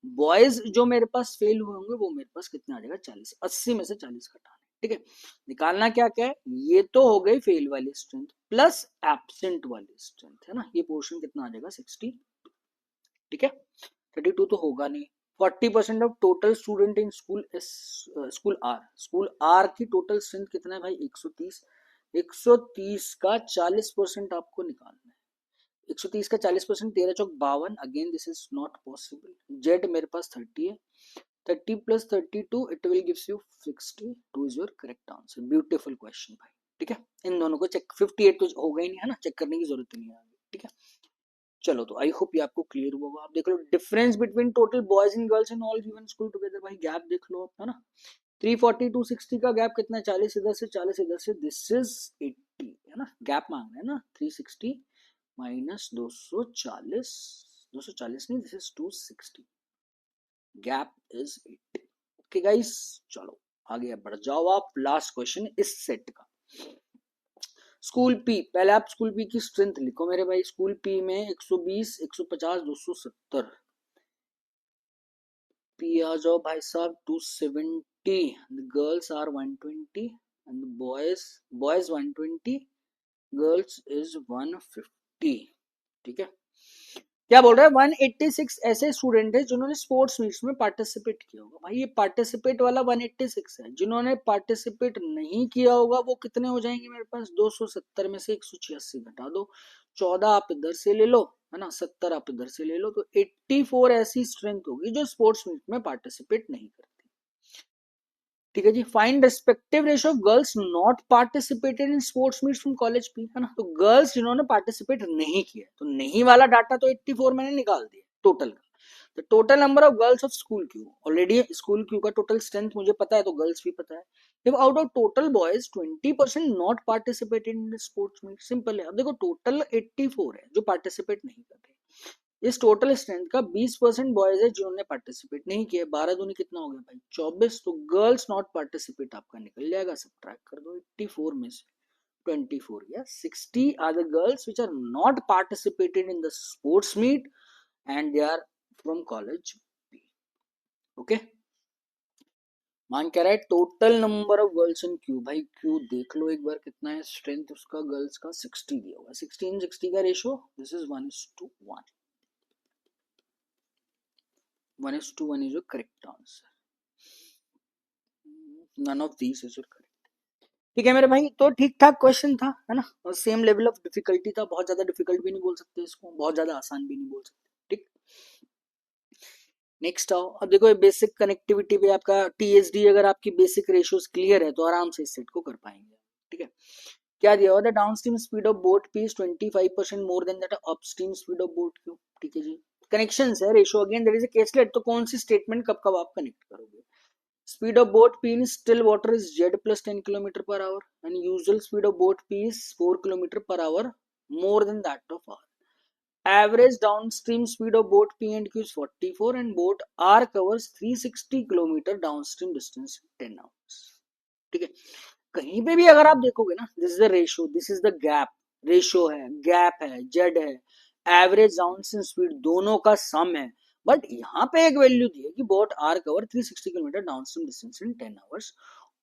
Speaker 1: बॉयज जो मेरे पास फेल हुए होंगे वो मेरे पास कितना आ जाएगा, 40। 80 में से 40 घटाना है। ठीक है, निकालना क्या क्या है, ये तो हो गई फेल वाली स्ट्रेंथ प्लस एब्सेंट वाली स्ट्रेंथ, है ना। ये पोर्शन कितना आ जाएगा, 60। ठीक है, 32 तो होगा नहीं। 40% of total student in school R की टोटल स्ट्रेंथ कितना है भाई, 130। 130 का 40% आपको निकालना है। 130 का 40%, 13 चौक 52। Again this is not possible. Z मेरे पास 30 है, 30 plus 32 it will gives you 62 is your correct answer. Beautiful question भाई। ठीक है, इन दोनों को चेक, 58 तो होगा ही नहीं, है ना, चेक करने की जरूरत नहीं है। ठीक है, चलो तो आई होप ये आपको क्लियर हुआ होगा। आप देख लो difference between total boys and girls in all given school together, भाई गैप देख लो आप, है ना। 340 260 का गैप कितना है, 40 इधर से 40 इधर से, दिस इज 80, है ना। गैप मांग रहे हैं ना, 360 माइनस 240, 240 नहीं, this is 260, gap is 80। Okay guys, चलो आगे बढ़ जाओ आप। लास्ट क्वेश्चन इस सेट का, स्कूल पी। पहले आप स्कूल पी की स्ट्रेंथ लिखो मेरे भाई। स्कूल पी में 120, 150, 270। पी आ जाओ भाई साहब 270, girls are 120 and boys 120, girls is 150। ठीक है, क्या बोल रहा है, 186 ऐसे स्टूडेंट है जिन्होंने स्पोर्ट्स मीट्स में पार्टिसिपेट किया होगा। भाई ये पार्टिसिपेट वाला 186 है, जिन्होंने पार्टिसिपेट नहीं किया होगा वो कितने हो जाएंगे मेरे पास, 270 में से 186 घटा दो, 14 आप इधर से ले लो, है ना, 70 आप इधर से ले लो, तो 84 ऐसी स्ट्रेंथ होगी जो स्पोर्ट्स मीट में पार्टिसिपेट नहीं करती। ठीक है जी, find respective ratio of girls not participated in sports meets from college P, है ना। तो गर्ल्स जिन्होंने पार्टिसिपेट नहीं किया, तो नहीं वाला डाटा तो 84 मैंने निकाल दिया टोटल का। तो total number of girls of school Q, already school Q का टोटल स्ट्रेंथ मुझे पता है, तो गर्ल्स भी पता है। If out of total boys 20% not participated in sports meet, simple है। अब देखो टोटल 84 है जो पार्टिसिपेट नहीं कर रहे, इस टोटल स्ट्रेंथ का 20% बॉयज है जिन्होंने पार्टिसिपेट नहीं किया। 12 दूनी कितना हो गया भाई 24, तो गर्ल्स नॉट पार्टिसिपेट आपका निकल जाएगा, सब्ट्रैक्ट कर दो 84 में से 24 या 60 are the girls which are not participated in the sports meet and they are from college B. Okay, मान कह रहा है total number of girls in Q, भाई क्यू देख लो एक बार कितना है स्ट्रेंथ उसका गर्ल्स का, 60 दिया हुआ है। 16 60 का ratio, this is 1:1, 1:1 is your correct answer. None of these is your correct. ठीक है मेरे भाई, तो ठीक ठाक क्वेश्चन था, है ना, और सेम लेवल ऑफ डिफिकल्टी था, बहुत ज्यादा डिफिकल्ट भी नहीं बोल सकते इसको, बहुत ज्यादा आसान भी नहीं बोल सकते। ठीक, नेक्स्ट आओ। अब देखो बेसिक कनेक्टिविटी पे आपका टीएसडी, अगर आपकी बेसिक रेशियोज क्लियर है तो आराम से इस सेट को कर पाएंगे। ठीक है, क्या दिया हुआ, the downstream speed of boat P is 25% more than that upstream speed of boat Q. ठीक है जी, कनेक्शन है ratio, again there is a caselet, तो कौन सी स्टेटमेंट कब कब आप कनेक्ट करोगे। Speed of boat P in still water is Z plus 10 kilometre per hour and usual speed of boat P is 4 kilometre per hour more than that of are. Average downstream speed of boat P and Q is 44 and boat R covers 360 kilometre downstream distance in 10 hours। ठीक है, कहीं पे भी अगर आप देखोगे ना, this is the ratio, this is the gap, ratio है, गैप है, जेड है, एवरेज डाउनस्ट्रीम स्पीड, दोनों का सम है। बट यहाँ पे एक वैल्यू दी है कि boat R cover 360 kilometre downstream distance in 10 hours,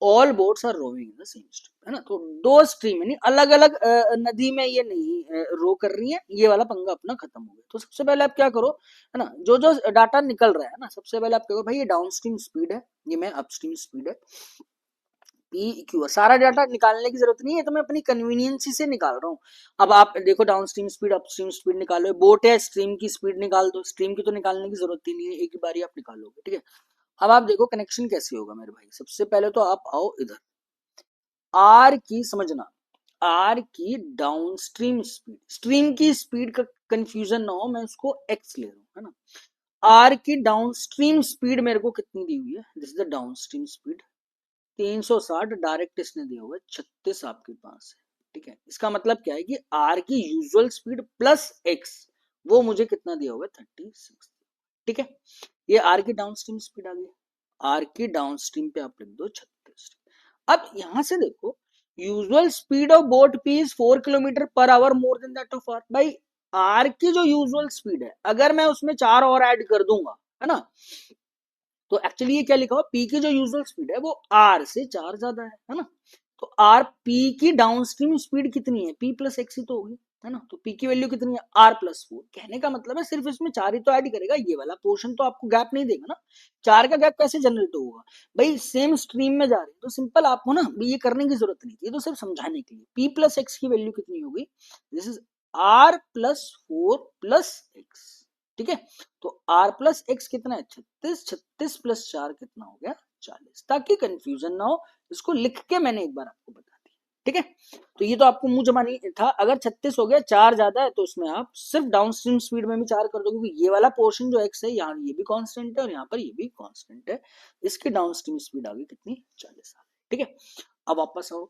Speaker 1: all boats are rowing in the same stream, है ना। तो दो स्ट्रीम है, नहीं अलग अलग नदी में ये नहीं रो कर रही है, ये वाला पंगा अपना खत्म हो गया। तो सबसे पहले आप क्या करो, है ना, जो जो डाटा निकल रहा है ना, सबसे पहले आप क्या करो भाई, ये डाउनस्ट्रीम स्पीड है, ये मैं अपस्ट्रीम स्पीड है, पी क्यू, सारा डाटा निकालने की जरूरत नहीं है, तो मैं अपनी कन्वीनियंस से निकाल रहा हूँ। अब आप देखो डाउनस्ट्रीम स्पीड अपस्ट्रीम स्पीड निकालो, बोट है स्ट्रीम की स्पीड निकाल दो, स्ट्रीम की तो निकालने की जरूरत ही नहीं है, एक ही बारी आप निकालोगे। ठीक है, अब आप देखो कनेक्शन कैसे होगा मेरे भाई। सबसे पहले तो आप आओ इधर, आर की समझना, आर की डाउनस्ट्रीम स्पीड, स्ट्रीम की स्पीड का कंफ्यूजन ना हो, मैं उसको एक्स ले रहा हूँ, है ना। आर की डाउनस्ट्रीम स्पीड मेरे को कितनी दी हुई है, this is the downstream speed 360, direct इसने दिया हुआ है 36 आपके पास है। ठीक है, इसका मतलब क्या है कि आर की यूजुअल स्पीड प्लस एक्स, वो मुझे कितना दिया हुआ है 36। ठीक है, ये आर की डाउनस्ट्रीम स्पीड आ गई, आर की डाउनस्ट्रीम पे आप लिख दो 36। अब यहां से देखो, usual speed of boat P is 4 kilometre per hour more than that of R. भाई आर की जो यूजुअल स्पीड है, अगर मैं उसमें 4 और ऐड कर दूंगा, है ना, तो एक्चुअली ये क्या लिखा हुआ, पी की जो यूजुअल स्पीड है वो आर से 4 ज्यादा है ना। तो आर पी की डाउनस्ट्रीम स्पीड कितनी है, पी प्लस एक्स ही तो होगी, है ना। तो पी की वैल्यू कितनी है, आर प्लस 4। कहने का मतलब है सिर्फ इसमें 4 ही तो ऐड करेगा, ये वाला पोर्शन तो आपको गैप नहीं देगा ना। 4 का गैप कैसे जनरेट होगा भाई, सेम स्ट्रीम में जा रहे हैं, तो सिंपल आपको ना ये करने की जरूरत नहीं थी, तो सिर्फ समझाने के लिए। पी प्लस एक्स की वैल्यू कितनी होगी, this is R plus 4 plus X. ठीक है, तो r प्लस एक्स कितना है 36, 36 प्लस 4 कितना हो गया 40, ताकि कंफ्यूजन ना हो, इसको लिख के मैंने एक बार आपको बता दिया। ठीक है, तो ये तो आपको मुंह जमानी था, अगर 36 हो गया 4 ज्यादा है तो उसमें आप सिर्फ डाउनस्ट्रीम स्पीड में भी 4 कर दो, क्योंकि ये वाला पोर्शन जो x है यहाँ ये भी कांस्टेंट है और यहाँ पर ये भी कांस्टेंट है, इसकी डाउनस्ट्रीम स्पीड आ गई कितनी 40। ठीक है, अब वापस आओ,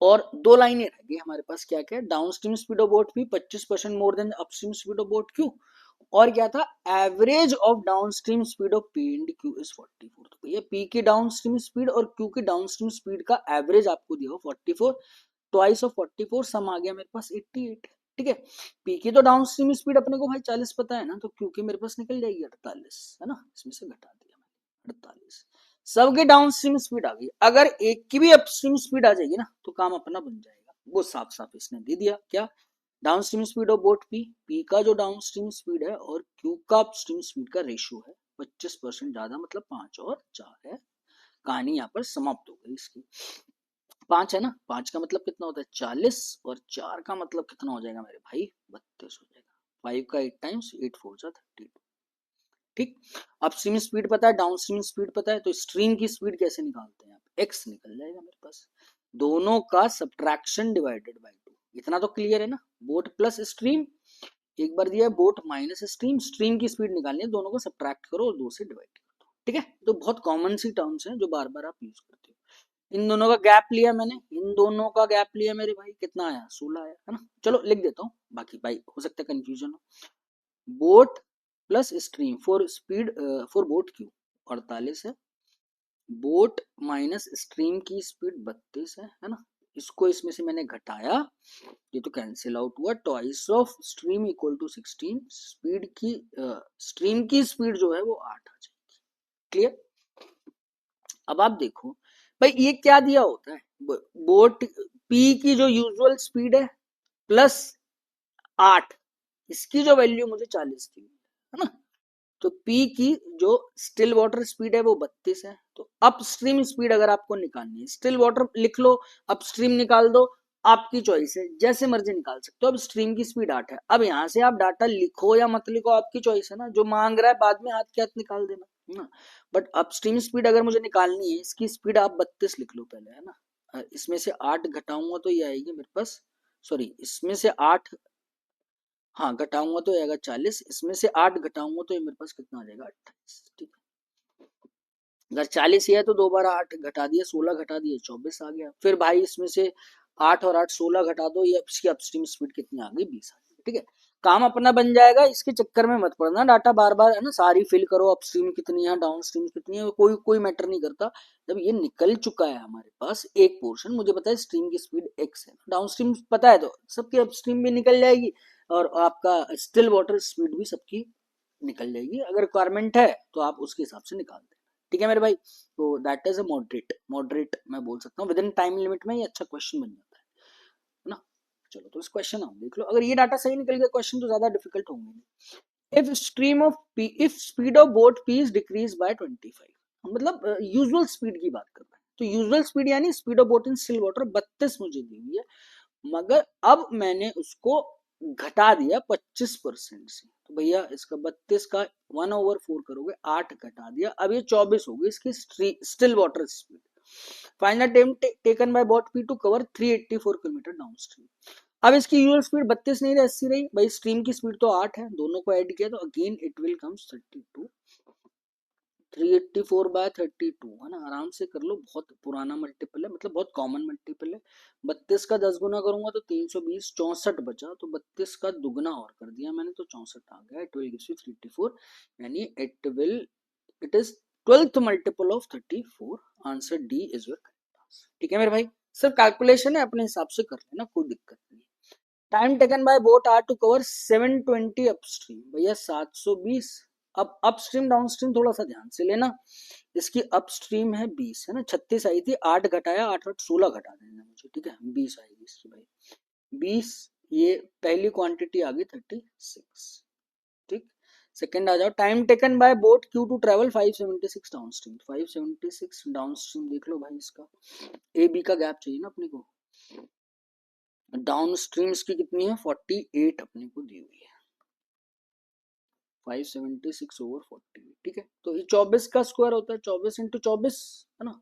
Speaker 1: और दो लाइनें रह गई हमारे पास, क्या क्या, downstream speed of boat P 25% more then upstream speed of boat Q, और क्या था, average of downstream speed of P and Q is 44। तो भैया पी की डाउनस्ट्रीम स्पीड और क्यू की डाउनस्ट्रीम स्पीड का एवरेज आपको दिया हो 44, ट्वाइस ऑफ 44, सम आ गया मेरे पास 88। ठीक है, पी की तो डाउनस्ट्रीम स्पीड अपने को भाई 40 पता है ना, तो क्यू की मेरे पास निकल जाएगी 48, है ना, इसमें से घटा दिया मैंने 48। सबकी डाउनस्ट्रीम स्पीड आ गई, अगर एक की भी अपस्ट्रीम स्पीड आ जाएगी ना तो काम अपना बन जाएगा, वो साफ साफ इसने दे दिया। क्या, downstream speed of boat P, P का जो डाउनस्ट्रीम स्पीड है और क्यू का अपस्ट्रीम स्पीड का रेशियो है 25% ज्यादा, मतलब 5 और 4 है। कहानी यहाँ पर समाप्त हो गई इसकी। 5 है ना, 5 का मतलब कितना होता है 40, और 4 का मतलब कितना हो जाएगा मेरे भाई 32 हो जाएगा। 5 का 8 टाइम्स 8 4 जा 32। ठीक, अपस्ट्रीम स्पीड पता है, डाउनस्ट्रीम स्पीड पता है, तो स्ट्रीम की स्पीड कैसे निकालते हैं आप, एक्स निकल जाएगा मेरे पास, दोनों का सब्ट्रैक्शन डिवाइडेड बाय 2। इतना तो क्लियर है ना, बोट प्लस स्ट्रीम, एक बार दिया है बोट माइनस स्ट्रीम, स्ट्रीम की स्पीड निकालनी है, दोनों को सब्ट्रैक्ट करो और 2 से डिवाइड कर दो। ठीक है, तो बहुत कॉमन सी टर्म्स हैं जो बार बार आप यूज करते हो। इन दोनों का गैप लिया मैंने, इन दोनों का गैप लिया मेरे भाई, कितना आया 16 आया है ना। चलो लिख देता हूँ, बाकी भाई हो सकता है कंफ्यूजन हो। Boat plus stream for speed, for boat Q 48 है, बोट माइनस स्ट्रीम की स्पीड 32 है ना। इसको इसमें से मैंने घटाया, ये तो कैंसिल आउट हुआ, twice of stream equal to 16, speed की स्ट्रीम की स्पीड जो है वो 8 आ जाएगी। क्लियर। अब आप देखो भाई ये क्या दिया होता है, बोट पी की जो यूजुअल स्पीड है प्लस 8, इसकी जो वैल्यू मुझे 40 दी है ना। तो P की जो स्टिल वाटर स्पीड है वो 32 है। तो अपस्ट्रीम स्पीड अगर आपको निकालनी है, स्टिल वाटर लिख लो, अपस्ट्रीम निकाल दो, आपकी चॉइस है, जैसे मर्जी निकाल सकते हो। अब स्ट्रीम की स्पीड 8 है, अब यहाँ से आप डाटा लिखो या मत लिखो आपकी चॉइस है ना, जो मांग रहा है बाद में हाथ के हाथ निकाल देना है ना। बट अपस्ट्रीम स्पीड अगर मुझे निकालनी है, इसकी स्पीड आप 32 लिख लो पहले, है ना। इसमें से 8 घटाऊंगा तो ये आएगी मेरे पास, सॉरी इसमें से 8, हाँ घटाऊंगा तो आएगा 40, इसमें से 8 घटाऊंगा तो ये मेरे पास कितना आ जाएगा 28। ठीक है, अगर 40 ही है तो 2 बार 8 घटा दिए 16 घटा दिए 24 आ गया। फिर भाई इसमें से 8 और 8 16 घटा दो, ये इसकी अपस्ट्रीम स्पीड कितनी आ गई 20 आ गई। ठीक है, काम अपना बन जाएगा, इसके चक्कर में मत पड़ना, डाटा बार बार है ना सारी फिल करो, अपस्ट्रीम कितनी है डाउन स्ट्रीम कितनी है, कोई कोई मैटर नहीं करता। जब ये निकल चुका है हमारे पास एक पोर्शन, मुझे पता है स्ट्रीम की स्पीड x है, डाउन स्ट्रीम पता है, तो सबकी अपस्ट्रीम भी निकल जाएगी और आपका स्टिल वाटर स्पीड भी सबकी निकल जाएगी। अगर रिक्वायरमेंट है तो आप उसके हिसाब से निकाल दें। ठीक है मेरे भाई, तो दैट इज अ मॉडरेट मैं बोल सकता हूँ, विद इन टाइम लिमिट में ये अच्छा क्वेश्चन बन जाता है ना। चलो तो इस क्वेश्चन आप देख लो, अगर ये डाटा सही निकल गया क्वेश्चन तो ज्यादा डिफिकल्ट होंगे नहीं। If stream of P, if speed of boat P is decrease by 25, मतलब यूजुअल स्पीड की बात कर रहे हैं, तो यूजुअल स्पीड यानी speed of boat in still water 32 मुझे दी हुई है, मगर अब मैंने उसको घटा दिया 25% से, तो भैया इसका 32 का 1/4 करोगे, 8 घटा दिया, अब ये 24 हो गई इसकी still water speed. Final time taken by boat P to cover 384 kilometre downstream. अब इसकी यूजुअल स्पीड 32 नहीं रही 80 रही, भाई स्ट्रीम की स्पीड तो 8 है, दोनों को ऐड किया तो अगेन इट विल कम्स 32, 384/32 है ना, आराम से कर लो, बहुत पुराना मल्टीपल है, मतलब बहुत कॉमन मल्टीपल है। 32 का 10 गुना करूंगा तो 320, 64 बचा, तो 32 का दुगना और कर दिया मैंने तो 64 आ गया, इट विल गिव्स यू 384, यानी it is 12th multiple of 34, answer D is your correct answer. ठीक है मेरे भाई, सिर्फ कैलकुलेशन है, अपने हिसाब से कर लेना, कोई दिक्कत नहीं। Time taken by boat R to cover 720 अपस्ट्रीम, भैया 720। अब अपस्ट्रीम डाउनस्ट्रीम थोड़ा सा ध्यान से लेना, इसकी अपस्ट्रीम है 20 है ना, 36 आई थी, 8 घटाया, 8 8 16 घटा देना मुझे, ठीक है 20 आएगी इसकी भाई, 20, ये पहली क्वांटिटी आ गई 36। ठीक, सेकंड आ जाओ, time taken by boat Q to travel 576 downstream, 576 downstream देख लो भाई, इसका ए बी का गैप चाहिए ना अपने को, डाउन स्ट्रीम्स की कितनी है 48 अपने को दी हुई है, 576/40। ठीक है, तो ये 24 का स्क्वायर होता है, 24 × 24 है ना,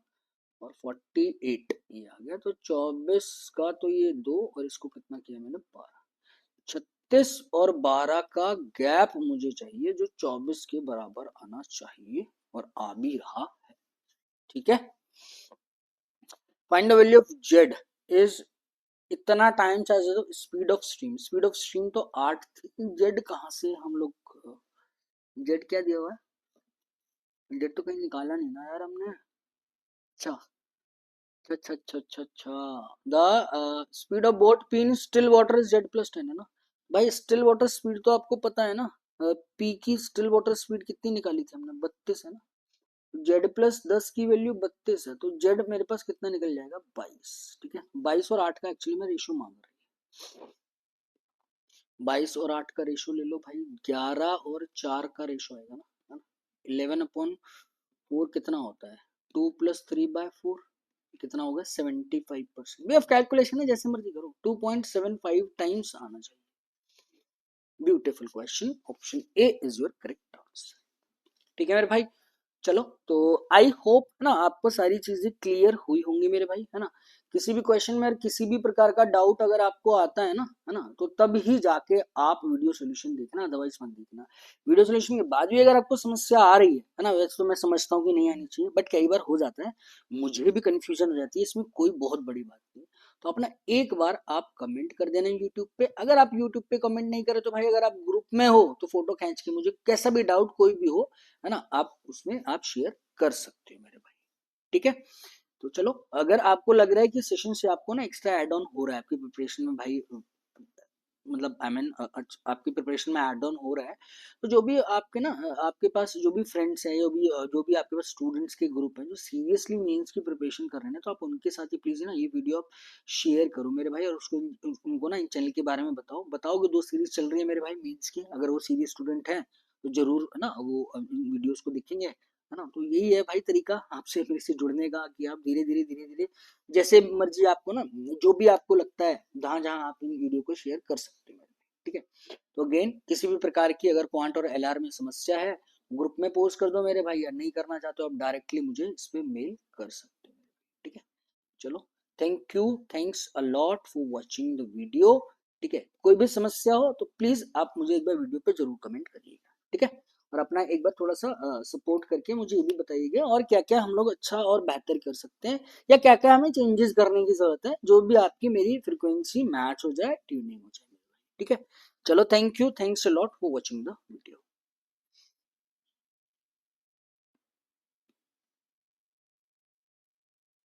Speaker 1: और 48 ये आ गया, तो 24 का तो ये 2 और इसको कितना किया मैंने 12, 36 और 12 का गैप मुझे चाहिए जो 24 के बराबर आना चाहिए और आ भी रहा है। ठीक है, find the value of Z is, इतना टाइम चाहिए, तो स्पीड ऑफ स्ट्रीम तो 8 थी, जेड कहाँ से हम लोग, जेड क्या दिया हुआ है, जेड तो कहीं निकाला नहीं ना यार हमने। अच्छा अच्छा अच्छा अच्छा अच्छा, the speed of boat P in still water is Z+10 है ना। भाई स्टिल वाटर स्पीड तो आपको पता है ना, पी की स्टिल वाटर स्पीड कितनी निकाली थी हमने, 32 है ना, Z+10 की वैल्यू 32 है, तो जेड मेरे पास कितना निकल जाएगा 22। ठीक है, 22 और 8 का एक्चुअली में रेशो मांग रही है, 22 और 8 का रेशो ले लो भाई, 11 और 4 का रेशो आएगा ना, 11/4 कितना होता है, 2+3/4 कितना होगा 75%। वे ऑफ कैलकुलेशन है, जैसे मर्जी करो, 2.75 टाइम्स आना चाहिए। Beautiful question, option A is your correct answer. ठीक है मेरे भाई, चलो तो आई होप ना आपको सारी चीजें क्लियर हुई होंगी मेरे भाई, है ना। किसी भी क्वेश्चन में और किसी भी प्रकार का डाउट अगर आपको आता है ना, तो तब ही जाके आप वीडियो सोल्यूशन देखना, अदरवाइज मत देखना। वीडियो सोल्यूशन के बाद भी अगर आपको समस्या आ रही है ना, वैसे तो मैं समझता हूँ कि नहीं आनी चाहिए, बट कई बार हो जाता है, मुझे भी कंफ्यूजन हो जाती है, इसमें कोई बहुत बड़ी बात नहीं। तो अपना एक बार आप कमेंट कर देना यूट्यूब पे। अगर आप यूट्यूब पे कमेंट नहीं करे तो भाई अगर आप ग्रुप में हो तो फोटो खींच के मुझे कैसा भी डाउट कोई भी हो, है ना, आप उसमें आप शेयर कर सकते हो मेरे भाई। ठीक है, तो चलो, अगर आपको लग रहा है कि सेशन से आपको ना एक्स्ट्रा एड ऑन हो रहा है आपकी प्रिपरेशन में भाई, मतलब आई मीन आपकी प्रिपरेशन में ऐड ऑन हो रहा है, तो जो भी आपके ना आपके पास जो भी फ्रेंड्स हैं, जो भी आपके पास स्टूडेंट्स के ग्रुप हैं जो सीरियसली मेंस की प्रिपरेशन कर रहे हैं, तो आप उनके साथ ही प्लीज ना ये वीडियो आप शेयर करो मेरे भाई, और उसको उनको ना इन चैनल के बारे में बताओ कि 2 सीरीज चल रही है मेरे भाई मेंस की, अगर वो सीरियस स्टूडेंट है तो जरूर है ना वो इन वीडियोस को देखेंगे, है ना। तो यही है भाई तरीका आपसे फिर से जुड़ने का, कि आप धीरे धीरे जैसे मर्जी आपको ना, जो भी आपको लगता है जहां जहां आप इन वीडियो को शेयर कर सकते हो। ठीक है, तो अगेन किसी भी प्रकार की अगर क्वांट और एलआर में समस्या है, ग्रुप में पोस्ट कर दो मेरे भाई, या नहीं करना चाहते हो आप डायरेक्टली मुझे इस पे मेल कर सकते हो। ठीक है, चलो, thank you, thanks a lot for watching the video. ठीक है, कोई भी समस्या हो तो प्लीज आप मुझे एक बार वीडियो पे जरूर कमेंट करिएगा। ठीक है, और अपना एक बार थोड़ा सा सपोर्ट करके मुझे ये भी बताइएगा और क्या क्या हम लोग अच्छा और बेहतर कर सकते हैं, या क्या क्या हमें चेंजेस करने की जरूरत है, जो भी आपकी मेरी फ्रीक्वेंसी मैच हो जाए, ट्यूनिंग हो जाए। ठीक है, चलो, thank you, thanks a lot for watching the video.